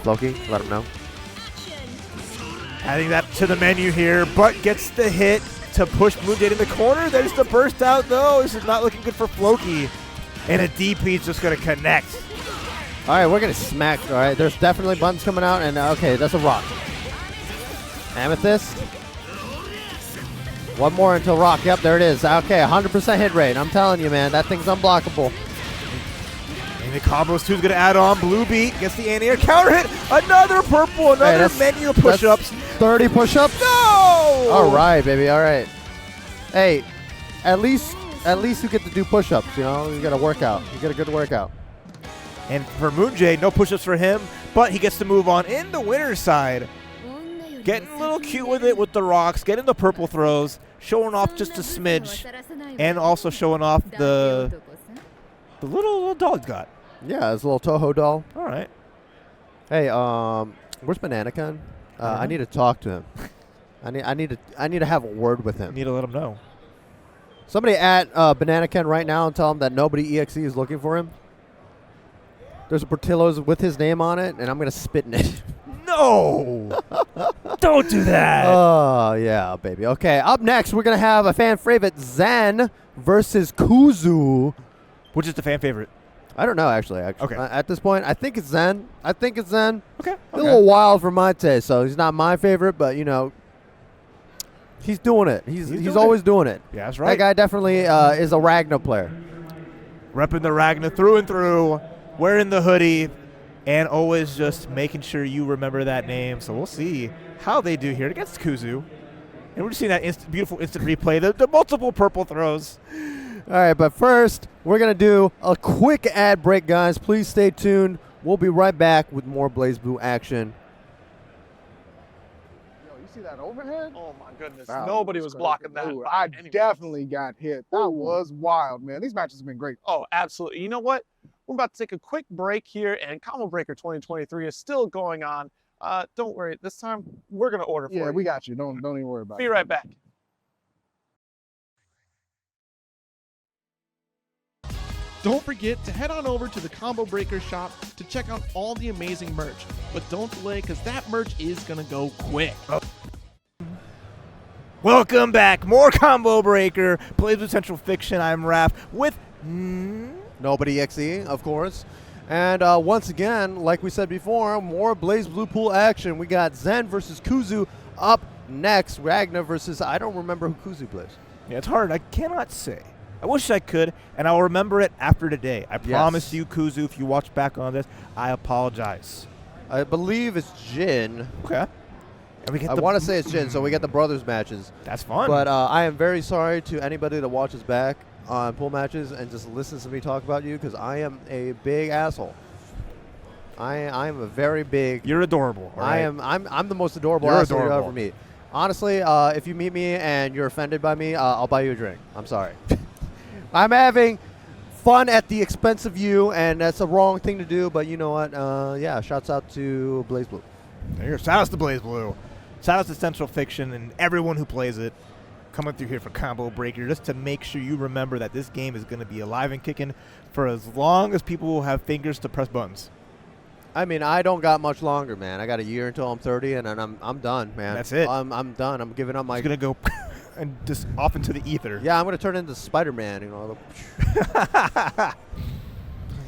Floki let him know? Adding that to the menu here, but gets the hit to push Moonjade in the corner. There's the burst out, though. This is not looking good for Floki. And a DP is just going to connect. All right, we're getting smacked. All right, there's definitely buttons coming out, and okay, that's a rock. Amethyst. One more until rock. Yep, there it is. Okay, 100% hit rate. I'm telling you, man, that thing's unblockable. And the combos too is going to add on. Blue beat gets the anti-air counter hit. Another purple, another menu of push-ups. 30 push-ups. No! All right, baby. All right. Hey, at least you get to do push-ups. You know, you got a workout. You get a good workout. And for Moonjade, no push-ups for him, but he gets to move on in the winner's side. Getting a little cute with it with the rocks, getting the purple throws, showing off just a smidge, and also showing off the little doll he's got. Yeah, his little Toho doll. All right. Hey, where's Bananacan? I need to talk to him. I need to have a word with him. Need to let him know. Somebody at Bananacan right now and tell him that nobody EXE is looking for him. There's a Portillo's with his name on it, and I'm gonna spit in it. No! Don't do that! Oh, yeah, baby. Okay, up next, we're going to have a fan favorite, Zen versus Kuzu. Which is the fan favorite? I don't know, actually. Okay. At this point, I think it's Zen. Okay. He's A little wild for my taste, so he's not my favorite, but, you know, he's doing it. He's always doing it. Yeah, that's right. That guy definitely is a Ragna player. Repping the Ragna through and through, wearing the hoodie, and always just making sure you remember that name. So we'll see how they do here against Kuzu. And we're just seeing that beautiful instant replay, the multiple purple throws. All right, but first, we're going to do a quick ad break, guys. Please stay tuned. We'll be right back with more Blaze Blue action. Yo, you see that overhead? Oh my goodness, That nobody was crazy. blocking that. Dude, by I any- definitely got hit. That was wild, man. These matches have been great. Oh, absolutely. You know what? We're about to take a quick break here, and Combo Breaker 2023 is still going on. Don't worry, this time we're gonna order for you. Yeah, we got you. Don't even worry about it. Be right back. Don't forget to head on over to the Combo Breaker shop to check out all the amazing merch. But don't delay, because that merch is going to go quick. Welcome back. More Combo Breaker. Plays with Central Fiction. I'm Raph with... Nobody EXE, of course. And once again, like we said before, more Blaze Blue Pool action. We got Zen versus Kuzu up next. Ragna versus, I don't remember who Kuzu plays. Yeah, it's hard. I cannot say. I wish I could, and I'll remember it after today. I promise you, Kuzu, if you watch back on this, I apologize. I believe it's Jin. Okay. And we get I want to say it's Jin, so we get the brothers matches. That's fun. But I am very sorry to anybody that watches back on pool matches and just listens to me talk about you, because I am a big asshole. I am a very big. You're adorable. Right? I'm the most adorable You're asshole adorable. you'll ever meet. Honestly, if you meet me and you're offended by me, I'll buy you a drink. I'm sorry. I'm having fun at the expense of you, and that's a wrong thing to do. But you know what? Yeah, shouts out to Blaze Blue. There you go. Shout out to Blaze Blue. Shout out to Central Fiction and everyone who plays it. Coming through here for Combo Breaker, just to make sure you remember that this game is going to be alive and kicking for as long as people will have fingers to press buttons. I mean, I don't got much longer, man. I got a year until I'm 30, and then I'm done, man. That's it. I'm done. I'm giving up my. It's going to go and just off into the ether. Yeah, I'm going to turn into Spider-Man, you know.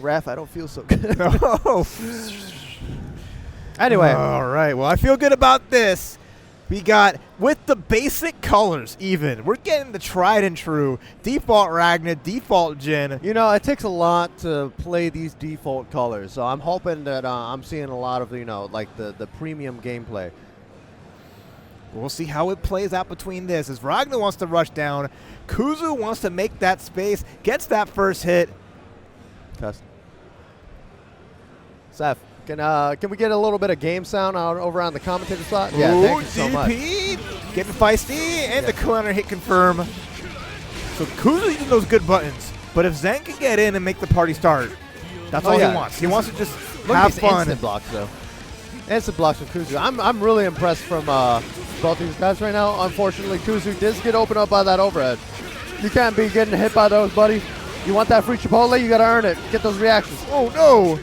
Raph, I don't feel so good. No. Anyway. All right. Well, I feel good about this. We got, with the basic colors even, we're getting the tried and true default Ragna, default Jin. You know, it takes a lot to play these default colors, so I'm hoping that I'm seeing a lot of, you know, like the premium gameplay. We'll see how it plays out between this. As Ragna wants to rush down, Kuzu wants to make that space, gets that first hit. Test. Seth, can we get a little bit of game sound out over on the commentator slot? Yeah, thank you so much. Getting feisty, and the counter hit confirm. So Kuzu using those good buttons, but if Zen can get in and make the party start, that's all he wants. He wants to just have fun. Instant blocks, though. Instant blocks from Kuzu. I'm really impressed from both these guys right now. Unfortunately, Kuzu does get opened up by that overhead. You can't be getting hit by those, buddy. You want that free Chipotle, you got to earn it. Get those reactions. Oh, no.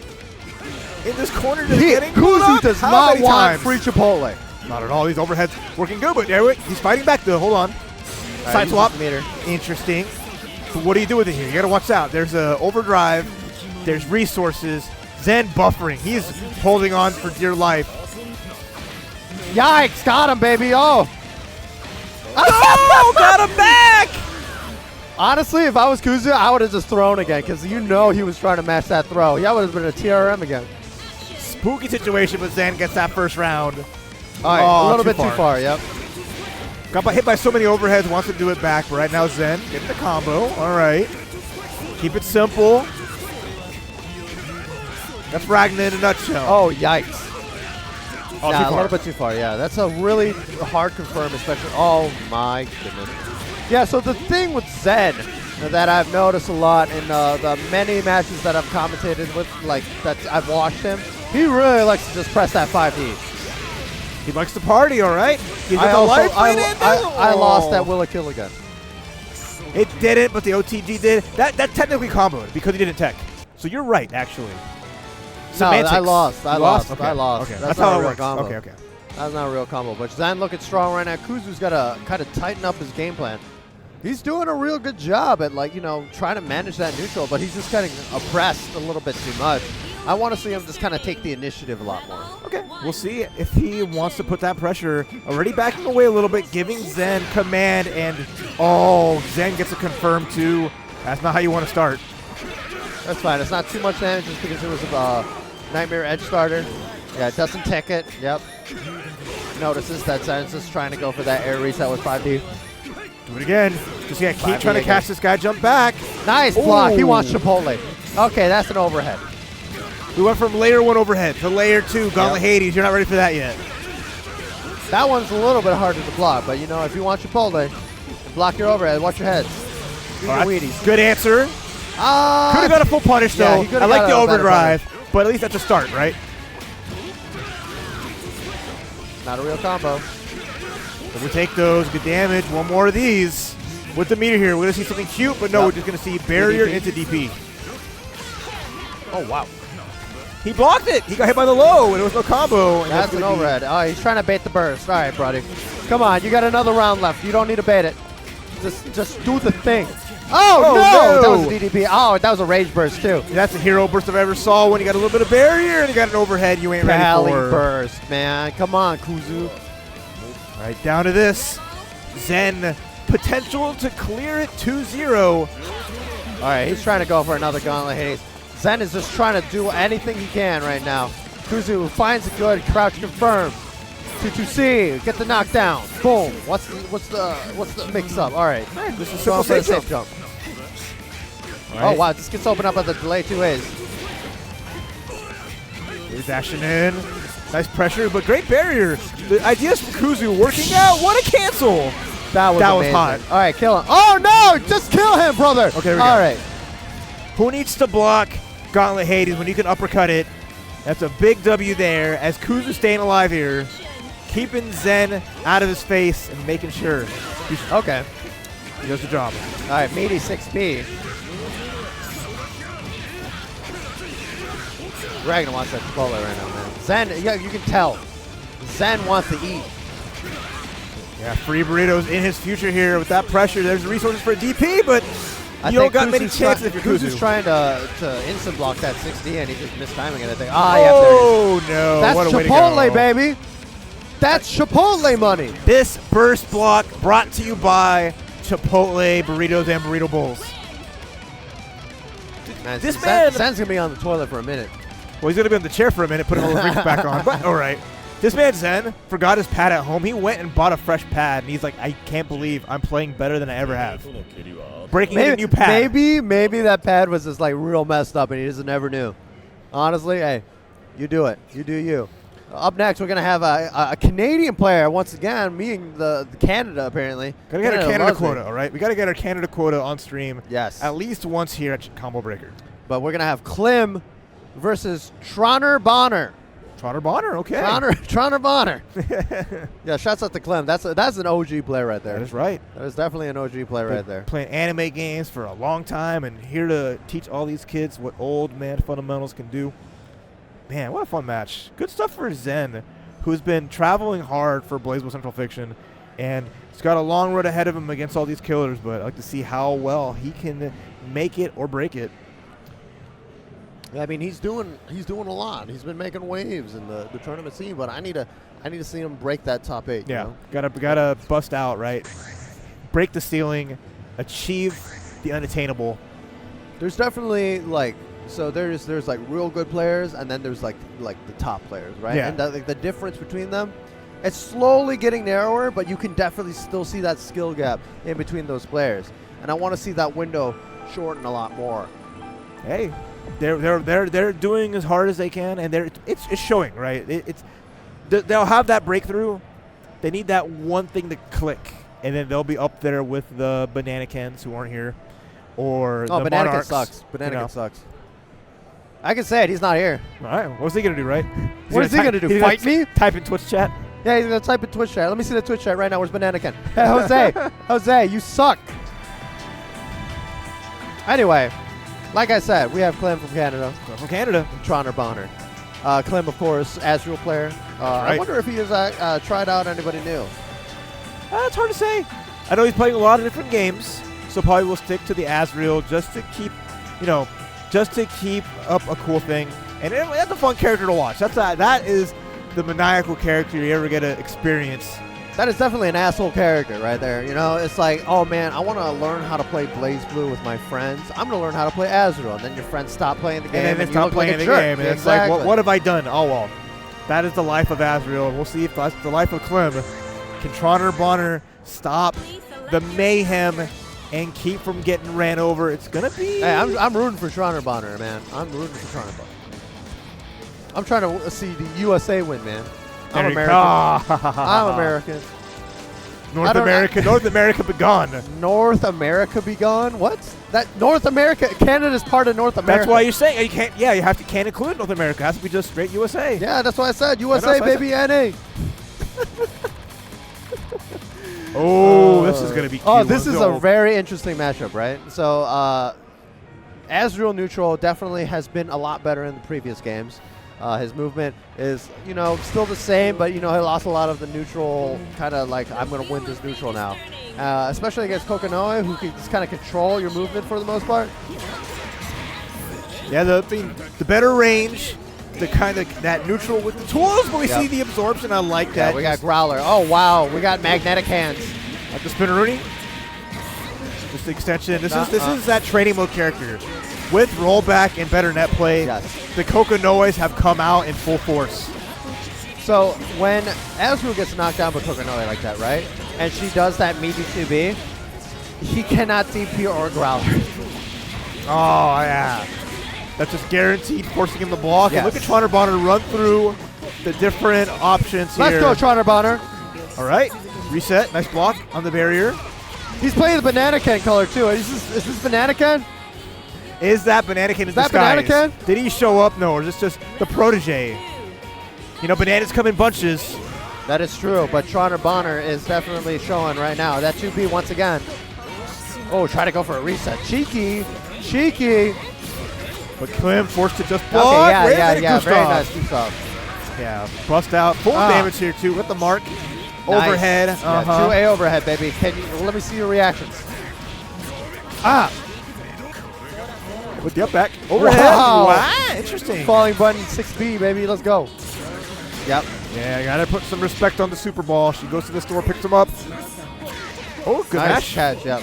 In this corner, just getting Kuzu does not want free Chipotle. Not at all. These overheads working good, but there he's fighting back, though. Hold on. Side swap. Interesting. But what do you do with it here? You got to watch out. There's a overdrive. There's resources. Zen buffering. He's holding on for dear life. Yikes. Got him, baby. Oh. Oh, got him back. Honestly, if I was Kuzu, I would have just thrown again, because you know he was trying to match that throw. Yeah, would have been a TRM again. Spooky situation, but Zen gets that first round. All right, a little bit too far, yep. Got hit by so many overheads, wants to do it back, but right now Zen getting the combo. All right. Keep it simple. That's Ragna in a nutshell. Oh, yikes. Oh, yeah, a little bit too far, yeah. That's a really hard confirm, especially. Oh, my goodness. Yeah, so the thing with Zen that I've noticed a lot in the many matches that I've commentated with, like that I've watched him, he really likes to just press that 5D. He likes to party, all right? I lost that Will It Kill again. It didn't, but the OTG did. That technically comboed because he didn't tech. So you're right, actually. Semantics. No, I lost. Okay. I lost. Okay. That's how not it a real works. combo. Okay. That's not a real combo. But Zen looking strong right now. Kuzu's got to kind of tighten up his game plan. He's doing a real good job at, like, you know, trying to manage that neutral, but he's just getting oppressed a little bit too much. I want to see him just kind of take the initiative a lot more. Okay, we'll see if he wants to put that pressure. Already backing away a little bit, giving Zen command, and Zen gets a confirm too. That's not how you want to start. That's fine. It's not too much damage just because it was a Nightmare Edge starter. Yeah, it doesn't tech it. Yep. Notices that Zen's just trying to go for that air reset with 5D. Do it again. Just keep trying to catch this guy, jump back. Nice block. He wants Chipotle. Okay, that's an overhead. We went from layer 1 overhead to layer 2, Gauntlet Hades. You're not ready for that yet. That one's a little bit harder to block, but you know, if you want Chipotle, block your overhead, watch your heads. Wheaties. Good answer. Could have got a full punish, though. I like the overdrive, but at least that's a start, right? Not a real combo. So we take those, good damage. One more of these. With the meter here, we're going to see something cute, but no, we're just going to see barrier into DP. Oh, wow. He blocked it. He got hit by the low, and it was no combo. That's an overhead. Oh, he's trying to bait the burst. All right, buddy. Come on, you got another round left. You don't need to bait it. Just do the thing. Oh, no! That was a DDP. Oh, that was a rage burst, too. That's the hero burst I've ever saw when you got a little bit of barrier and you got an overhead you ain't ready for. Burst, man. Come on, Kuzu. All right, down to this. Zen, potential to clear it 2-0. All right, he's trying to go for another Gauntlet Haze. Zen is just trying to do anything he can right now. Kuzu finds a good crouch confirm. 2-2-C, get the knockdown. Boom. What's the mix up? All right. This is Going for the safe safe jump. Right. Oh, wow. This gets opened up at the delay 2 ways. He's dashing in. Nice pressure, but great barrier. The ideas from Kuzu working out. What a cancel. That was amazing. hot. All right, kill him. Oh, no. Just kill him, brother. Okay, there we go. All right. Who needs to block Gauntlet Hades when you can uppercut it? That's a big W there as Kuzu staying alive here. Keeping Zen out of his face and making sure. Okay. He does the job. All right, meaty 6P. Ragna wants that Chipotle right now, man. Zen, yeah, you can tell. Zen wants to eat. Yeah, free burritos in his future here with that pressure. There's resources for a DP, but you don't got many chances if you're Kuzu. Kuzu's trying to instant block that 6D and he just missed timing it, I think. Oh, no. That's what a way to Chipotle, go. baby. That's Chipotle money. This burst block brought to you by Chipotle Burritos and Burrito Bowls. Man, This man- Zen's going to be on the toilet for a minute. Well, he's going to be on the chair for a minute, putting all the drinks back on. But all right. This man, Zen, forgot his pad at home. He went and bought a fresh pad, and he's like, I can't believe I'm playing better than I ever have. Breaking a new pad. Maybe that pad was just like real messed up and he just never knew. Honestly, hey, you do it. You do you. Up next, we're going to have a Canadian player once again, meeting the Canada, apparently. Got to get our Canada quota, all right? We got to get our Canada quota on stream. Yes. At least once here at Combo Breaker. But we're going to have Klim versus Trotter Bonner. Trotter Bonner, okay. Trotter Bonner. Yeah, shouts out to Klim. That's an OG player right there. That is right. That is definitely an OG player right there. Playing anime games for a long time and here to teach all these kids what old man fundamentals can do. Man, what a fun match. Good stuff for Zen, who's been traveling hard for BlazBlue Central Fiction, and he's got a long road ahead of him against all these killers, but I'd like to see how well he can make it or break it. I mean, he's doing a lot. He's been making waves in the tournament scene, but I need to see him break that top 8. Yeah, you know? gotta bust out, right? Break the ceiling, achieve the unattainable. There's definitely there's like real good players, and then there's like the top players, right? Yeah. And the difference between them, it's slowly getting narrower, but you can definitely still see that skill gap in between those players. And I want to see that window shorten a lot more. Hey. They're doing as hard as they can, and it's showing, right? They'll have that breakthrough. They need that one thing to click, and then they'll be up there with the Bananakins who aren't here, or the Bananakin Monarchs. sucks. Bananakin sucks. I can say it. He's not here. All right. What's he gonna do, right? What is he gonna do? Fight me? Type in Twitch chat. Yeah, he's gonna type in Twitch chat. Let me see the Twitch chat right now. Where's Bananakin? Hey, Jose, you suck. Anyway. Like I said, we have Klim from Canada. From Canada. Trotter Bonner. Klim, of course, Azrael player. Right. I wonder if he has tried out anybody new. It's hard to say. I know he's playing a lot of different games, so probably we'll stick to the Azrael just to keep, up a cool thing. And that's a fun character to watch. That is the maniacal character you ever get to experience. That is definitely an asshole character right there. You know, it's like, oh man, I want to learn how to play BlazBlue with my friends. I'm going to learn how to play Azrael. And then your friends stop playing the game. And then they stop playing the game. And it's like, what have I done? Oh, well, that is the life of Azrael. We'll see if that's the life of Klim. Can Trotter Bonner stop the mayhem and keep from getting ran over? It's going to be... Hey, I'm rooting for Trotter Bonner, man. I'm rooting for Trotter Bonner. I'm trying to see the USA win, man. I'm American. I'm American. North America be gone. North America be gone? What? That North America, Canada's part of North America. That's why you're saying you can't. Yeah, you can't include North America. It has to be just straight USA. Yeah, that's why I said USA, baby, NA. This is gonna be cute. Oh, this is a very interesting matchup, right? So, Azrael neutral definitely has been a lot better in the previous games. His movement is, you know, still the same, but, you know, he lost a lot of the neutral, kind of like, I'm going to win this neutral now. Especially against Kokonoe, who can just kind of control your movement for the most part. Yeah, the better range, the kind of that neutral with the tools, but we see the absorption. I like that. Yeah, we got Growler. Oh, wow. We got magnetic hands. Like the Spinneroonie. Just the extension. This is that training mode character. With rollback and better net play, the Kokonoes have come out in full force. So when Azrael gets knocked down by Kokonoe like that, right? And she does that meaty 2B, he cannot DP or Growler. Oh, yeah. That's just guaranteed forcing him to block. And look at Trotter Bonner run through the different options here. Let's go, Trotter Bonner. All right. Reset. Nice block on the barrier. He's playing the Banana Can color, too. Is this Banana Can? Is that Banana Can in disguise? Banana Can? Did he show up? No, or is this just the protege? You know, bananas come in bunches. That is true, but Trotter Bonner is definitely showing right now. That 2B once again. Oh, try to go for a reset. Cheeky. But Klim forced to just block. Okay, yeah. Very nice Gustav. Yeah, bust out. Full damage here, too, with the mark. Nice. Overhead. Yeah, 2A overhead, baby. Let me see your reactions. With the up back. Overhead. Wow. Interesting. Falling button 6B, baby. Let's go. Yep. Yeah, I gotta put some respect on the Super Ball. She goes to the store, picks him up. Oh, good nice match. Catch, yep.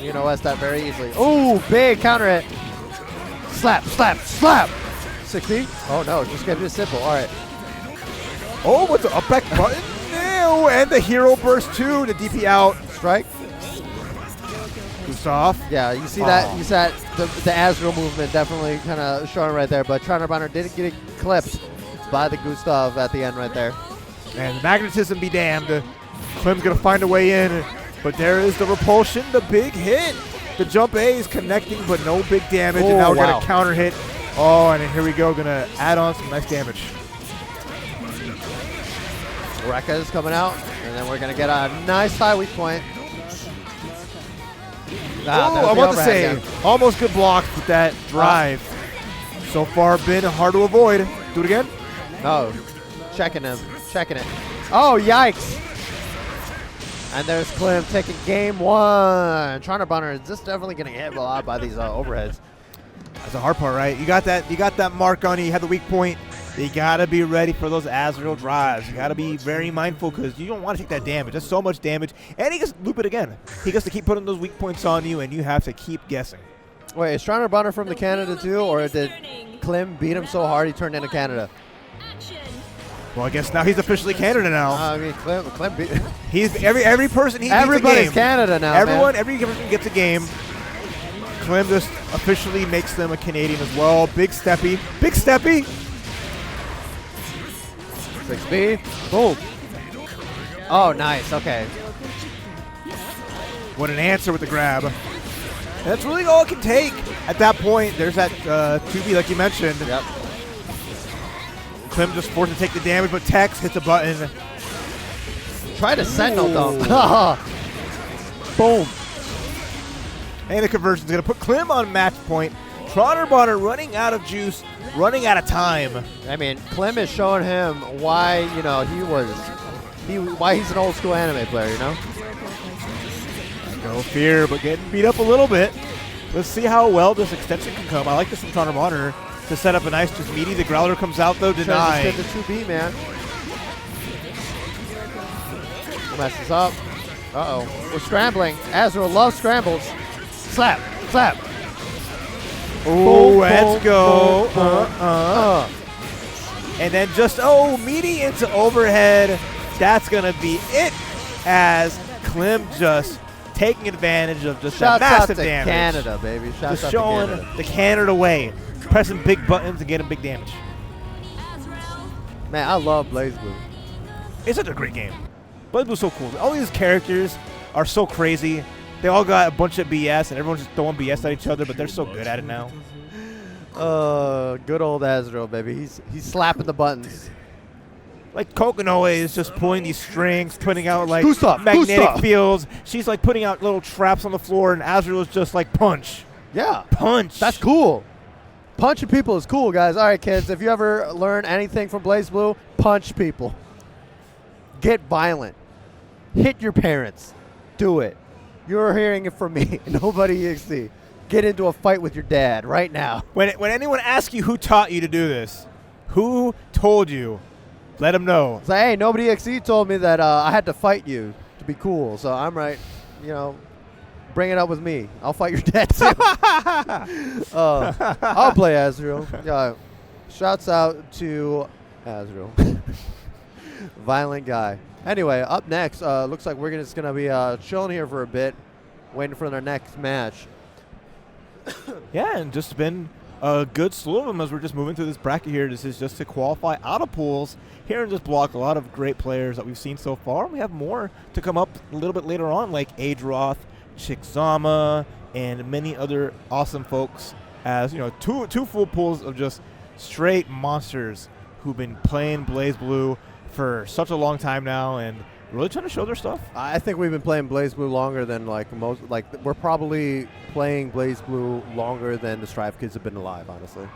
You know that's that very easily. Oh, big counter hit. Slap. 6B. Oh, no. Just give it a simple. All right. Oh, with the up back button. Ew, and the hero burst, too, to DP out. Strike. Gustav. Yeah, you see that. You see that the Azrael movement definitely kind of showing right there, but Trotter Bonner didn't get it clipped by the Gustav at the end right there. And the magnetism be damned. Klim's going to find a way in, but there is the repulsion, the big hit. The jump A is connecting, but no big damage, and now we're going to counter hit. Oh, and here we go, going to add on some nice damage. Rekka is coming out, and then we're going to get a nice high weak point. I want to say, almost good block with that drive. So far been hard to avoid. Do it again. No. Checking it. Oh, yikes. And there's Klim taking game one. Trotter Bonner is just definitely getting hit a lot by these overheads. That's the hard part, right? You got that mark on you. You had the weak point. You got to be ready for those Azrael drives. You got to be very mindful because you don't want to take that damage. That's so much damage. And he gets to loop it again. He gets to keep putting those weak points on you, and you have to keep guessing. Wait, is Trotter Bonner from the Canada too, or did Klim beat him so hard he turned into Canada? Well, I guess now he's officially Canada now. I mean, Klim beat he's every person he everybody's gets a game. Canada now. Every person gets a game. Klim just officially makes them a Canadian as well. Big steppy. 6B. Boom. Oh, nice. Okay. What an answer with the grab. And that's really all it can take. At that point, there's that 2B like you mentioned. Yep. Klim just forced to take the damage, but Tex hits a button. Try to sentinel dump. Boom. And the conversion's going to put Klim on match point. Trotter Bonner running out of juice, running out of time. I mean, Klim is showing him why, you know, why he's an old school anime player, you know? No fear, but getting beat up a little bit. Let's see how well this extension can come. I like this from Trotter Bonner to set up a nice just meaty. The Growler comes out though, denied. Get the 2B, man. Messes up. Uh-oh. We're scrambling. Azrael loves scrambles. Slap. Oh, let's go. And then just, meaty into overhead. That's going to be it as Klim just taking advantage of just that massive damage. Canada, baby. Just showing the Canada way. Pressing big buttons and getting big damage. Man, I love BlazBlue. It's such a great game. BlazBlue's so cool. All these characters are so crazy. They all got a bunch of BS, and everyone's just throwing BS at each other, but they're so good at it now. Good old Azrael, baby. He's slapping the buttons. Like Kokonoe is just pulling these strings, putting out like magnetic fields. She's like putting out little traps on the floor, and Azrael is just like punch. Yeah. Punch. That's cool. Punching people is cool, guys. All right, kids, if you ever learn anything from BlazBlue, punch people. Get violent. Hit your parents. Do it. You're hearing it from me. Nobody EXE. Get into a fight with your dad right now. When anyone asks you who taught you to do this, who told you, let them know. Say, hey, nobody EXE told me that I had to fight you to be cool, so I'm right. You know, bring it up with me. I'll fight your dad too. I'll play Azrael. Shouts out to Azrael. Violent guy. Anyway, up next, looks like we're just going to be chilling here for a bit, waiting for their next match. Yeah, and just been a good slew of them as we're just moving through this bracket here. This is just to qualify out of pools here in this block. A lot of great players that we've seen so far. We have more to come up a little bit later on, like Adroth, Chikzama, and many other awesome folks. As you know, two full pools of just straight monsters who've been playing BlazBlue for such a long time now and really trying to show their stuff. I think we've been playing BlazBlue longer than most. Like we're probably playing BlazBlue longer than the Strive Kids have been alive. Honestly.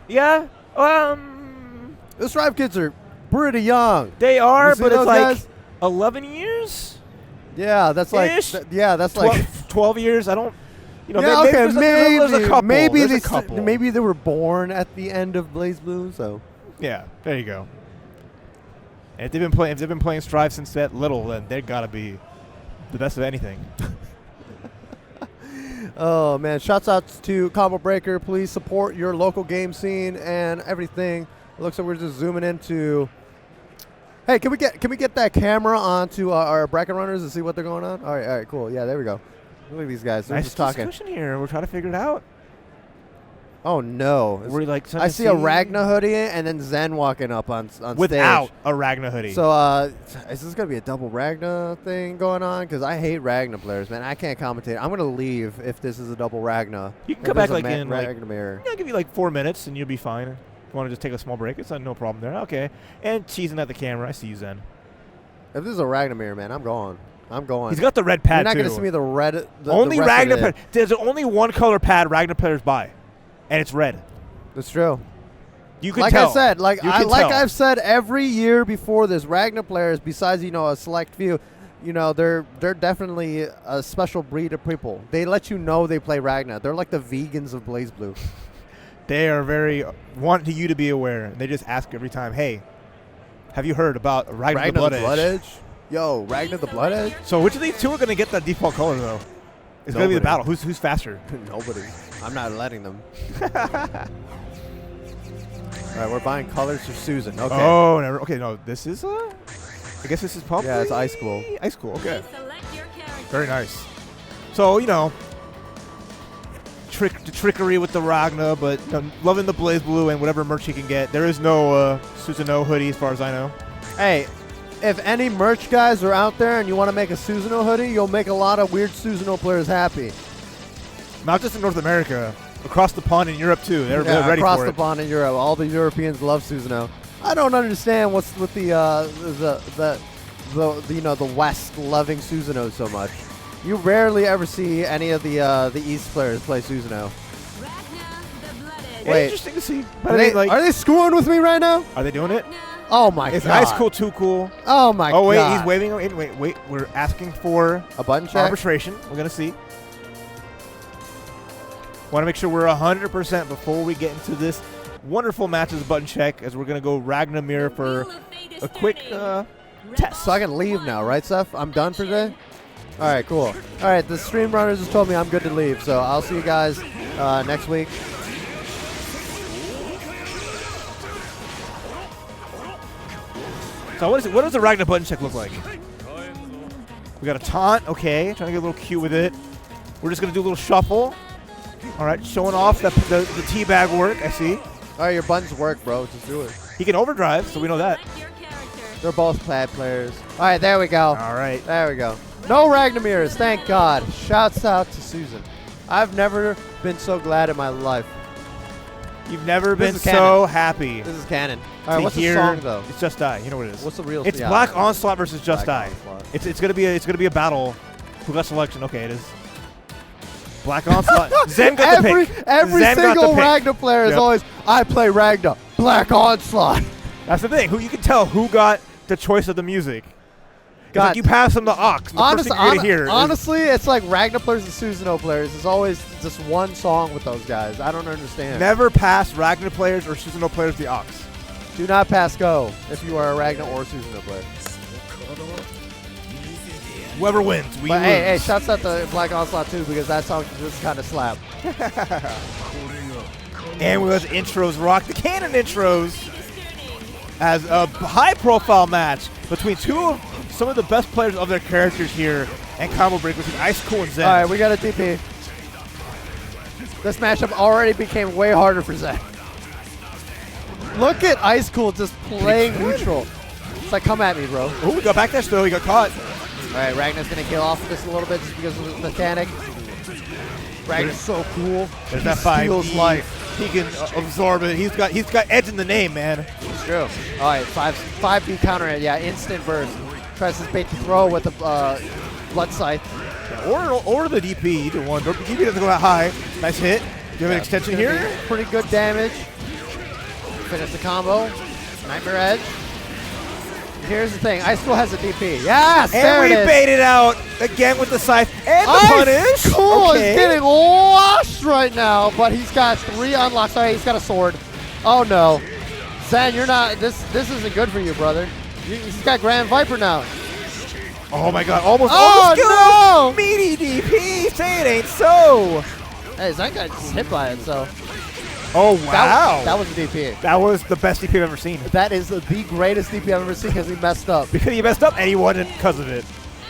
Yeah. The Strive Kids are pretty young. They are, but it's like guys? 11 years. Yeah, that's like Ish. that's 12 years. I don't. You know, yeah, maybe there's a couple. Maybe There's a couple. maybe they were born at the end of BlazBlue. So yeah, there you go. And if they've been playing Strive since that little, then they've got to be the best of anything. Oh man, shouts out to Combo Breaker. Please support your local game scene and everything. It looks like we're just zooming into. Hey, can we get that camera onto our bracket runners and see what they're going on? All right, cool. Yeah, there we go. Look at these guys. They're Nice just talking. discussion here. We're trying to figure it out. Oh no! We're like I see a Ragna hoodie and then Zen walking up on without stage. a Ragna hoodie. So is this gonna be a double Ragna thing going on? Because I hate Ragna players, man. I can't commentate. I'm gonna leave if this is a double Ragna. You can come back like in Ragna mirror. I'll give you like 4 minutes and you'll be fine. If you want to just take a small break, it's no problem there. Okay. And cheesing at the camera. I see you, Zen. If this is a Ragna mirror, man, I'm going. He's got the red pad. You're not too. gonna see me the red. Only Ragna pad. There's only one color pad Ragna players buy, and it's red. That's true. You can like tell. I said, I've said every year before this, Ragna players, besides a select few, they're definitely a special breed of people. They let you know they play Ragna. They're like the vegans of BlazBlue. They are very want you to be aware. They just ask every time, "Hey, have you heard about Ragna the Blood Edge?" Yo, Ragna the Blood Edge. So which of these two are going to get that default color though? It's going to be the battle. Who's faster? Nobody. I'm not letting them. All right, we're buying colors for Susan. Okay. Oh, never. Okay, no, this is I guess this is probably. Yeah, it's Ice Cool. Ice Cool. Okay. Very nice. So trickery with the Ragna, but loving the BlazBlue and whatever merch he can get. There is no Susanoo hoodie as far as I know. Hey, if any merch guys are out there and you want to make a Susanoo hoodie, you'll make a lot of weird Susanoo players happy. Not just in North America, across the pond in Europe too. They're ready for it. Across the pond in Europe, all the Europeans love Susanoo. I don't understand what's with the West loving Susanoo so much. You rarely ever see any of the East players play Susanoo. Wait, interesting to see. But are they screwing with me right now? Are they doing it? Oh my It's god! Ice Cool, too cool. Oh my god! Oh wait, he's waving. Wait. We're asking for a button check. Arbitration. We're gonna see. Want to make sure we're 100% before we get into this wonderful match as a button check, as we're gonna go Ragna mirror for a quick test. So I can leave now, right, Seth? I'm done for today. All right, cool. All right, the stream runners just told me I'm good to leave, so I'll see you guys next week. So what does the Ragna button check look like? We got a taunt, okay, trying to get a little cute with it. We're just gonna do a little shuffle. All right, showing off the teabag work. I see. All right, your buttons work, bro. Just do it. He can overdrive, so we know that. They're both pad players. All right, there we go. All right, there we go. No Ragna mirrors, thank God. Shouts out to Susan. I've never been so glad in my life. You've never been so happy. This is canon. All right, what's the song though? It's Just Die. You know what it is. What's the real? It's Black Onslaught versus Just Die. It's gonna be a battle. Who got selection? Okay, it is. Black Onslaught. Zen got the pick. Every Zen got the single pick. Ragna player is Yep. always, I play Ragna, Black Onslaught. That's the thing. You can tell who got the choice of the music. It's God. like you pass them the Ox. The first thing you're gonna hear is- honestly, it's like Ragna players and Susanoo players. It's always just one song with those guys. I don't understand. never pass Ragna players or Susanoo players the Ox. Do not pass go if you are a Ragna or Susanoo player. Whoever wins, we But lose. hey, shouts out to Black Onslaught too because that song just kind of slap. And we have intros rock. The canon intros as a high-profile match between some of the best players of their characters here and combo breakers with Ice Cool and Zen. All right, we got a DP. This matchup already became way harder for Zen. Look at Ice Cool just playing neutral. It's like, come at me, bro. Oh, we got back there still. He got caught. All right, Ragna's going to kill off of this a little bit just because of the mechanic. Ragna's so cool. There's He that 5 steals life. He can absorb it. He's got edge in the name, man. It's true. All right, 5B counter it. Yeah, instant burst. Tries his bait to throw with the blood scythe. Yeah, or the DP, either one. DP doesn't go that high. Nice hit. Do you have an extension here? Pretty good damage. Finish the combo. Nightmare Edge. Here's the thing. Ice Cool has a DP. Yes, there And it we is. baited out again with the scythe and the Ice punish. Cool Okay. is getting washed right now, but he's got 3 unlocks. All right, he's got a sword. Oh no, Zen, you're not. This isn't good for you, brother. He's got Grand Viper now. Oh my God! Almost Oh, no! Meaty DP. Say it ain't so. Hey, Zen got just hit by it, so. Oh wow! That was a DP. That was the best DP I've ever seen. That is the greatest DP I've ever seen because he messed up. Because he messed up and he won it because of it.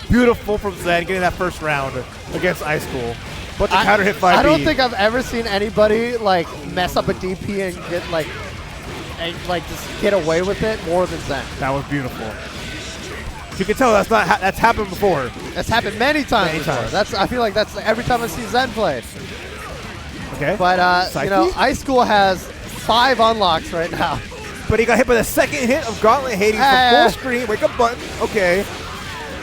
Beautiful from Zen getting that first round against Ice Cool. But the counter hit 5B. I don't think I've ever seen anybody like mess up a DP and get like just get away with it more than Zen. That was beautiful. You can tell that's happened before. That's happened many times Many before. times. I feel like that's every time I see Zen play. Okay. But Psyche? you know, Ice Cool has 5 unlocks right now. But he got hit by the second hit of Gauntlet Hades from full screen. Wake up button. Okay.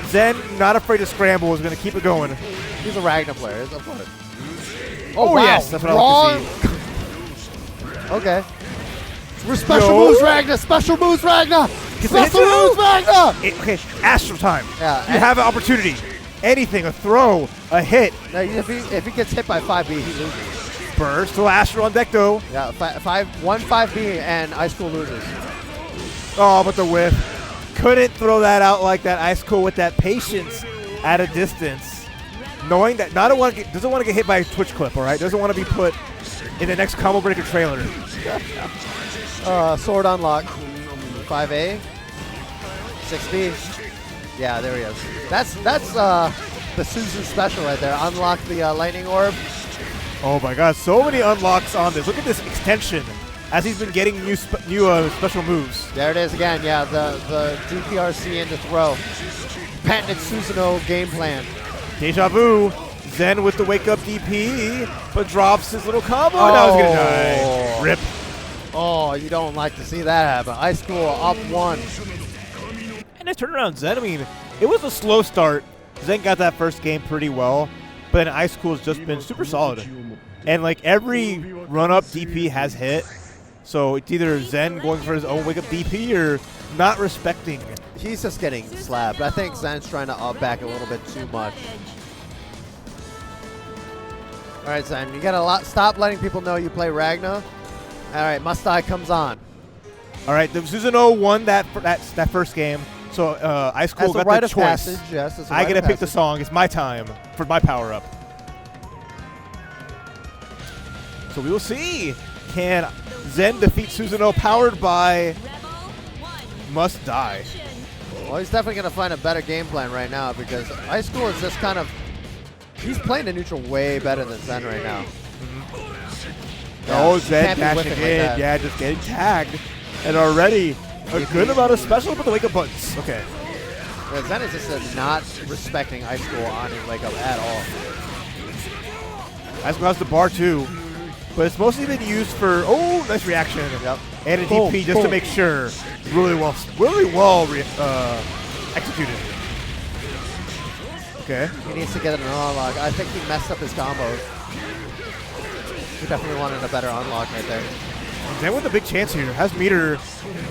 Zen, not afraid to scramble, is going to keep it going. He's a Ragna player. It's a fun. Oh, wow. yes. That's what I like to see. Okay. We're special Yo. moves, Ragna. Special moves, Ragna. Gets a hit Special too. moves, Ragna. Okay, Astro time. Yeah, You have an opportunity. Anything, a throw, a hit, Now, if he gets hit by 5B, he loses. burst. Still Astro on deck though. Yeah, 5B and Ice Cool loses. Oh, but the whiff. Couldn't throw that out like that. Ice Cool with that patience at a distance. Knowing that doesn't want to get hit by a Twitch clip, all right? Doesn't want to be put in the next Combo Breaker trailer. Sword unlock. 5A. 6B. Yeah, there he is. That's the Susan special right there. Unlock the lightning orb. Oh my God, so many unlocks on this. Look at this extension as he's been getting new special moves. There it is again. Yeah, the DPRC into throw. Patented Susanoo game plan. Deja vu. Zen with the wake up DP, but drops his little combo. And now he's gonna die. Rip. Oh, you don't like to see that happen. Ice Cool up 1. And nice turnaround, Zen. I mean, it was a slow start. Zen got that first game pretty well, but then Ice Cool's just been super solid. And like every run-up DP has hit, so it's either Zen going for his own wake-up DP or not respecting. He's just getting slapped. I think Zen's trying to up back a little bit too much. All right, Zen, you gotta stop letting people know you play Ragna. All right, Must Die comes on. All right, the Susanoo won that first game, so Ice Cool As a got rite the of choice. passage, yes. As a I rite get to of pick the passage. song. It's my time for my power-up. So we will see. Can Zen defeat Susanoo powered by Must Die? Well, he's definitely going to find a better game plan right now because Ice Cool is just kind of... He's playing the neutral way better than Zen right now. Oh, you Zen can't be dashing whiffing like in. that. Yeah, just getting tagged. And already a good amount of special with the wake-up buttons. Okay. Yeah, Zen is just not respecting Ice Cool on his wake up at all. Ice Cool has the bar too. But it's mostly been used for, oh, nice reaction. Yep. And a DP just to make sure. Really well executed. Okay. He needs to get an unlock. I think he messed up his combos. We definitely wanted a better unlock right there. Zen with a big chance here. Has meter,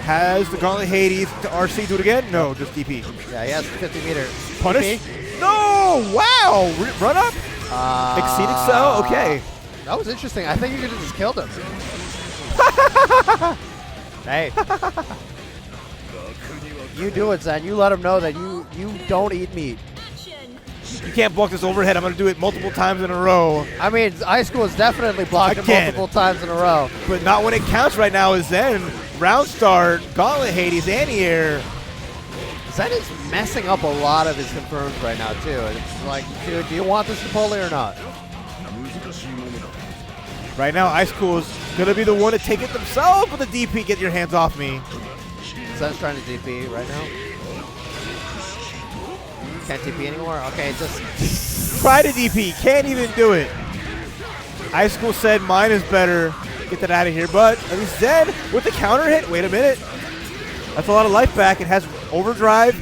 has the Gauntlet Hades to RC. Do it again? No, just DP. Yeah, he has 50 meter. Punish? No! Wow! Run up? Exceed Excel? Okay. That was interesting. I think you could have just killed him. Hey. You do it, Zen. You let him know that you don't eat meat. You can't block this overhead. I'm going to do it multiple times in a row. I mean, Ice School has definitely blocked it multiple times in a row. But not when it counts right now is Zen. Round start, Gauntlet Hades, anti-air. Zen is messing up a lot of his confirms right now, too. It's like, dude, do you want this Chipotle or not? Right now, Ice Cool is going to be the one to take it themselves with the DP. Get your hands off me. Zen's trying to DP right now. Can't DP anymore? Okay, just... Try to DP. Can't even do it. Ice Cool said mine is better. Get that out of here. But at least Zen with the counter hit. Wait a minute. That's a lot of life back. It has overdrive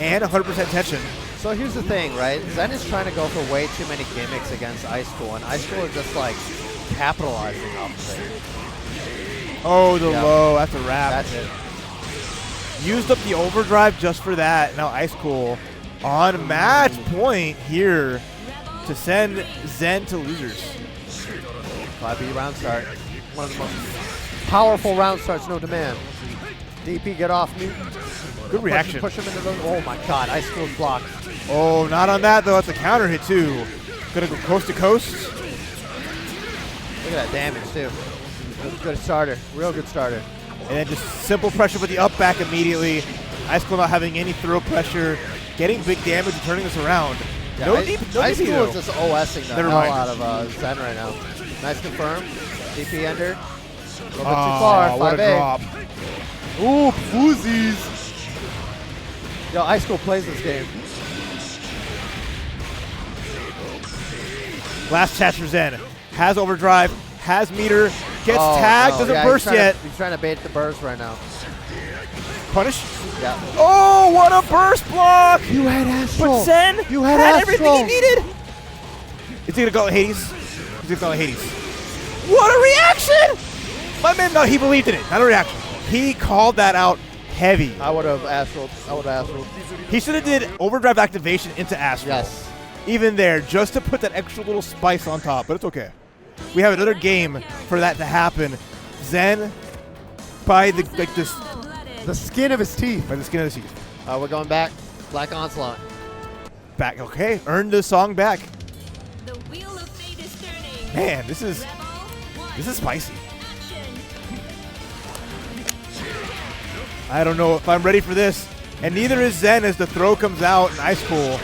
and 100% tension. So here's the thing, right? Zen is trying to go for way too many gimmicks against Ice School, and Ice School is just like capitalizing off of it. Oh, the low. That's a wrap. That's it. Used up the overdrive just for that. Now Ice Cool on match point here to send Zen to losers. 5B round start. One of the most powerful round starts, no demand. DP, get off me. Good reaction. Push him into the... Oh my god, Ice School's blocked. Oh, not on that though. That's a counter hit too. Gonna go coast to coast. Look at that damage too. Good starter. Real good starter. And then just simple pressure with the up back immediately. Ice School not having any throw pressure. Getting big damage and turning this around. Yeah, no Ice DP School though. is just OSing the hell out of Zen right now. Nice confirm. DP ender. A little bit too far. What 5A. a drop. Ooh, Fuzzies. Yo, Ice School plays this game. Last chance for Zen. Has overdrive. Has meter. Gets tagged. No. Doesn't burst yet. He's trying to bait the burst right now. Punish. Yeah. Oh, what a burst block! You had Astral. But Zen You had everything he needed. Is he gonna go Hades? He's gonna go Hades. What a reaction! My man, no, he believed in it. Not a reaction. He called that out heavy. I would have Astral. He should have did overdrive activation into Astral. Yes. Even there, just to put that extra little spice on top, but it's okay. We have another game for that to happen. Zen, by the The skin of his teeth. by the skin of the teeth. We're going back. Black Onslaught. Back, okay. Earned the song back. The wheel of fate is turning. Man, this is spicy. I don't know if I'm ready for this. And neither is Zen as the throw comes out. Nice pull.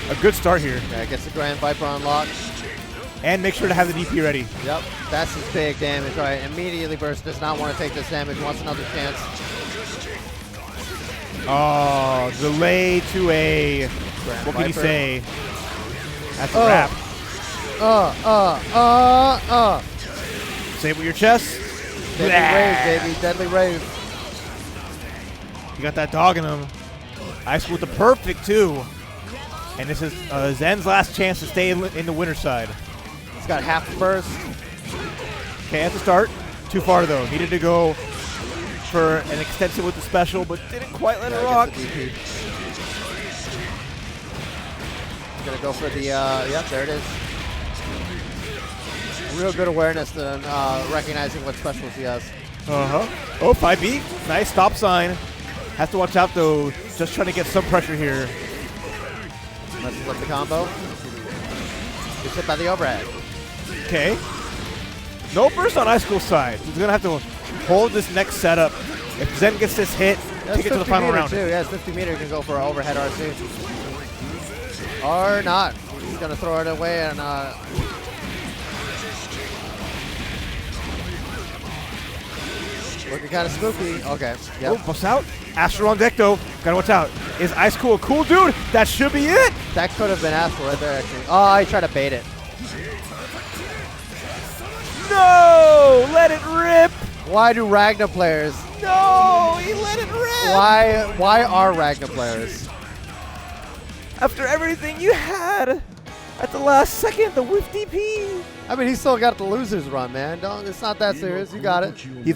A good start here. Yeah, gets the Grand Viper unlocked. And make sure to have the DP ready. Yep, that's his big damage. All right, immediately burst. Does not want to take this damage. Wants another chance. Oh, delay to a. Grand What can you Viper. say? That's a wrap. Save with your chest. Deadly Rave, baby. Deadly Rave. You got that dog in him. Ice with the perfect, too. And this is Zen's last chance to stay in the winner's side. He's got half the burst. Okay, at the start. Too far, though. Needed to go for an extensive with the special, but didn't quite let it rock. He's going to go for the, yep, there it is. Real good awareness and recognizing what specials he has. Uh-huh. Oh, 5B. Nice stop sign. Has to watch out, though. Just trying to get some pressure here. Messes up the combo. Gets hit by the overhead. Okay. No burst on Ice School's side. He's going to have to hold this next setup. If Zen gets this hit, take it to the final round. Too. Yeah, it's 50 meter. Can go for an overhead RC. Or not. He's going to throw it away and... looking kind of spooky. Okay. Yep. Oh, bust out. Astral on deck, though. Gotta watch out. Is Ice Cool a cool dude? That should be it. That could have been Astral right there, actually. Oh, he tried to bait it. No! Let it rip. Why do Ragna players? No! He let it rip. Why are Ragna players? After everything you had, At the last second, the whiff DP. I mean, he's still got the losers run, man. It's not that serious. You got it. He's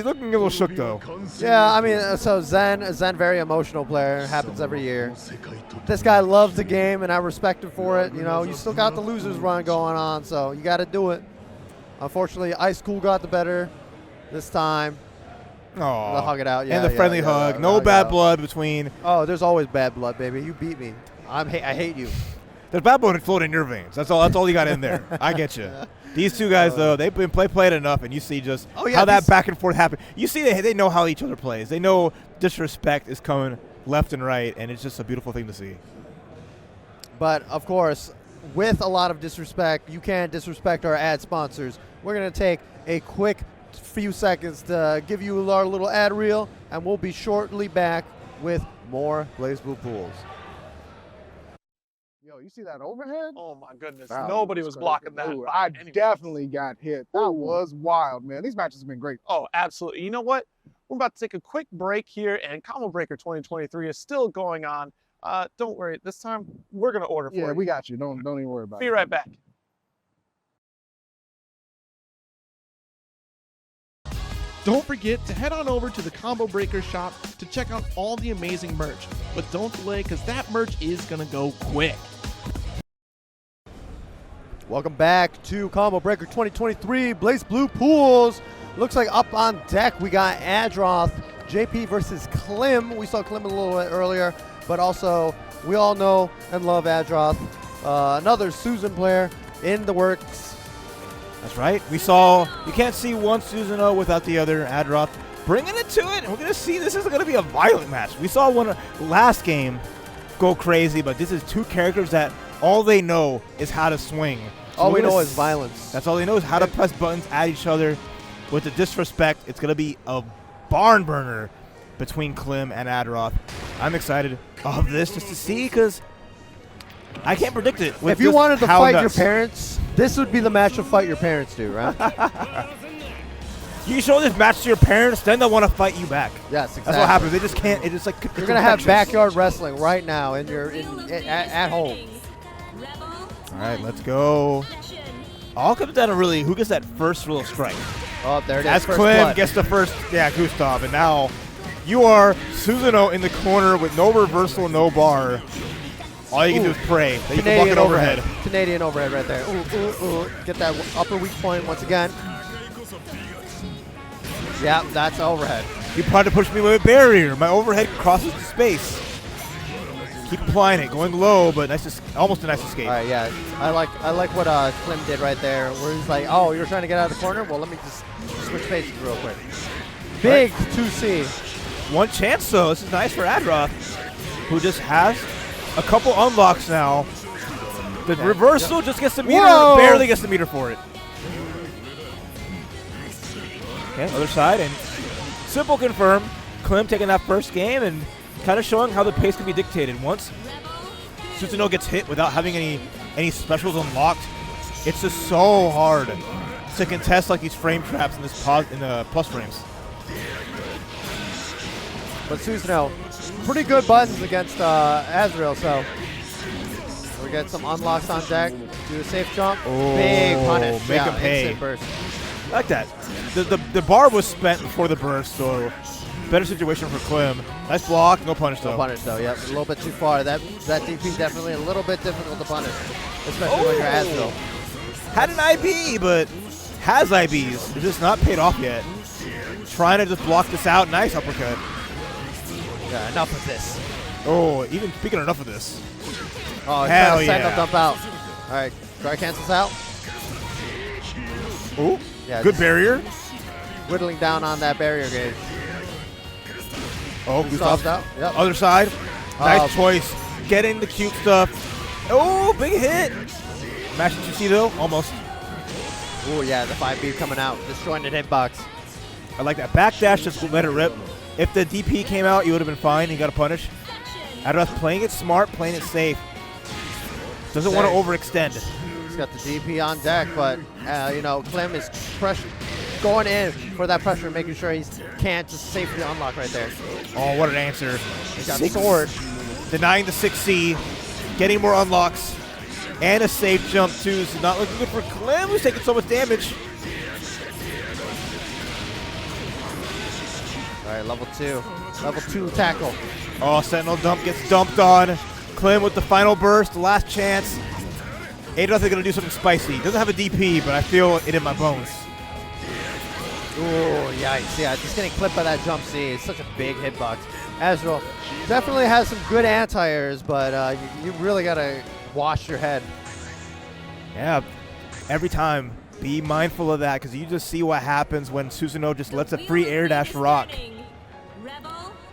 looking a little shook, though. Yeah, I mean, so Zen, very emotional player. Happens every year. This guy loves the game, and I respect him for it. You know, you still got the losers run going on, so you got to do it. Unfortunately, Ice Cool got the better this time. Aww. The hug it out, yeah. And the friendly hug. No bad blood between. Oh, there's always bad blood, baby. You beat me. I hate you. There's bad blood flowing in your veins. That's all you got in there. I get you. These two guys, though, they've been played enough, and you see just how that back and forth happened. You see they know how each other plays. They know disrespect is coming left and right, and it's just a beautiful thing to see. But, of course, with a lot of disrespect, you can't disrespect our ad sponsors. We're going to take a quick few seconds to give you our little ad reel, and we'll be shortly back with more BlazBlue Pools. Yo, you see that overhead? Oh my goodness. That Nobody was crazy. blocking that. Dude, by I any definitely got hit. That was wild, man. These matches have been great. Oh, absolutely. You know what? We're about to take a quick break here, and Combo Breaker 2023 is still going on. Don't worry. This time, we're going to order for you. Yeah, we got you. Don't even worry about it. Be right back. Don't forget to head on over to the Combo Breaker shop to check out all the amazing merch. But don't delay, because that merch is going to go quick. Welcome back to Combo Breaker 2023 BlazBlue Pools. Looks like up on deck we got Adroth, JP versus Klim. We saw Klim a little bit earlier, but also we all know and love Adroth. Another Susan player in the works. That's right. We saw, you can't see one Susanoo without the other. Adroth bringing it to it, and we're going to see this is going to be a violent match. We saw one last game go crazy, but this is two characters that all they know is how to swing. So All we know is violence. That's all they know is how to press buttons at each other. With the disrespect, it's going to be a barn burner between Klim and Adroth. I'm excited of this just to see, because I can't predict it. If you wanted to fight your parents, this would be the match to fight your parents to, right? You show this match to your parents, then they'll want to fight you back. Yes, exactly. That's what happens. They just can't. It's like you're gonna have backyard wrestling right now, and you're at home. All right, let's go. All comes down to really who gets that first real strike. Oh, there it is. As Klim gets the first, Gustav, and now you are Susanoo in the corner with no reversal, no bar. All you can do is pray that you can block it overhead. Canadian overhead right there. Get that upper weak point once again. Yeah, that's overhead. He tried to push me with a barrier. My overhead crosses the space. Keep applying it, going low, but almost a nice escape. All right, yeah. I like what Klim did right there, where he's like, oh, you're trying to get out of the corner? Well, let me just switch spaces real quick. Big 2C. One chance, though. This is nice for Adroth, who just has a couple unlocks now. The reversal just gets the meter, barely gets the meter for it. Okay, other side, and simple confirm. Klim taking that first game and kind of showing how the pace can be dictated. Once Susanoo gets hit without having any specials unlocked, it's just so hard to contest like these frame traps in the plus frames. But Susanoo, pretty good buttons against Azrael, so we get some unlocks on deck. Do a safe jump. Oh, big punish. Make him pay. Instant burst. I like that. The bar was spent before the burst, so better situation for Klim. Nice block, no punish though. No punish though, yep. A little bit too far. That DP definitely a little bit difficult to punish, especially when you're Azrael. Had an IB, but has IBs. It's just not paid off yet. Trying to just block this out. Nice uppercut. Yeah, enough of this. Oh, even speaking of enough of this. Oh, hell yeah. Second dump out. All right, guy cancels out. Oh, yeah, good barrier. Whittling down on that barrier gauge. Oh, Gustav out. Yep. Other side. Nice choice. Getting the cute stuff. Oh, big hit. Mash to see though, almost. Oh yeah, the 5B coming out, disjointed hitbox. I like that backdash. Just let it rip. If the DP came out, you would have been fine. He got a punish. Adroth playing it smart, playing it safe. Doesn't want to overextend. He's got the DP on deck, but you know, Klim is going in for that pressure, making sure he can't just safely unlock right there. Oh, what an answer. He's got sword. Denying the 6C, getting more unlocks. And a safe jump, too. This is not looking good for Clem, who's taking so much damage. All right, level 2. Level 2 tackle. Oh, Sentinel dump gets dumped on. Clem with the final burst, last chance. Adroth is going to do something spicy. Doesn't have a DP, but I feel it in my bones. Oh, yikes. Yeah, just getting clipped by that jump C. It's such a big hitbox. Azrael definitely has some good anti-airs, but you really got to wash your head. Yeah, every time, be mindful of that, because you just see what happens when Susanoo just lets a free air dash rock.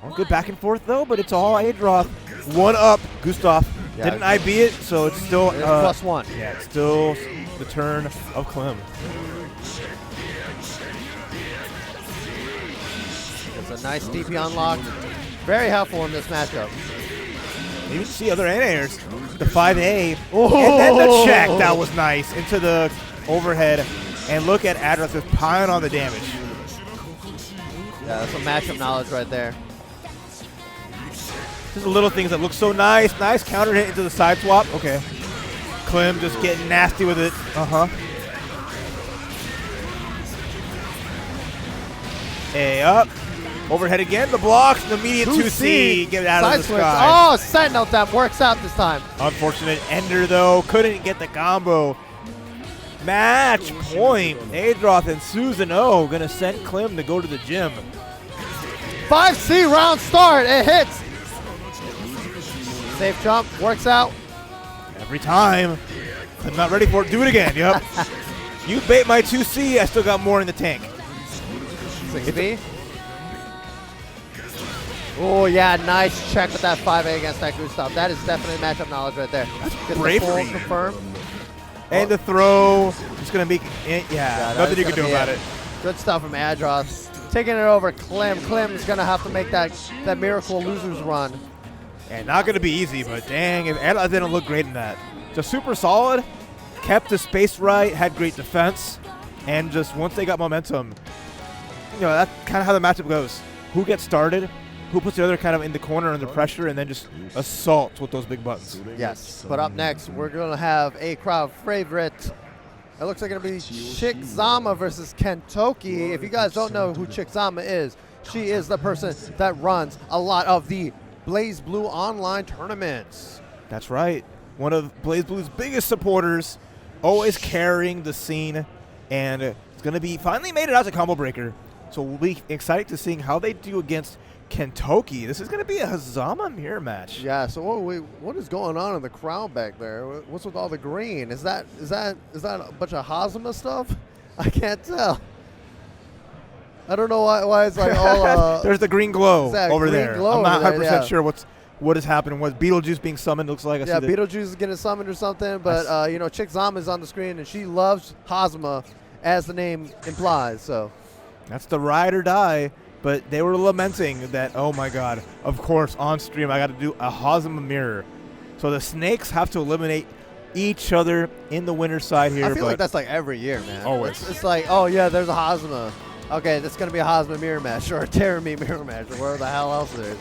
Oh, good back and forth, though, but it's all Adroth. One up, Gustav. Yeah. Didn't IB it, so it's still +1. Yeah, it's still the turn of Clem. It's a nice DP unlock. Very helpful in this matchup. You can see other anti-airs. The 5A, and then the check. That was nice. Into the overhead. And look at Adroth just piling on the damage. Yeah, that's some matchup knowledge right there. Just the little things that look so nice. Nice counter hit into the side swap. Okay. Clem just getting nasty with it. A up. Overhead again. The blocks. The immediate 2C. Get it out side of the switch. sky. Oh, Sentinel Dump works out this time. Unfortunate ender, though. Couldn't get the combo. Match point. Adroth and Susanoo going to send Clem to go to the gym. 5C round start. It hits. Safe jump. Works out. Every time. I'm not ready for it. Do it again. Yep. You bait my 2C. I still got more in the tank. 6B. Oh, yeah. Nice check with that 5A against that Gustav. That is definitely matchup knowledge right there. Get bravery. the full confirm. And the throw. It's going to be, nothing you can do about it. Good stuff from Adroth. Taking it over Clem. Clem's going to have to make that miracle losers run. And not going to be easy, but dang, if Adroth didn't look great in that. Just super solid. Kept the space right. Had great defense. And just once they got momentum, that's kind of how the matchup goes. Who gets started? Who puts the other kind of in the corner under pressure and then just assaults with those big buttons. Yes, but up next, we're going to have a crowd favorite. It looks like it's going to be Chickzama versus Kentoki. If you guys don't know who Chickzama is, she is the person that runs a lot of the Blaze Blue online tournaments. That's right. One of Blaze Blue's biggest supporters, always carrying the scene, and it's going to be finally made it out to Combo Breaker. So we'll be excited to seeing how they do against Kentoki. This is going to be a Hazama mirror match. Yeah. So what is going on in the crowd back there? What's with all the green? Is that a bunch of Hazama stuff? I can't tell. I don't know why it's like all. There's the green glow over green there. Glow I'm not 100% sure what is happening. What Beetlejuice being summoned looks like. Yeah, Beetlejuice is getting summoned or something. But Chickzama is on the screen and she loves Hazama, as the name implies. So that's the ride or die. But they were lamenting that, oh my god, of course, on stream I got to do a Hazama mirror. So the snakes have to eliminate each other in the winner's side here. I feel like that's like every year, man. Always. It's like, oh yeah, there's a Hazama. Okay, that's going to be a Hazama mirror match or a Terami mirror match or whatever the hell else there is.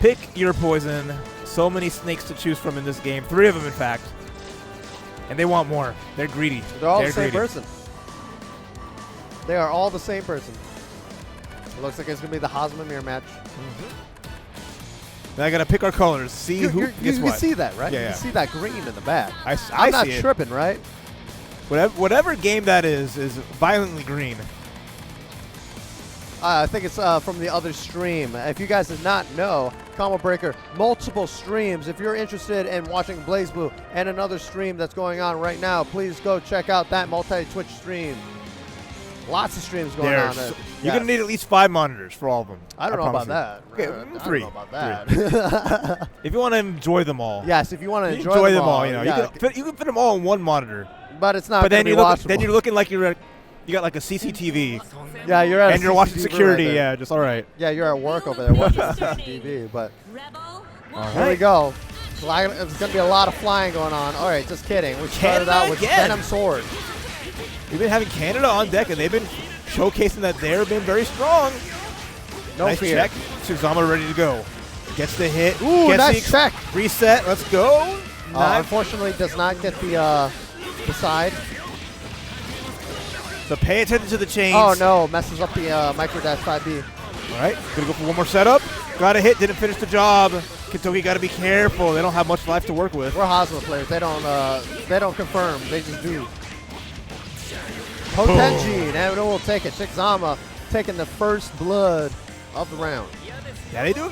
Pick your poison. So many snakes to choose from in this game. 3 of them, in fact. And they want more. They're greedy. They're all the same person. They are all the same person. It looks like it's going to be the Hazama mirror match. Now I got to pick our colors. See who gets what. You can see that, right? Yeah, You yeah. can see that green in the back. I'm not tripping, right? Whatever game that is violently green. I think it's from the other stream. If you guys did not know, Combo Breaker, multiple streams. If you're interested in watching Blaze Blue and another stream that's going on right now, please go check out that multi-Twitch stream. Lots of streams going on. You're going to need at least 5 monitors for all of them. I don't know about that. Okay, I 3. don't know about that. If you want to enjoy them all. Yes, if you want to enjoy them all. You can fit them all on one monitor. But it's not going to be watchable. Then you're looking like you got like a CCTV. Yeah, you're at and you're watching security. Right just all right. Yeah, you're at work over there watching CCTV. But here we go. It's going to be a lot of flying going on. All right, just kidding. We started out with Venom Sword. We've been having Canada on deck, and they've been showcasing that they've been very strong. Nice check. Chickzama ready to go. Gets the hit. Ooh, nice check. Reset. Let's go. Unfortunately, does not get the side. So pay attention to the chains. Oh no, messes up the micro dash 5B. All right, gonna go for one more setup. Got a hit, didn't finish the job. Kentucky got to be careful. They don't have much life to work with. We're Hazma players. They don't confirm. They just do. Potenji, and it will take it. Chikzama taking the first blood of the round. Yeah, they do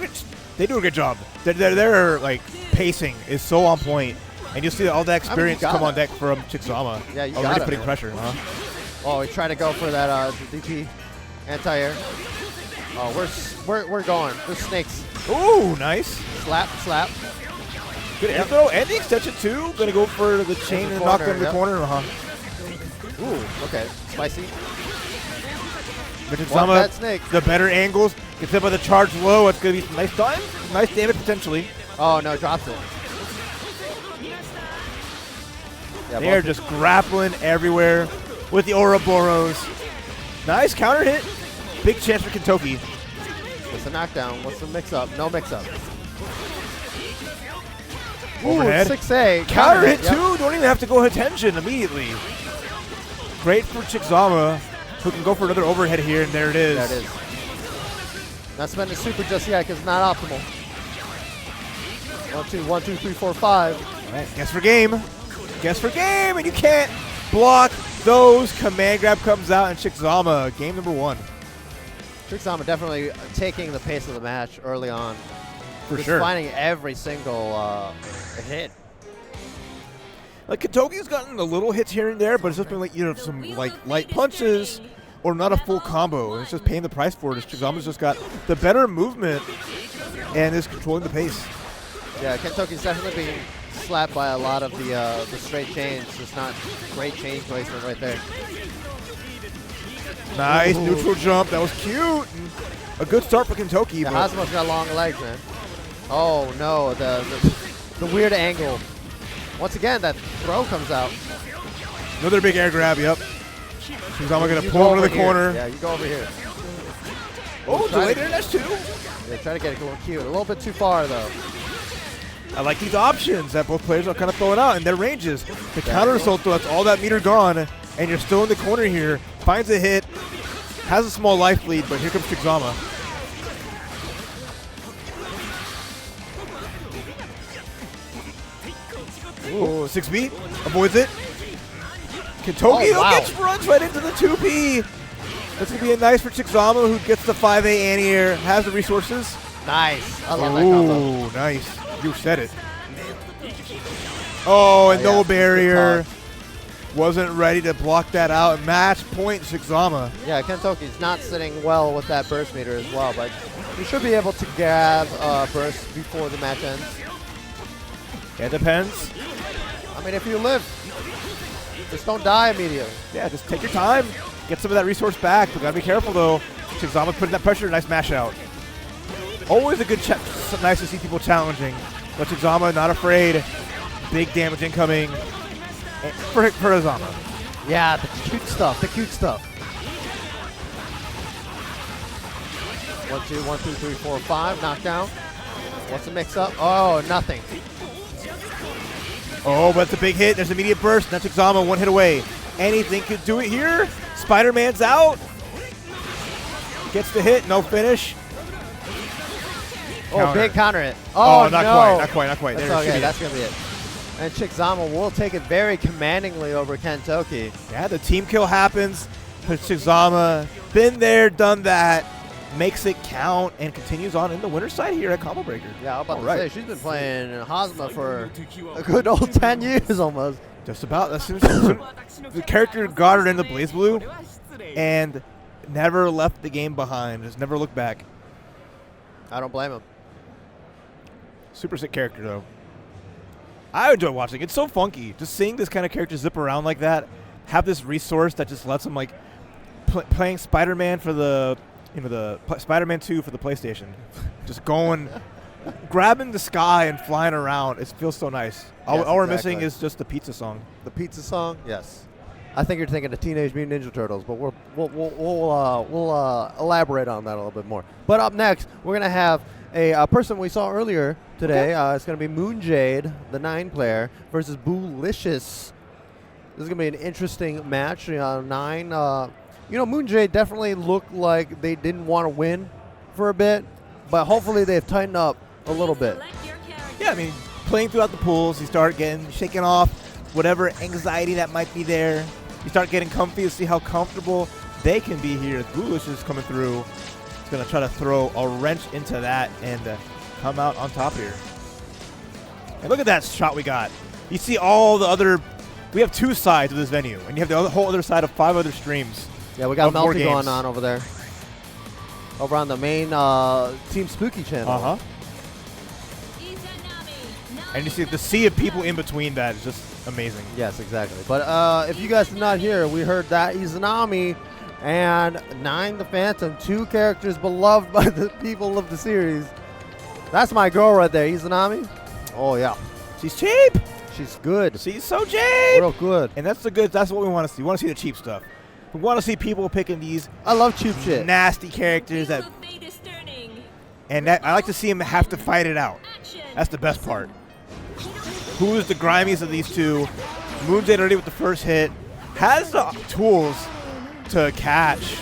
a good job. Their like pacing is so on point, and you'll see all that experience come on deck from Chikzama. Yeah, you already got putting pressure. Huh? Oh, he tried to go for that DP anti-air. Oh, we're going. There's snakes. Ooh, nice. Slap, slap. Good air throw and the extension too. Gonna go for the chain and knock into the corner. Ooh, okay, spicy. Chikzama, the better angles. Gets hit by the charge low. It's gonna be some nice time, nice damage potentially. Oh no, drops it. Yeah, they're just grappling everywhere with the Ouroboros. Nice counter hit. Big chance for Kentucky. What's the knockdown? What's the mix-up? No mix-up. Overhead. 6A. Counter hit too. Don't even have to go attention immediately. Great for Chikzama, who can go for another overhead here, and there it is. There it is. Not spending super just yet because it's not optimal. 1, 2, 1, 2, 3, 4, 5. All right, guess for game. Guess for game, and you can't block those. Command grab comes out, and Chikzama, game number 1. Chikzama definitely taking the pace of the match early on. For just sure. finding every single hit. Like Kentucky's gotten a little hits here and there, but it's just been like some like light punches or not a full combo. It's just paying the price for it. Chikzama's just got the better movement and is controlling the pace. Yeah, Kentucky's definitely being slapped by a lot of the straight chains. Just not great chain placement right there. Nice neutral jump. That was cute. And a good start for Kentucky. Yeah, Hazma's got long legs, man. Oh no, the weird angle. Once again, that throw comes out. Another big air grab. Yep. Chikzama gonna pull into the corner. Yeah, you go over here. Oh, delayed air dash too. Yeah, try to get it going cute. A little bit too far though. I like these options that both players are kind of throwing out in their ranges. The counter assault, though, that's all that meter gone, and you're still in the corner here. Finds a hit, has a small life lead, but here comes Chikzama. Ooh, 6B, avoids it. Kentucky gets runs right into the 2P. That's going to be a nice for Chikzama, who gets the 5A anti-air, has the resources. Nice. I love that combo. Ooh, nice. You said it. Oh, and no barrier. Wasn't ready to block that out. Match point, Chikzama. Yeah, Kentucky's not sitting well with that burst meter as well, but you should be able to grab burst before the match ends. Yeah, it depends. I mean, if you live, just don't die immediately. Yeah, just take your time. Get some of that resource back. But gotta be careful, though. Chikzama's putting that pressure. Nice mash out. Always a good nice to see people challenging. But Chikzama, not afraid. Big damage incoming for Izanami. Yeah, the cute stuff, the cute stuff. 1, 2, 1, 2, 3, 4, 5, knockdown. What's the mix up? Oh, nothing. Oh, but it's a big hit. There's immediate burst. Now Chikzama, one hit away. Anything could do it here. Spider-Man's out. Gets the hit, no finish. Oh, big counter hit. Oh, not no. quite. That's okay, that's going to be it. And Chikzama will take it very commandingly over Kentucky. Yeah, the team kill happens. Chikzama, been there, done that, makes it count, and continues on in the winner's side here at Combo Breaker. Yeah, I was about to say, she's been playing Hazma for a good old 10 years almost. Just about. As soon as the character got her into Blaze Blue and never left the game behind. Just never looked back. I don't blame him. Super sick character, though. I enjoy watching. It's so funky. Just seeing this kind of character zip around like that, have this resource that just lets him, like, playing Spider-Man for the, Spider-Man 2 for the PlayStation. Just going, grabbing the sky and flying around. It feels so nice. Yes, all we're missing is just the pizza song. The pizza song? Yes. I think you're thinking of Teenage Mutant Ninja Turtles, but we'll elaborate on that a little bit more. But up next, we're going to have a person we saw earlier today. It's going to be Moonjade, the 9 player, versus Boolicious. This is going to be an interesting match. 9. Moonjade definitely looked like they didn't want to win for a bit, but hopefully they've tightened up a little bit. Yeah, I mean, playing throughout the pools, you start shaking off whatever anxiety that might be there. You start getting comfy to see how comfortable they can be here. Boolicious is coming through. It's going to try to throw a wrench into that and come out on top here. And look at that shot we got. You see all the other... We have 2 sides of this venue, and you have the whole other side of 5 other streams. Yeah, we got Melty going on over there. Over on the main Team Spooky channel. Uh-huh. And you see the sea of people in between that is just amazing. Yes, exactly. But if you guys did not hear, we heard that Izanami and 9 the Phantom, 2 characters beloved by the people of the series. That's my girl right there, Izanami. Oh, yeah. She's cheap. She's good. She's so cheap. Real good. And that's what we want to see. We want to see the cheap stuff. We want to see people picking these I love cheap shit. Nasty characters that... And I like to see them have to fight it out. That's the best part. Who is the grimiest of these 2? Moonjade already with the first hit. Has the tools to catch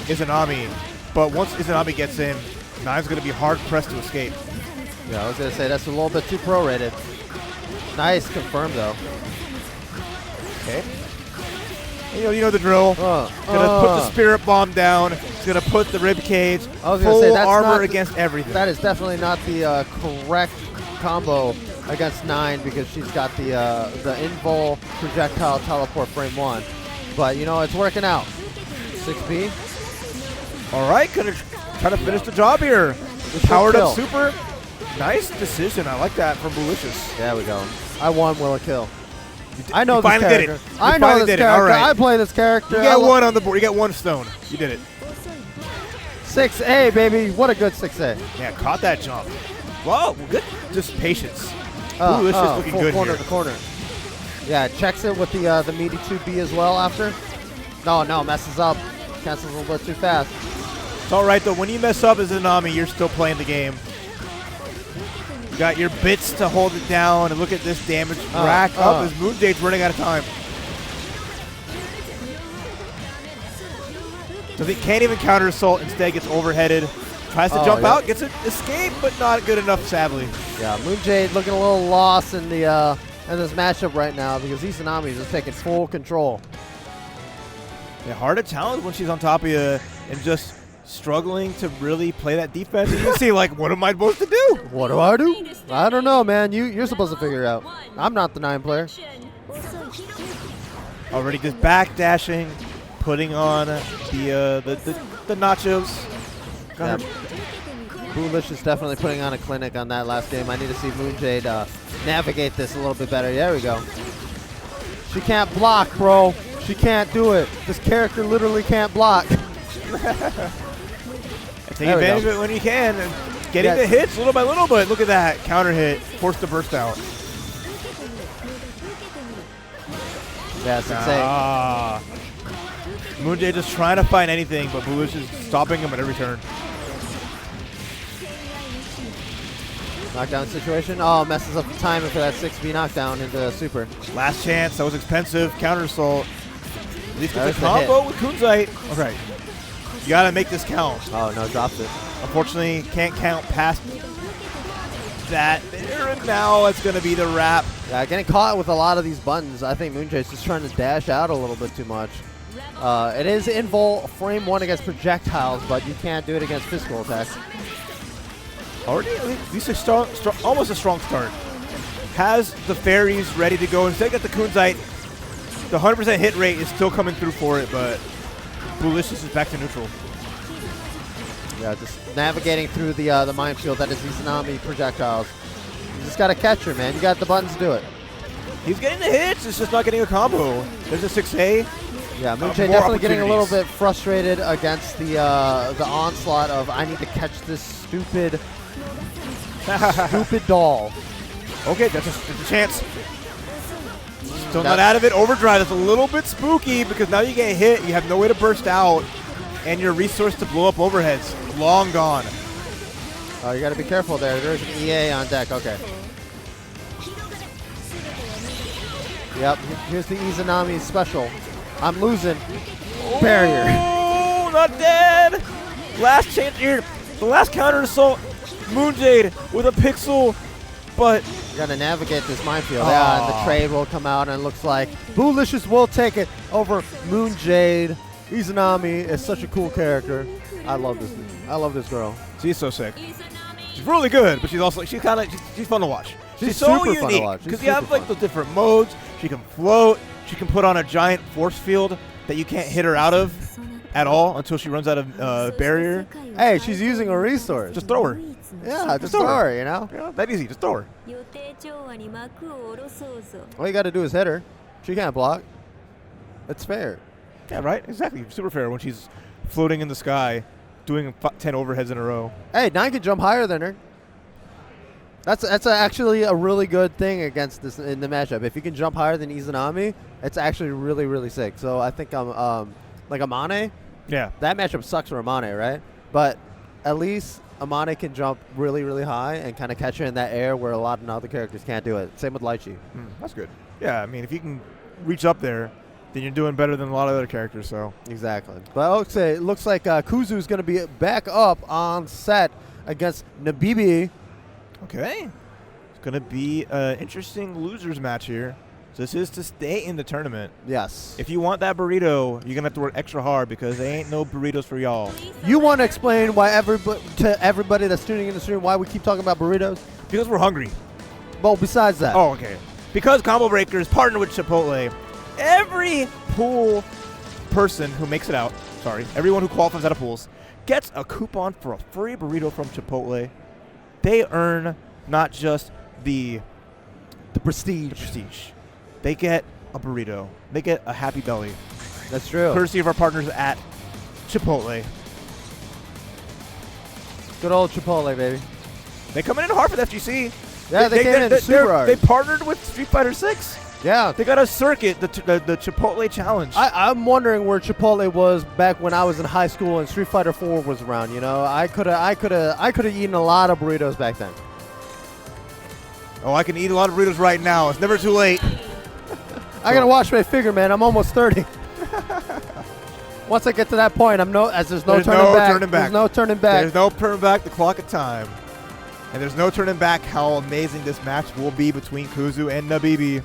Izanami. But once Izanami gets in, 9's going to be hard-pressed to escape. Yeah, I was going to say that's a little bit too pro-rated. Nice confirm, though. Okay. You know the drill. Gonna put the spirit bomb down. He's gonna put the rib cage. Full armor against everything. That is definitely not the correct combo against 9 because she's got the invul projectile teleport frame 1. But it's working out. 6B. All right, gonna try to finish the job here. Powered up super. Nice decision. I like that from Boolicious. There we go. I won will a kill. I know this character. I know this character. All right. I play this character. You get 1 on the board. You get 1 stone. You did it. 6A, baby. What a good 6A. Yeah, caught that jump. Whoa, good. Just patience. Boolicious looking good corner here. to corner. Yeah, checks it with the meaty 2B as well after. No, messes up. Cancels a little bit too fast. It's all right, though. When you mess up as Izanami, you're still playing the game. You got your bits to hold it down, and look at this damage rack up as Moonjade's running out of time. So he can't even counter assault, instead gets overheaded. Tries to jump out, gets an escape, but not good enough, sadly. Yeah, Moonjade looking a little lost in the in this matchup right now because Izanami is just taking full control. Yeah, hard to challenge when she's on top of you and just struggling to really play that defense. And you see, like, what am I supposed to do? What do I do? I don't know, man. You're supposed to figure it out. I'm not the 9 player. Already just back dashing, putting on the nachos. Yeah. Boolicious definitely putting on a clinic on that last game. I need to see Moonjade navigate this a little bit better. There we go. She can't block, bro. She can't do it. This character literally can't block. Take advantage of it when you can. And getting the hits little by little, but look at that. Counter hit. Forced to burst out. Yeah, it's insane. Moonjade just trying to find anything, but Boolicious is stopping him at every turn. Knockdown situation. Oh, messes up the timing for that 6B knockdown into super. Last chance. That was expensive. Counter assault. At least it's a combo with Kunzite. Okay. You got to make this count. Oh, no, dropped it. Unfortunately, can't count past that there, and now it's going to be the wrap. Yeah, getting caught with a lot of these buttons. I think Moonjade's just trying to dash out a little bit too much. It is invul frame 1 against projectiles, but you can't do it against physical attacks. Already, at least almost a strong start. Has the fairies ready to go. Instead, got the Kunzite. The 100% hit rate is still coming through for it, but Boolicious is back to neutral. Yeah, just navigating through the minefield that is Izanami projectiles. You just got to catch her, man. You got the buttons to do it. He's getting the hits. It's just not getting a combo. There's a 6A. Yeah, Moonjade definitely getting a little bit frustrated against the onslaught of I need to catch this stupid doll. Okay, that's a chance. Still not out of it. Overdrive. That's a little bit spooky because now you get hit. You have no way to burst out, and your resource to blow up overheads long gone. Oh, you got to be careful there. There's an EA on deck. Okay. Yep. Here's the Izanami special. I'm losing. Barrier. Oh, not dead. Last chance here. The last counter assault. Moonjade with a pixel, but You got to navigate this minefield. Yeah, and the trade will come out, and it looks like Boolicious will take it over Moonjade. Izanami is such a cool character. I love this. I love this girl. she's so sick. She's really good, but she's also she's fun to watch. She's so super fun to unique watch. because She's you have super like the different modes. She can float. She can put on a giant force field that you can't hit her out of at all until she runs out of barrier. Hey, she's using a resource. Just throw her. Yeah, just throw her, you know? Yeah, that easy. Just throw her. All you got to do is hit her. She can't block. It's fair. Yeah, right? Exactly. Super fair when she's floating in the sky, doing 10 overheads in a row. Hey, 9 can jump higher than her. That's actually a really good thing against this in the matchup. If you can jump higher than Izanami, it's actually really, really sick. So I think like Amane. Yeah. That matchup sucks for Amane, right? But at least Amane can jump really, really high and kind of catch her in that air where a lot of other characters can't do it. Same with Lychee. That's good. Yeah, I mean, if you can reach up there, then you're doing better than a lot of other characters. So Exactly. But okay, it looks like Kuzu's going to be back up on set against Nabibi. Okay. It's going to be an interesting losers match here. So this is to stay in the tournament. Yes. If you want that burrito, you're going to have to work extra hard because there ain't no burritos for y'all. You want to explain why to everybody that's tuning in the stream why we keep talking about burritos? Because we're hungry. Well, besides that. Oh, okay. Because Combo Breakers partner with Chipotle, every pool person who makes it out, everyone who qualifies out of pools, gets a coupon for a free burrito from Chipotle. They earn not just the prestige. They get a burrito. They get a happy belly. That's true. Courtesy of our partners at Chipotle. Good old Chipotle, baby. They come in hard for the FGC. Yeah, they came in super hard. They partnered with Street Fighter 6. Yeah. They got a circuit, the Chipotle Challenge. I'm wondering where Chipotle was back when I was in high school and Street Fighter 4 was around. You know, I could have eaten a lot of burritos back then. Oh, I can eat a lot of burritos right now. It's never too late. I gotta watch my figure, man. I'm almost 30. Once I get to that point, there's no turning back. There's no turning back. There's no turning back the clock of time. And there's no turning back how amazing this match will be between Kuzu and Nabibi.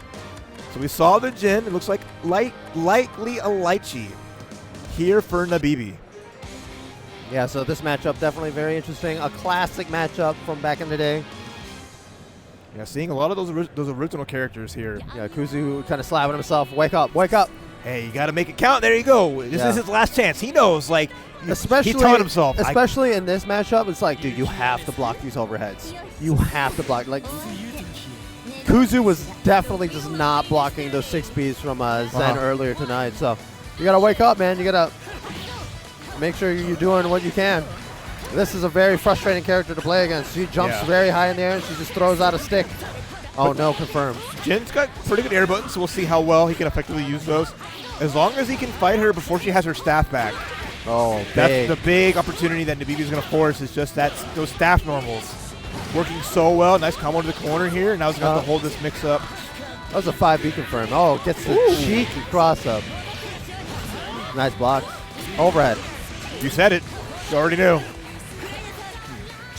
So we saw the Jin. It looks like likely a Lychee here for Nabibi. Yeah, so this matchup definitely very interesting. A classic matchup from back in the day. Yeah, seeing a lot of those original characters here. Yeah, Kuzu kind of slapping himself. Wake up, wake up. Hey, you got to make it count. There you go. This is his last chance. He knows, like, he's telling himself. Especially in this matchup, it's like, dude, you have to block these overheads. You have to block. Like, Kuzu was definitely just not blocking those 6Bs from Zen earlier tonight. So you got to wake up, man. You got to make sure you're doing what you can. This is a very frustrating character to play against. She jumps very high in the air and she just throws out a stick. Oh, no, confirmed. Jin's got pretty good air buttons, so we'll see how well he can effectively use those. As long as he can fight her before she has her staff back. Oh, that's the big opportunity that Nabibi's going to force is just those staff normals. Working so well. Nice combo to the corner here. Now he's going to have to hold this mix up. That was a 5B confirmed. Oh, gets the cheeky cross up. Nice block. Overhead. You said it. You already knew.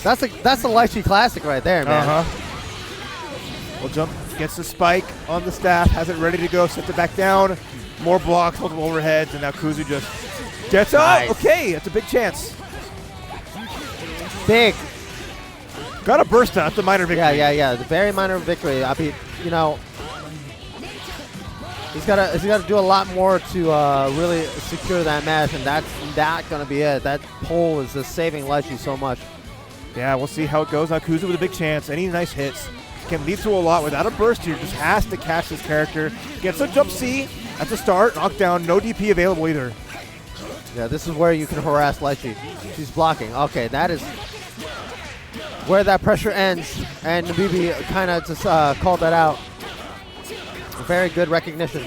That's a Lychee classic right there, man. Well, jump, gets the spike on the staff, has it ready to go, sets it back down. More blocks, multiple overheads, and now Kuzu just gets up. Okay, that's a big chance. Big. Got a burst out. That's a minor victory. Yeah. The very minor victory. I mean, you know, he's got to do a lot more to really secure that match, and that's not going to be it. That pole is just saving Lychee so much. Yeah, we'll see how it goes. Now Kuzu with a big chance. Any nice hits can lead to a lot. Without a burst here, just has to catch this character. Gets a jump C at the start. Knockdown. No DP available either. Yeah, this is where you can harass Lychee. She's blocking. Okay, that is where that pressure ends. And Nabibi kind of just called that out. Very good recognition.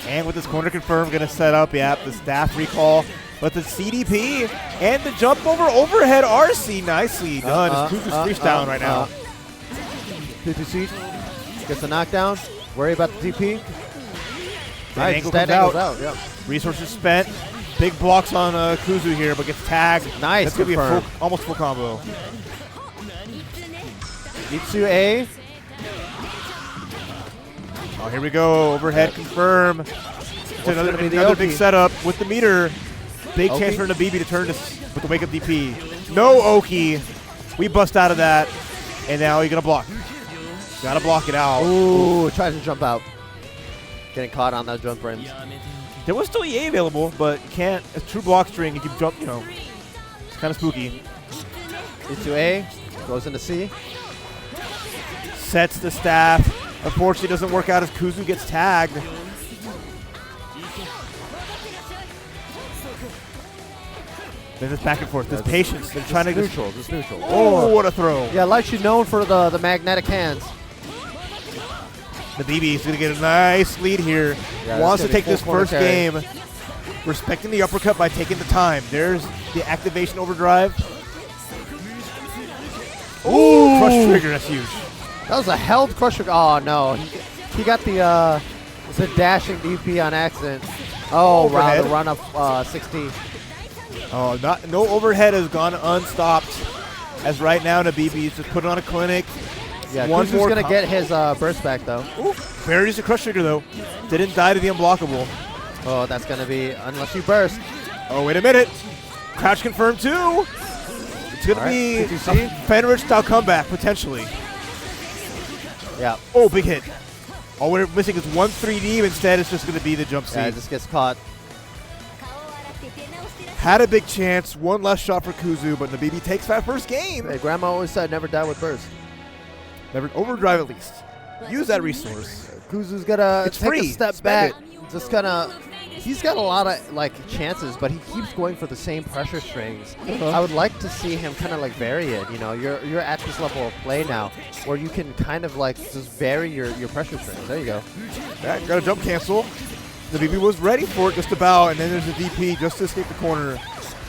And with this corner confirmed, going to set up, the staff recall. But the CDP and the jump over overhead RC nicely done. Kuzu's freestyling right now. 2-2-C. Gets the knockdown. Worry about the DP. Nice, Nice. that That out. Yep. Resources spent. Big blocks on Kuzu here, but gets tagged. Nice. That's going to be a almost full combo. Itsu A. Oh, here we go. Overhead confirm. Another big setup with the meter. Big chance for Nabibi to turn this with the wake-up DP. No Oki. We bust out of that. And now you're going to block. Got to block it out. Ooh, tries to jump out. Getting caught on that jump rims. There was still EA available, but you can't. A true block string, if you jump, you know, it's kind of spooky. Itsu A. Goes into C. Sets the staff. Unfortunately, doesn't work out as Kuzu gets tagged. Then it's back and forth. There's patience. They're trying to neutral. Just neutral. Oh, what a throw. Yeah, Lueshi known for the magnetic hands. The BB is going to get a nice lead here. Yeah, Wants to take this first carry. game. Respecting the uppercut by taking the time. There's the activation overdrive. Ooh, crush trigger. That's huge. That was a held crush trigger. Oh, no. He got the dashing DP on accident. Oh, wow. The run up 60. Oh, no overhead has gone unstopped. As right now, Nabibi is just putting on a clinic. Yeah, Kuzu's going to get his burst back, though. Ooh, parries the crush trigger, though. Didn't die to the unblockable. Oh, that's going to be unless you burst. Oh, wait a minute. Crouch confirmed, too. It's going to be a Fenrich-style comeback, potentially. Yeah. Oh, big hit. All we're missing is one 3D. Instead, it's just going to be the jump C. Yeah, it just gets caught. Had a big chance. One less shot for Kuzu, but Nabibi takes that first game. Hey, Grandma always said never die with burst. Never overdrive at least. Use that resource. Kuzu's got to take free. a step Spend back. Just kind of... He's got a lot of chances, but he keeps going for the same pressure strings. I would like to see him kind of vary it. You know, you're at this level of play now, where you can kind of just vary your pressure strings. There you go. Yeah, got a jump cancel. The BB was ready for it just about, and then there's a DP just to escape the corner,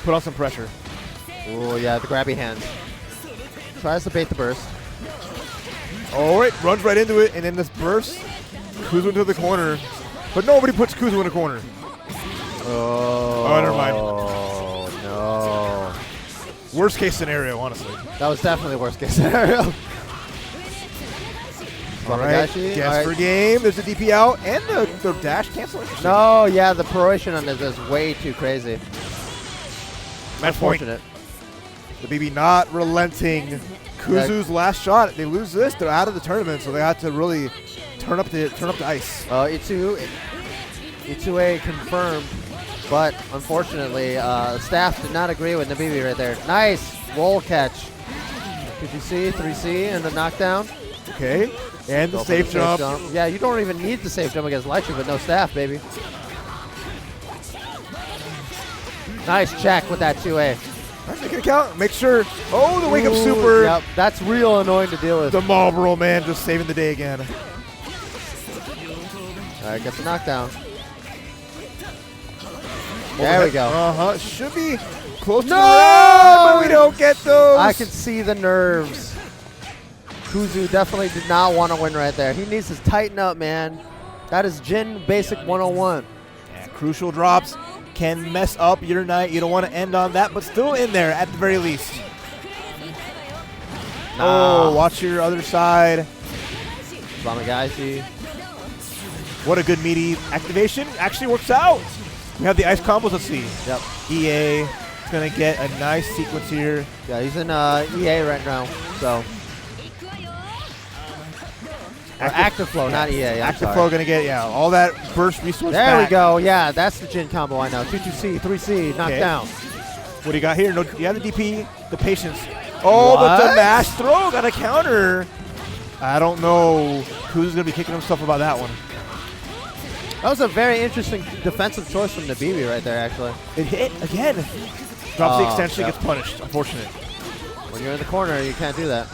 put on some pressure. Oh yeah, the grabby hands. Tries to bait the burst. All right, runs right into it, and then this burst, Kuzu into the corner, but nobody puts Kuzu in the corner. Oh, never mind. Oh, no. Worst case scenario, honestly. That was definitely worst case scenario. All right, guess for game. There's a DP out, and the dash cancel. No, yeah, the proration on this is way too crazy. Unfortunate. The BB not relenting. Kuzu's last shot. They lose this, they're out of the tournament, so they have to really turn up the ice. Itsu-A confirmed, but unfortunately, staff did not agree with Nabibi right there. Nice roll catch. 2C, 3C, and the knockdown. Okay, and the safe jump. Yeah, you don't even need the safe jump against Lueshi, but no staff, baby. Nice check with that 2A. Make it count. Make sure. Oh, the wake up super. Yep, that's real annoying to deal with. The Marlboro man just saving the day again. All right, gets the knockdown. There we go. Should be close to the red, but we don't get those. I can see the nerves. Kuzu definitely did not want to win right there. He needs to tighten up, man. That is Jin Basic 101. Yeah, crucial drops can mess up your night. You don't want to end on that, but still in there at the very least. Oh, watch your other side. Bamagaishi. What a good meaty activation. Actually works out. We have the ice combos. Let's see. Yep. EA is going to get a nice sequence here. Yeah, he's in EA right now, so. Active Flow, not EA. Active Flow going to get, all that burst resource There back. we go. Yeah, that's the Jin combo I know. 2-2C, 3C, knockdown. What do you got here? No, you have the DP, the patience. Oh, but the mash throw got a counter. I don't know who's going to be kicking himself about that one. That was a very interesting defensive choice from Nabibi right there, actually. It hit again. Drops the extension, gets punished. Unfortunate. When you're in the corner, you can't do that.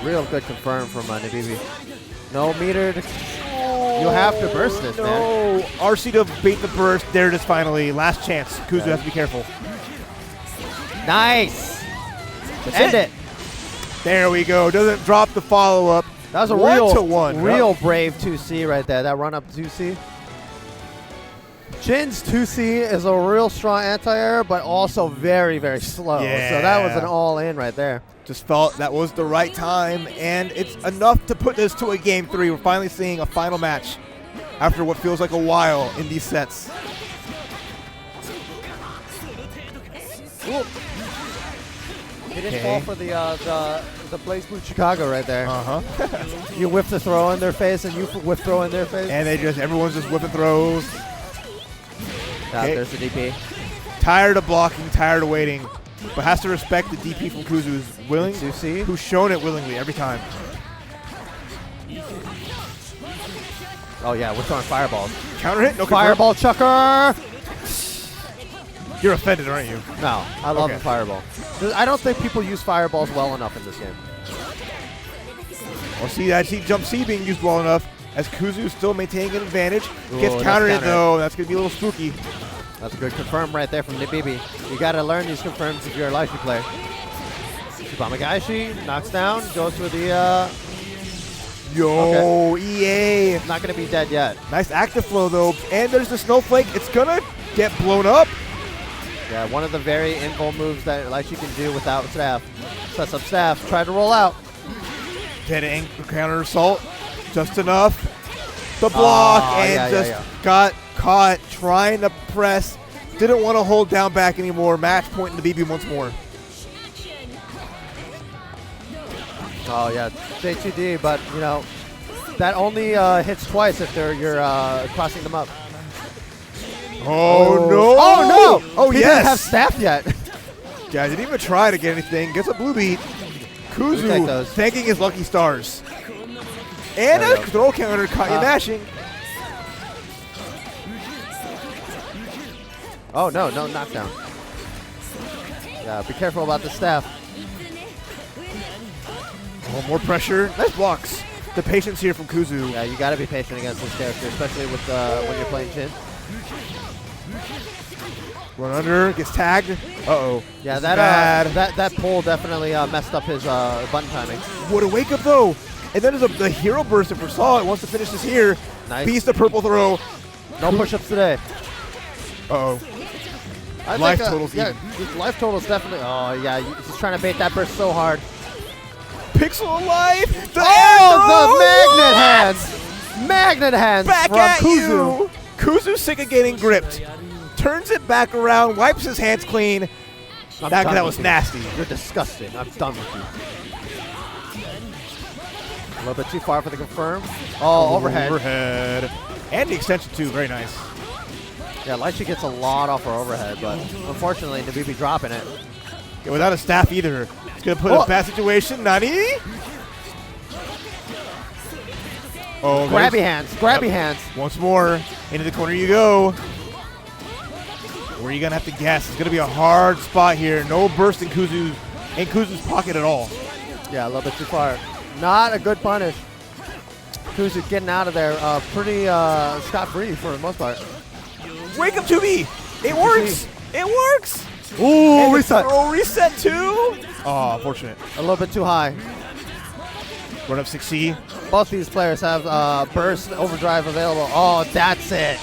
Real good confirm from Nabibi. No meter. You have to burst this, man. No, RC to bait the burst. There it is finally. Last chance. Kuzu has to be careful. Nice. End it. There we go. Doesn't drop the follow-up. That was a 1-1. real brave 2C right there. That run up 2C. Jin's 2C is a real strong anti-air, but also very, very slow. Yeah. So that was an all-in right there. Just felt that was the right time, and it's enough to put this to a game 3. We're finally seeing a final match after what feels like a while in these sets. Ooh. He didn't fall for the Blaze Blue Chicago right there. You whiff the throw in their face, and you whiff throw in their face. And everyone's just whipping throws. There's the DP. Tired of blocking, tired of waiting, but has to respect the DP from Kuzu, who's willing, who's shown it willingly every time. Oh yeah, we're throwing fireballs. Counter hit, no fireball chucker. You're offended, aren't you? No, I love the fireball. I don't think people use fireballs well enough in this game. Well, see, I see jump C being used well enough as Kuzu still maintaining an advantage. Ooh, Gets countered it though. That's gonna be a little spooky. That's a good confirm right there from Nibibi. You gotta learn these confirms if you're a Lueshi player. Tsubaki knocks down, goes for the EA. Not gonna be dead yet. Nice active flow though. And there's the snowflake. It's gonna get blown up. Yeah, one of the very invul moves that Lueshi can do without staff. Sets up staff, try to roll out. Dead counter assault. Just enough. The block got caught trying to press. Didn't want to hold down back anymore. Match point in the BB once more. Oh yeah, J2D, but you know that only hits twice if you're crossing them up. Oh no! Oh no! Oh he didn't have staff yet. Yeah, didn't even try to get anything. Gets a blue beat. Kuzu thanking his lucky stars. And a throw counter caught you mashing. Oh no, no knockdown. Yeah, be careful about the staff. Oh, more pressure. Nice blocks. The patience here from Kuzu. Yeah, you gotta be patient against this character, especially with when you're playing Jin. Run under, gets tagged. Uh-oh. Yeah, that pull definitely messed up his button timing. What a wake up though. And then there's the hero burst if we saw it. Wants to finish this here. Nice. Beats the purple throw. No push-ups today. Uh-oh. Life total's even. Life total's definitely. Oh yeah, he's trying to bait that burst so hard. Pixel of life. The magnet hands. Magnet hands back from at Kuzu. You. Kuzu's sick of getting gripped. Turns it back around, wipes his hands clean. That was nasty. You're disgusting. I'm done with you. A little bit too far for the confirm. Oh, overhead. Overhead. And the extension too, very nice. Yeah, Lueshi gets a lot off her overhead, but unfortunately, Nabibi dropping it. Yeah, without a staff either. It's going to put in a bad situation. Nani? Oh, grabby hands. Once more. Into the corner you go. Where are you going to have to guess? It's going to be a hard spot here. No burst in Kuzu's pocket at all. Yeah, a little bit too far. Not a good punish. Kuzu getting out of there pretty scot-free for the most part. Wake up 2B. It works. It works. Ooh, and reset. Reset too. Oh, unfortunate. A little bit too high. Run up 6C. Both these players have burst overdrive available. Oh, that's it.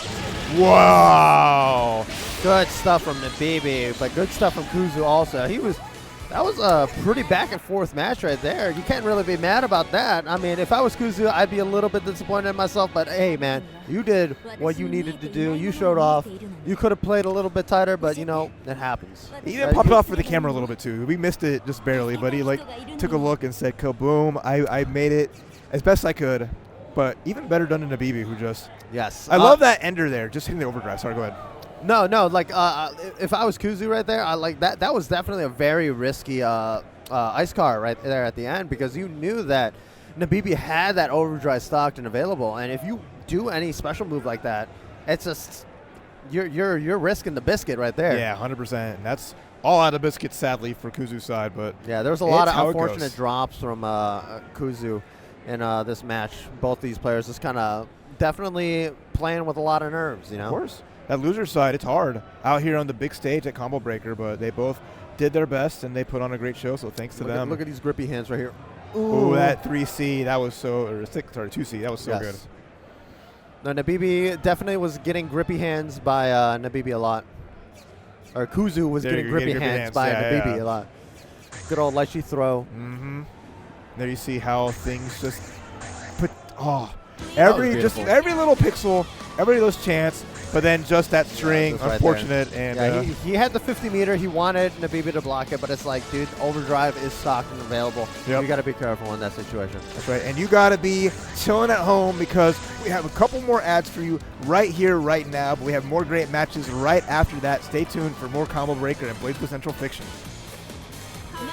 Wow. Good stuff from Nabibi, but good stuff from Kuzu also. That was a pretty back and forth match right there. You can't really be mad about that. I mean, if I was Kuzu, I'd be a little bit disappointed in myself, but hey, man, you did what you needed to do. You showed off. You could have played a little bit tighter, but, you know, it happens. He even popped off for the camera a little bit, too. We missed it just barely, but he, took a look and said, kaboom, I made it as best I could. But even better done than Nabibi, who just... Yes. I love that ender there, just hitting the overdrive. Sorry, go ahead. No, if I was Kuzu right there, that was definitely a very risky ice car right there at the end, because you knew that Nabibi had that overdrive stocked and available, and if you do any special move like that, it's just you're risking the biscuit right there. Yeah, 100%. And that's all out of biscuit, sadly, for Kuzu's side, but yeah, there's a lot of unfortunate drops from Kuzu in this match. Both these players just kind of definitely playing with a lot of nerves, you know? Of course. That loser side, it's hard out here on the big stage at Combo Breaker, but they both did their best, and they put on a great show, so thanks to them. Look at these grippy hands right here. Ooh, that 3C, that was so, or 2C, that was so good. No, Nabibi definitely was getting grippy hands by Nabibi a lot. Or Kuzu was getting grippy hands by Nabibi a lot. Good old Lueshi throw. Mm-hmm. There you see how things just put, every little pixel, every little chance, but then just that string, unfortunate. Right, and he had the 50 meter. He wanted Nabibi to block it, but it's like, dude, overdrive is stocked and available. Yep. You got to be careful in that situation. That's right, and you got to be chilling at home because we have a couple more ads for you right here, right now, but we have more great matches right after that. Stay tuned for more Combo Breaker and Blades with Central Fiction.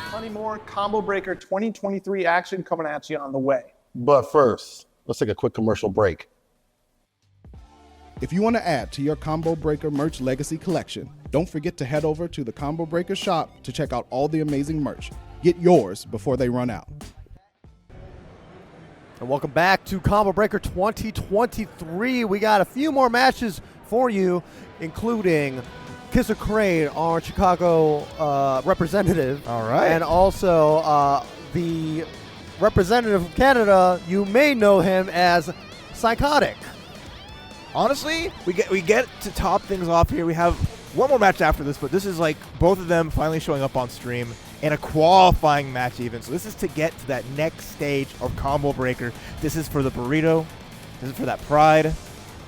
Plenty more Combo Breaker 2023 action coming at you on the way. But first, let's take a quick commercial break. If you want to add to your Combo Breaker merch legacy collection, don't forget to head over to the Combo Breaker shop to check out all the amazing merch. Get yours before they run out. And welcome back to Combo Breaker 2023. We got a few more matches for you, including Kisser Crane, our Chicago representative. All right. And also the representative of Canada, you may know him as Psychotic. Honestly, we get to top things off here. We have one more match after this, but this is like both of them finally showing up on stream in a qualifying match even. So this is to get to that next stage of Combo Breaker. This is for the burrito. This is for that pride.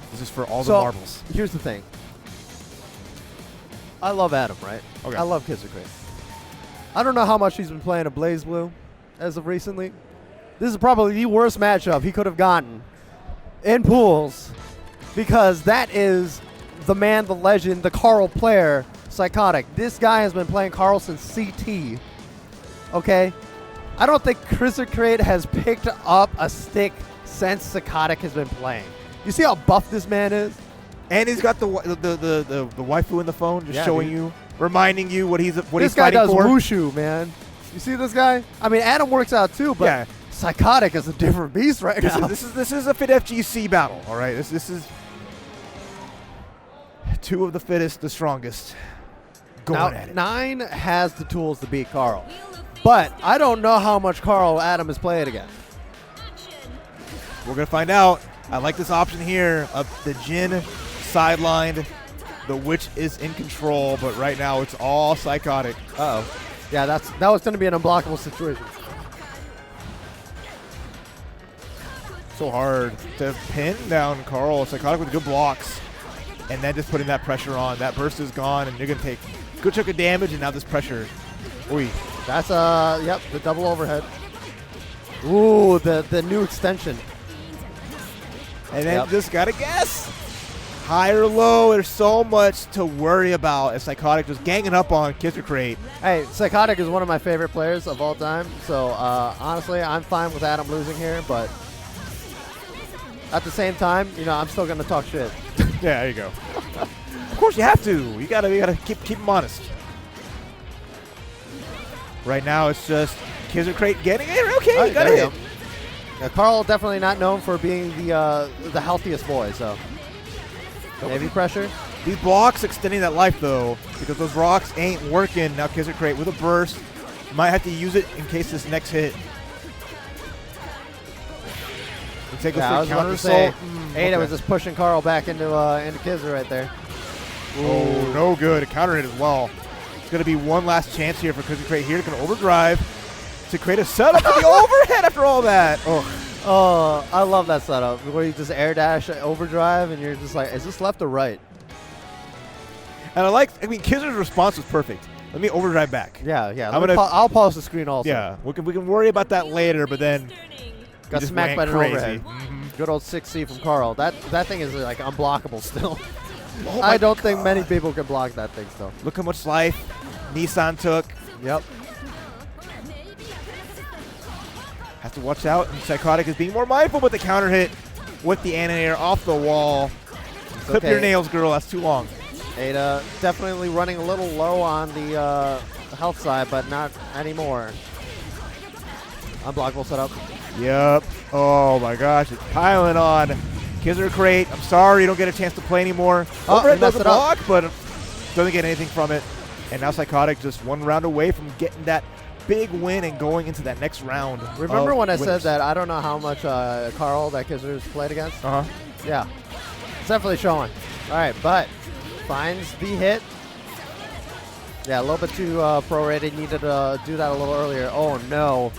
This is for all the marbles. Here's the thing. I love Adam, right? Okay. I love Kisser Crane. I don't know how much he's been playing a Blaze Blue as of recently. This is probably the worst matchup he could have gotten in pools, because that is the man, the legend, the Carl player, Psychotic. This guy has been playing Carl since CT. Okay? I don't think Kisser Crane has picked up a stick since Psychotic has been playing. You see how buff this man is? And he's got the waifu in the phone, just showing you, reminding you what he's fighting for. This guy does wushu, man. You see this guy? I mean, Adam works out too, but Psychotic is a different beast right now. This is a fit FGC battle, all right? This is two of the fittest, the strongest going at it. 9 has the tools to beat Carl, but I don't know how much Carl Adam is playing against. We're going to find out. I like this option here of the Jin sidelined. The Witch is in control, but right now it's all Psychotic. Uh-oh. Yeah, that was going to be an unblockable situation. So hard to pin down Carl. Psychotic with good blocks. And then just putting that pressure on. That burst is gone, and you're going to take a good chunk of damage, and now this pressure. Oy. That's, the double overhead. Ooh, the new extension. And then just got to guess. High or low, there's so much to worry about as Psychotic just ganging up on Kisser Crane. Hey, Psychotic is one of my favorite players of all time, so honestly, I'm fine with Adam losing here, but at the same time, I'm still going to talk shit. Yeah, there you go. Of course you have to. You gotta keep him honest. Right now it's just Kisser Crane getting it. Okay, you got it. Go. Yeah, Carl definitely not known for being the healthiest boy, so maybe pressure. These blocks extending that life though, because those rocks ain't working. Now Kisser Crane with a burst. Might have to use it in case this next hit. Take a counter assault. Ada was just pushing Carl back into Kisser right there. Oh, no good. A counter hit as well. It's going to be one last chance here for Kisser Crane here to overdrive to create a setup for the overhead after all that. Oh, I love that setup where you just air dash overdrive and you're just like, is this left or right? And Kisser's response was perfect. Let me overdrive back. Yeah. I'll pause the screen also. Yeah, we can worry about that later, but then got smacked by an overhead. Good old 6C from Carl. That thing is like unblockable still. I don't think many people can block that thing still. Look how much life Nissan took. Yep. Have to watch out. And Psychotic is being more mindful with the counter hit with the anti-air off the wall. Clip your nails, girl. That's too long. Ada definitely running a little low on the health side, but not anymore. Unblockable setup. Yep. Oh my gosh, it's piling on. Kizzer Crate, I'm sorry you don't get a chance to play anymore. Overhead does a block, but doesn't get anything from it. And now Psychotic just one round away from getting that big win and going into that next round. Remember when I said that I don't know how much Carl that Kizzer's played against? Yeah. It's definitely showing. All right, but finds the hit. Yeah, a little bit too pro-rated. Needed to do that a little earlier. Oh, no.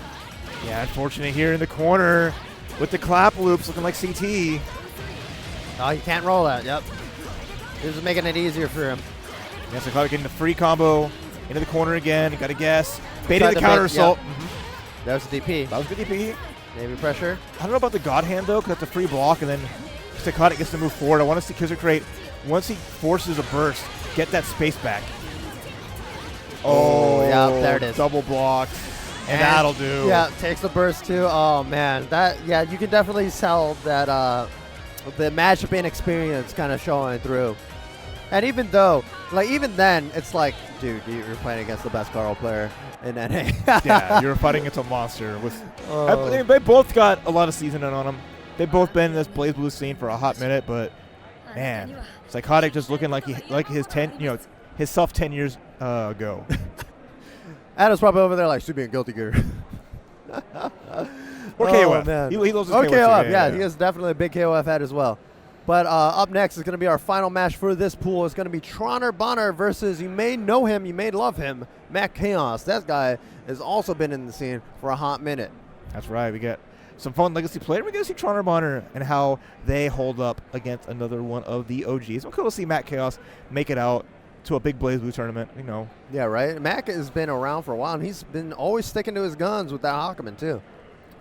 Yeah, unfortunate here in the corner with the clap loops looking like CT. Oh, you can't roll that. Yep. This is making it easier for him. Yeah, Psychotic getting the free combo into the corner again. You got to guess. Baiting the counter assault. Yep. That was the DP. That was good DP. Maybe pressure. I don't know about the God Hand, though, because that's a free block, and then Psychotic gets to move forward. I want to see Kizzer Crate, once he forces a burst, get that space back. Oh, yeah, there it is. Double blocked, and that'll do. Yeah, takes the burst, too. Oh, man. Yeah, you can definitely tell that the matchup experience kind of showing through. And even though, even then, it's like, dude, you're playing against the best Carl player in NA. Yeah, you're fighting against a monster. They both got a lot of seasoning on them. They've both been in this Blaze Blue scene for a hot minute, but man, Psychotic just looking like himself 10 years ago. Adam's probably over there like, should be in Guilty Gear. Or KOF. Man. He loves his or KOF. Yeah, he is definitely a big KOF head as well. But up next is going to be our final match for this pool. It's going to be Troner Bonner versus, you may know him, you may love him, MTLxSpider. That guy has also been in the scene for a hot minute. That's right. We get some fun legacy play. We're going to see Troner Bonner and how they hold up against another one of the OGs. We're cool to see MTLxSpider make it out to a big Blaze Blue tournament, Yeah, right? Mac has been around for a while, and he's been always sticking to his guns with that Hawkman, too.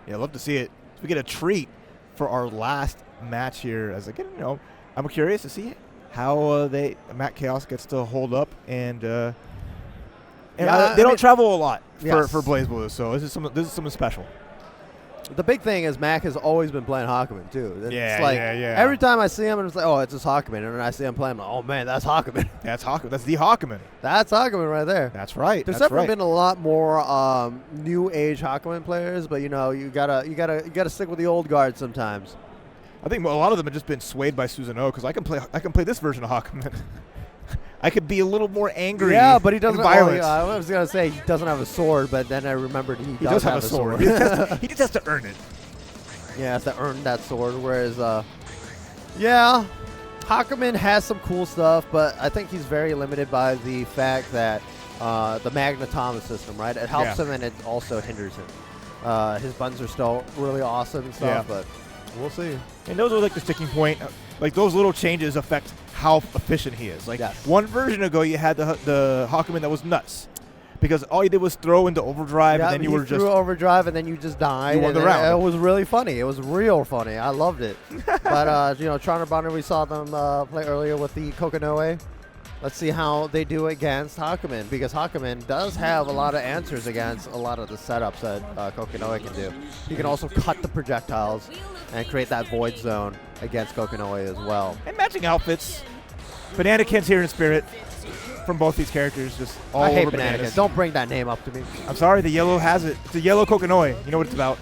Yeah, love to see it. So we get a treat for our last match here. As again, I'm curious to see how MTLxSpider gets to hold up, and they don't travel a lot for Blaze Blue, so this is something special. The big thing is Mac has always been playing Hawkman, too. It's yeah. Every time I see him, it's like, oh, it's just Hawkman. And then I see him playing, I'm like, oh, man, that's Hawkman. That's Hawkman. That's the Hawkman. That's Hawkman right there. That's right. There's definitely been a lot more new age Hawkman players, but you gotta stick with the old guard sometimes. I think a lot of them have just been swayed by Susanoo because I can play this version of Hawkman. I could be a little more angry. Yeah, but he doesn't. Violence. I was gonna say he doesn't have a sword, but then I remembered he does have a sword. He just has to earn it. Yeah, has to earn that sword. Whereas, Hawkman has some cool stuff, but I think he's very limited by the fact that the magnetometer system, right? It helps him and it also hinders him. His buttons are still really awesome and stuff, but we'll see. And those are like the sticking point. Like those little changes affect how efficient he is. Like one version ago, you had the Hawkman that was nuts. Because all you did was throw into overdrive, and then you were just... threw overdrive, and then you just died. You won the round. It was really funny. It was real funny. I loved it. But, Troner Bonner, we saw them play earlier with the Kokonoe. Let's see how they do against Hawkman, because Hawkman does have a lot of answers against a lot of the setups that Kokonoe can do. He can also cut the projectiles and create that void zone against Kokonoe as well. And matching outfits. Bananakins here in spirit. From both these characters, just all I hate over bananas. Don't bring that name up to me. I'm sorry, the yellow has it. It's a yellow Kokonoe. You know what it's about.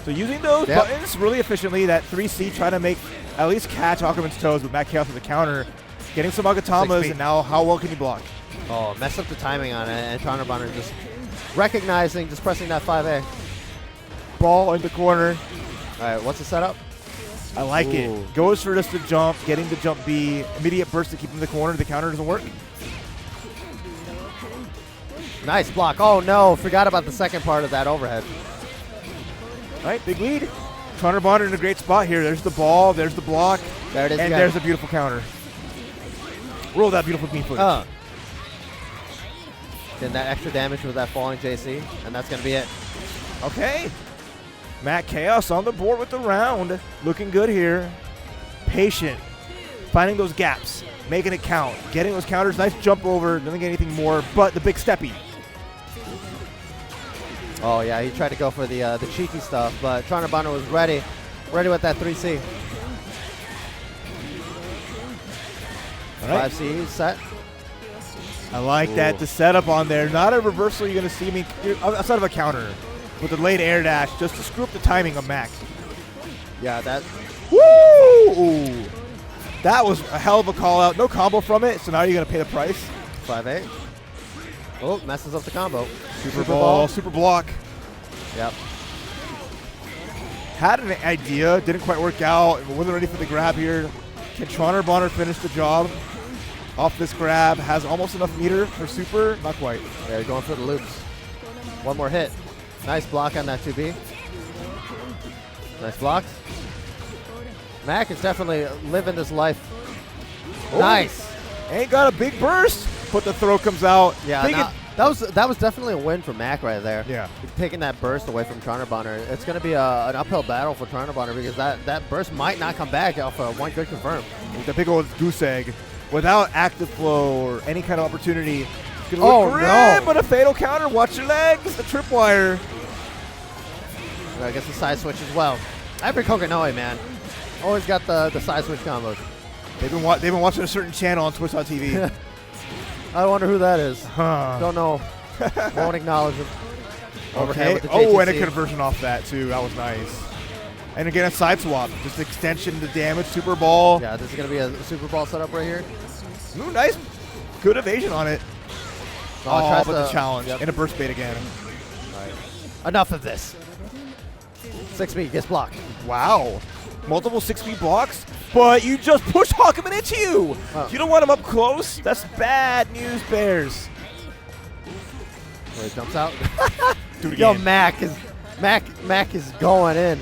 So using those buttons really efficiently, that 3C trying to make at least catch Hawkman's toes with MTLxSpider with the counter, getting some Agatamas, and now how well can you block? Oh, mess up the timing on it, and Troner Bonner just recognizing, just pressing that 5A. Ball in the corner. All right, what's the setup? I like it. Goes for just the jump, getting the jump B, immediate burst to keep him in the corner. The counter doesn't work. Nice block. Oh, no. Forgot about the second part of that overhead. All right, big lead. Troner Bonner in a great spot here. There's the ball. There's the block. There it is. And there's a beautiful counter. Roll that beautiful beam footage. Getting that extra damage with that falling JC, and that's going to be it. Okay. MTLxSpider on the board with the round. Looking good here. Patient. Finding those gaps. Making it count. Getting those counters. Nice jump over. Doesn't get anything more but the big steppy. Oh, yeah. He tried to go for the cheeky stuff, but Troner Bonner was ready. Ready with that 3C. All right. 5C set. I like that. The setup on there. Not a reversal you're going to see me outside of a counter. With the late air dash, just to screw up the timing of Mac. Yeah, that Woo! That was a hell of a call out. No combo from it, so now you're going to pay the price. 5-8. Oh, messes up the combo. Super ball, super block. Yep. Had an idea, didn't quite work out. Wasn't ready for the grab here. Can Bonner finish the job off this grab? Has almost enough meter for super. Not quite. Yeah, going for the loops. One more hit. Nice block on that 2B. Nice blocks. Mac is definitely living this life. Oh. Nice. Ain't got a big burst, but the throw comes out. Yeah, that was definitely a win for Mac right there. Yeah. Taking that burst away from Bonner. It's going to be an uphill battle for Bonner because that burst might not come back off one good confirm. With the big old goose egg, without active flow or any kind of opportunity. It's gonna look great, no. But a fatal counter. Watch your legs. The tripwire. I guess the side switch as well. Every Kokonoe, man. Always got the side switch combos. They've been watching a certain channel on Twitch.tv. I wonder who that is. Huh. Don't know. Won't acknowledge him. Okay. Oh, and a conversion off that too. That was nice. And again, a side swap. Just extension to damage. Super ball. Yeah, this is going to be a super ball setup right here. Ooh, nice. Good evasion on it. Oh, but the challenge. Yep. And a burst bait again. Right. Enough of this. 6B gets blocked. Wow. Multiple 6B blocks, but you just push Hakumen into you. Oh. You don't want him up close. That's bad news, Bears. Where he jumps out. Do it Yo, again. Mac is going in.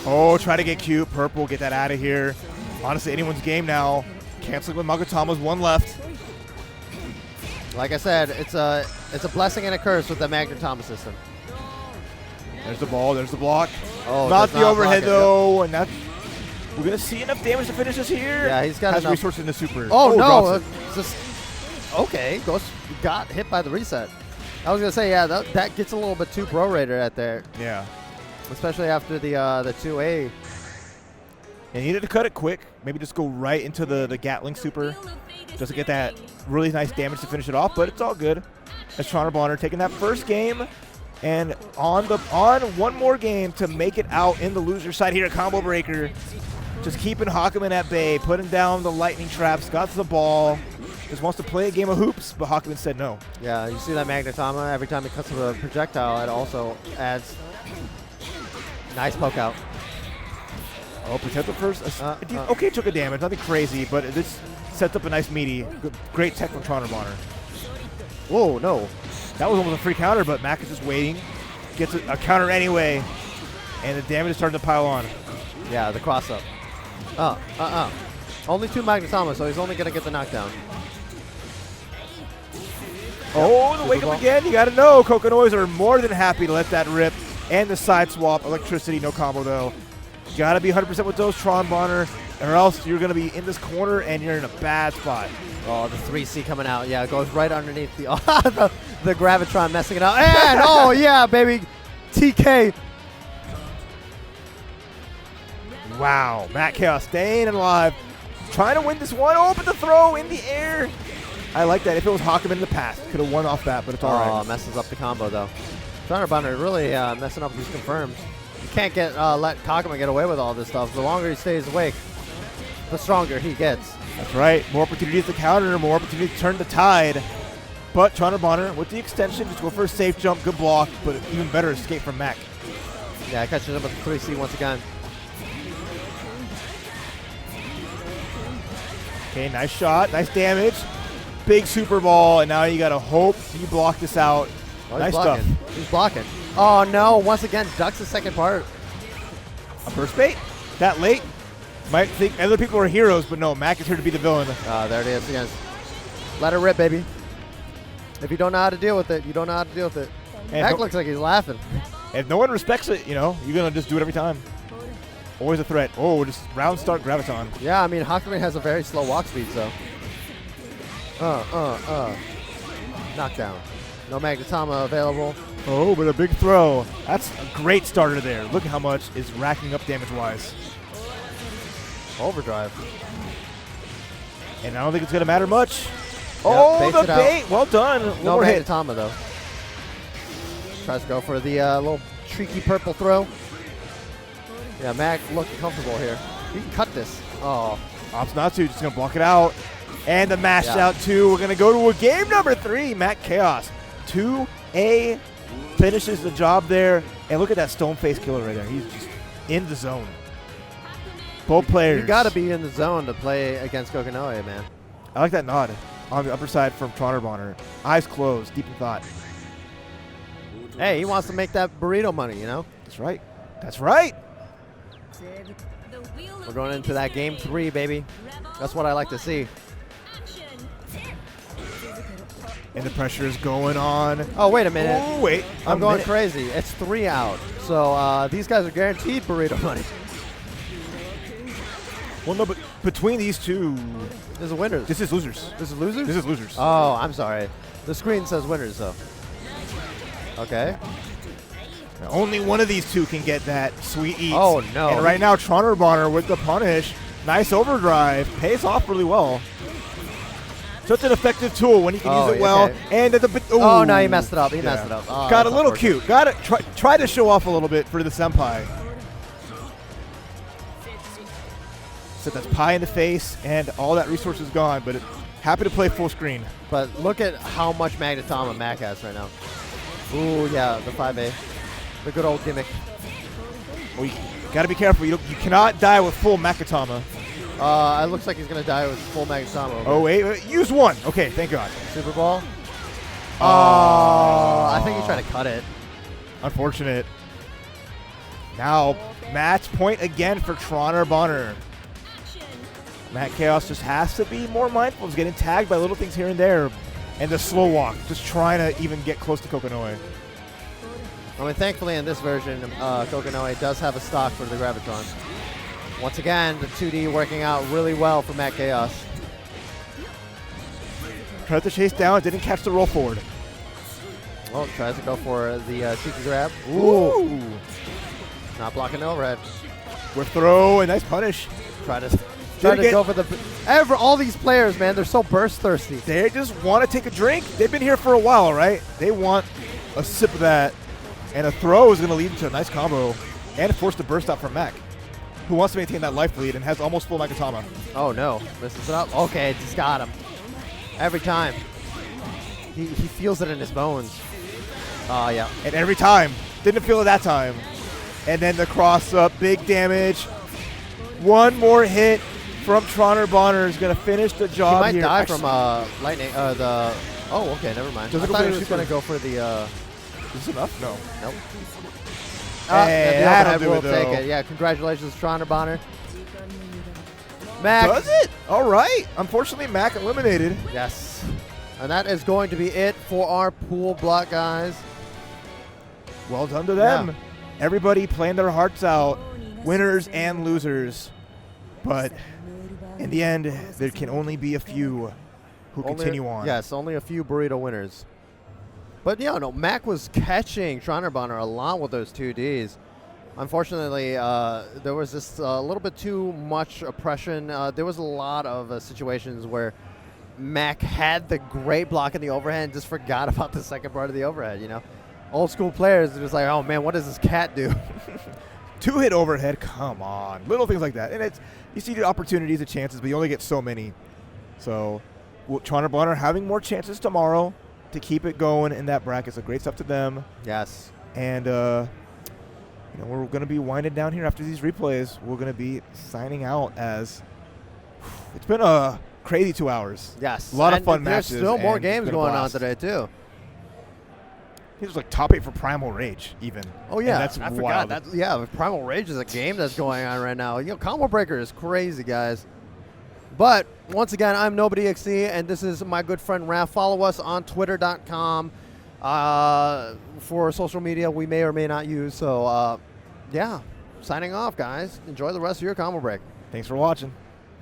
Oh, try to get cute. Purple, get that out of here. Honestly, anyone's game now. Canceling with Magotama's one left. Like I said, it's a blessing and a curse with the Magnetama system. There's the ball. There's the block. Oh, not the overhead though, Yep. and that's. We're gonna see enough damage to finish this here. Yeah, he's got has enough resources in the super. Oh, no! drops it. It's just, okay, got hit by the reset. I was gonna say, yeah, that gets a little bit too prorated at there, Yeah. especially after the 2A. And he needed to cut it quick. Maybe just go right into the Gatling super. Just to get that really nice damage to finish it off, but it's all good. As Bonner taking that first game and on one more game to make it out in the loser side here at Combo Breaker. Just keeping Hakumen at bay, putting down the lightning traps, got the ball. Just wants to play a game of hoops, but Hakumen said no. Yeah, you see that Magnetama, every time it cuts to a projectile, it also adds nice poke out. Oh, protect the first. Okay, took a damage, nothing crazy, but this sets up a nice meaty. Great tech from Bonner. Whoa, no. That was almost a free counter, but Mac is just waiting. Gets a counter anyway, and the damage is starting to pile on. Yeah, the cross up. Only 2 Magnetama, so he's only going to get the knockdown. Oh, the wake up again. You got to know, Kokonoes are more than happy to let that rip. And the side swap, electricity, no combo though. You got to be 100% with those, Bonner, or else you're going to be in this corner and you're in a bad spot. Oh, the 3C coming out. Yeah, it goes right underneath the the Gravitron messing it up. And, oh, yeah, baby. TK. Wow, Matt Chaos staying alive. Trying to win this one. Oh, but the throw in the air. I like that. If it was Hakumen in the past, could have won off that, but it's all right. Oh, messes up the combo, though. Bonner really messing up these confirms. You can't let Kagama get away with all this stuff. The longer he stays awake, the stronger he gets. That's right. More opportunities to counter, more opportunities to turn the tide. But Bonner with the extension, just go for a safe jump, good block, but even better escape from Mac. Yeah, catches him with the 3C once again. Okay, nice shot, nice damage. Big super ball, and now you got to hope you block this out. Oh, nice blocking. stuff. He's blocking. Oh, no. Once again, ducks the second part. A burst bait? That late? Might think other people are heroes, but no, Mac is here to be the villain. There it is again. Let her rip, baby. If you don't know how to deal with it, you don't know how to deal with it. Mac looks like he's laughing. If no one respects it, you're going to just do it every time. Always a threat. Oh, just round start Graviton. Yeah, I mean, Hakumen has a very slow walk speed, so. Knockdown. No Magnetama available. Oh, but a big throw. That's a great starter there. Look at how much is racking up damage-wise. Overdrive. And I don't think it's going to matter much. Yep, oh, the bait. Out. Well done. No more hit. Magnetama, though. Tries to go for the little tricky purple throw. Yeah, Mac looking comfortable here. He can cut this. Oh. Obsnatu just going to block it out. And the mash out 2. We're going to go to a game number 3. MTLxSpider 2A finishes the job there. And look at that stone face killer right there. He's just in the zone. Both players. You got to be in the zone to play against Kokonoe, man. I like that nod on the upper side from Bonner. Eyes closed, deep in thought. Hey, he wants to make that burrito money, you know? That's right. That's right. We're going into that game 3, baby. That's what I like to see. And the pressure is going on. Oh, wait a minute. Oh, wait. I'm going crazy. It's 3 out. So these guys are guaranteed burrito money. Well, no, but between these two. This is winners. This is losers. This is losers? This is losers. Oh, I'm sorry. The screen says winners, though. Okay. Now, only one of these two can get that sweet eat. Oh, no. And right now, Bonner with the punish. Nice overdrive. Pays off really well. Such an effective tool when you can use it well. Okay. And at the oh, no, he messed it up. He messed it up. Oh, got a little cute. Got it. Try to show off a little bit for the senpai. So that's pie in the face, and all that resource is gone, but happy to play full screen. But look at how much Magnetama Mac has right now. Ooh, yeah, the 5A. The good old gimmick. Well, you got to be careful. You cannot die with full Magnetama. It looks like he's going to die with full Magnetama. Oh, wait. Use one. Okay, thank God. Super Ball. I think he's trying to cut it. Unfortunate. Now, match point again for Bonner. MTLxSpider just has to be more mindful. He's getting tagged by little things here and there. And the slow walk, just trying to even get close to Kokonoe. I mean, thankfully in this version, Kokonoe does have a stock for the Gravitron. Once again, the 2D working out really well for MTLxSpider. Tried to chase down, didn't catch the roll forward. Well, tries to go for the cheeky grab. Ooh. Not blocking the overhead. With throw, a nice punish. Try to go for the... all these players, man, they're so burst thirsty. They just want to take a drink. They've been here for a while, right? They want a sip of that. And a throw is going to lead to a nice combo. And force the burst out from Mac, who wants to maintain that life lead and has almost full Magnetama. Oh, no. Misses it up. Okay, just got him. Every time. He feels it in his bones. Oh, yeah. And every time. Didn't feel it that time. And then the cross up. Big damage. One more hit from Bonner is going to finish the job here. He might die from lightning. Oh, okay, never mind. I thought he was going to go for the... Is this enough? No. Nope. Hey, and the overhead will take it. Yeah, congratulations, Bonner. Mac. Does it? All right. Unfortunately, Mac eliminated. Yes. And that is going to be it for our pool block, guys. Well done to them. Yeah. Everybody playing their hearts out. Winners and losers. But in the end, there can only be a few who continue on. Yes, only a few burrito winners. But, yeah, no, Mac was catching Bonner a lot with those 2Ds. Unfortunately, there was just a little bit too much oppression. There was a lot of situations where Mac had the great block in the overhead and just forgot about the second part of the overhead, you know. Old school players are just like, oh, man, what does this cat do? 2-hit overhead, come on. Little things like that. And you see the opportunities, the chances, but you only get so many. So, Bonner having more chances tomorrow to keep it going in that bracket. So great stuff to them. Yes. And, we're going to be winding down here after these replays. We're going to be signing out as it's been a crazy 2 hours. Yes. A lot of fun matches. There's still more games going on today, too. He was like top 8 for Primal Rage, even. Oh, yeah. And that's I wild. forgot. Primal Rage is a game that's going on right now. Combo Breaker is crazy, guys. But, once again, I'm NobodyXC, and this is my good friend Raph. Follow us on Twitter.com for social media we may or may not use. So, yeah, signing off, guys. Enjoy the rest of your combo break. Thanks for watching.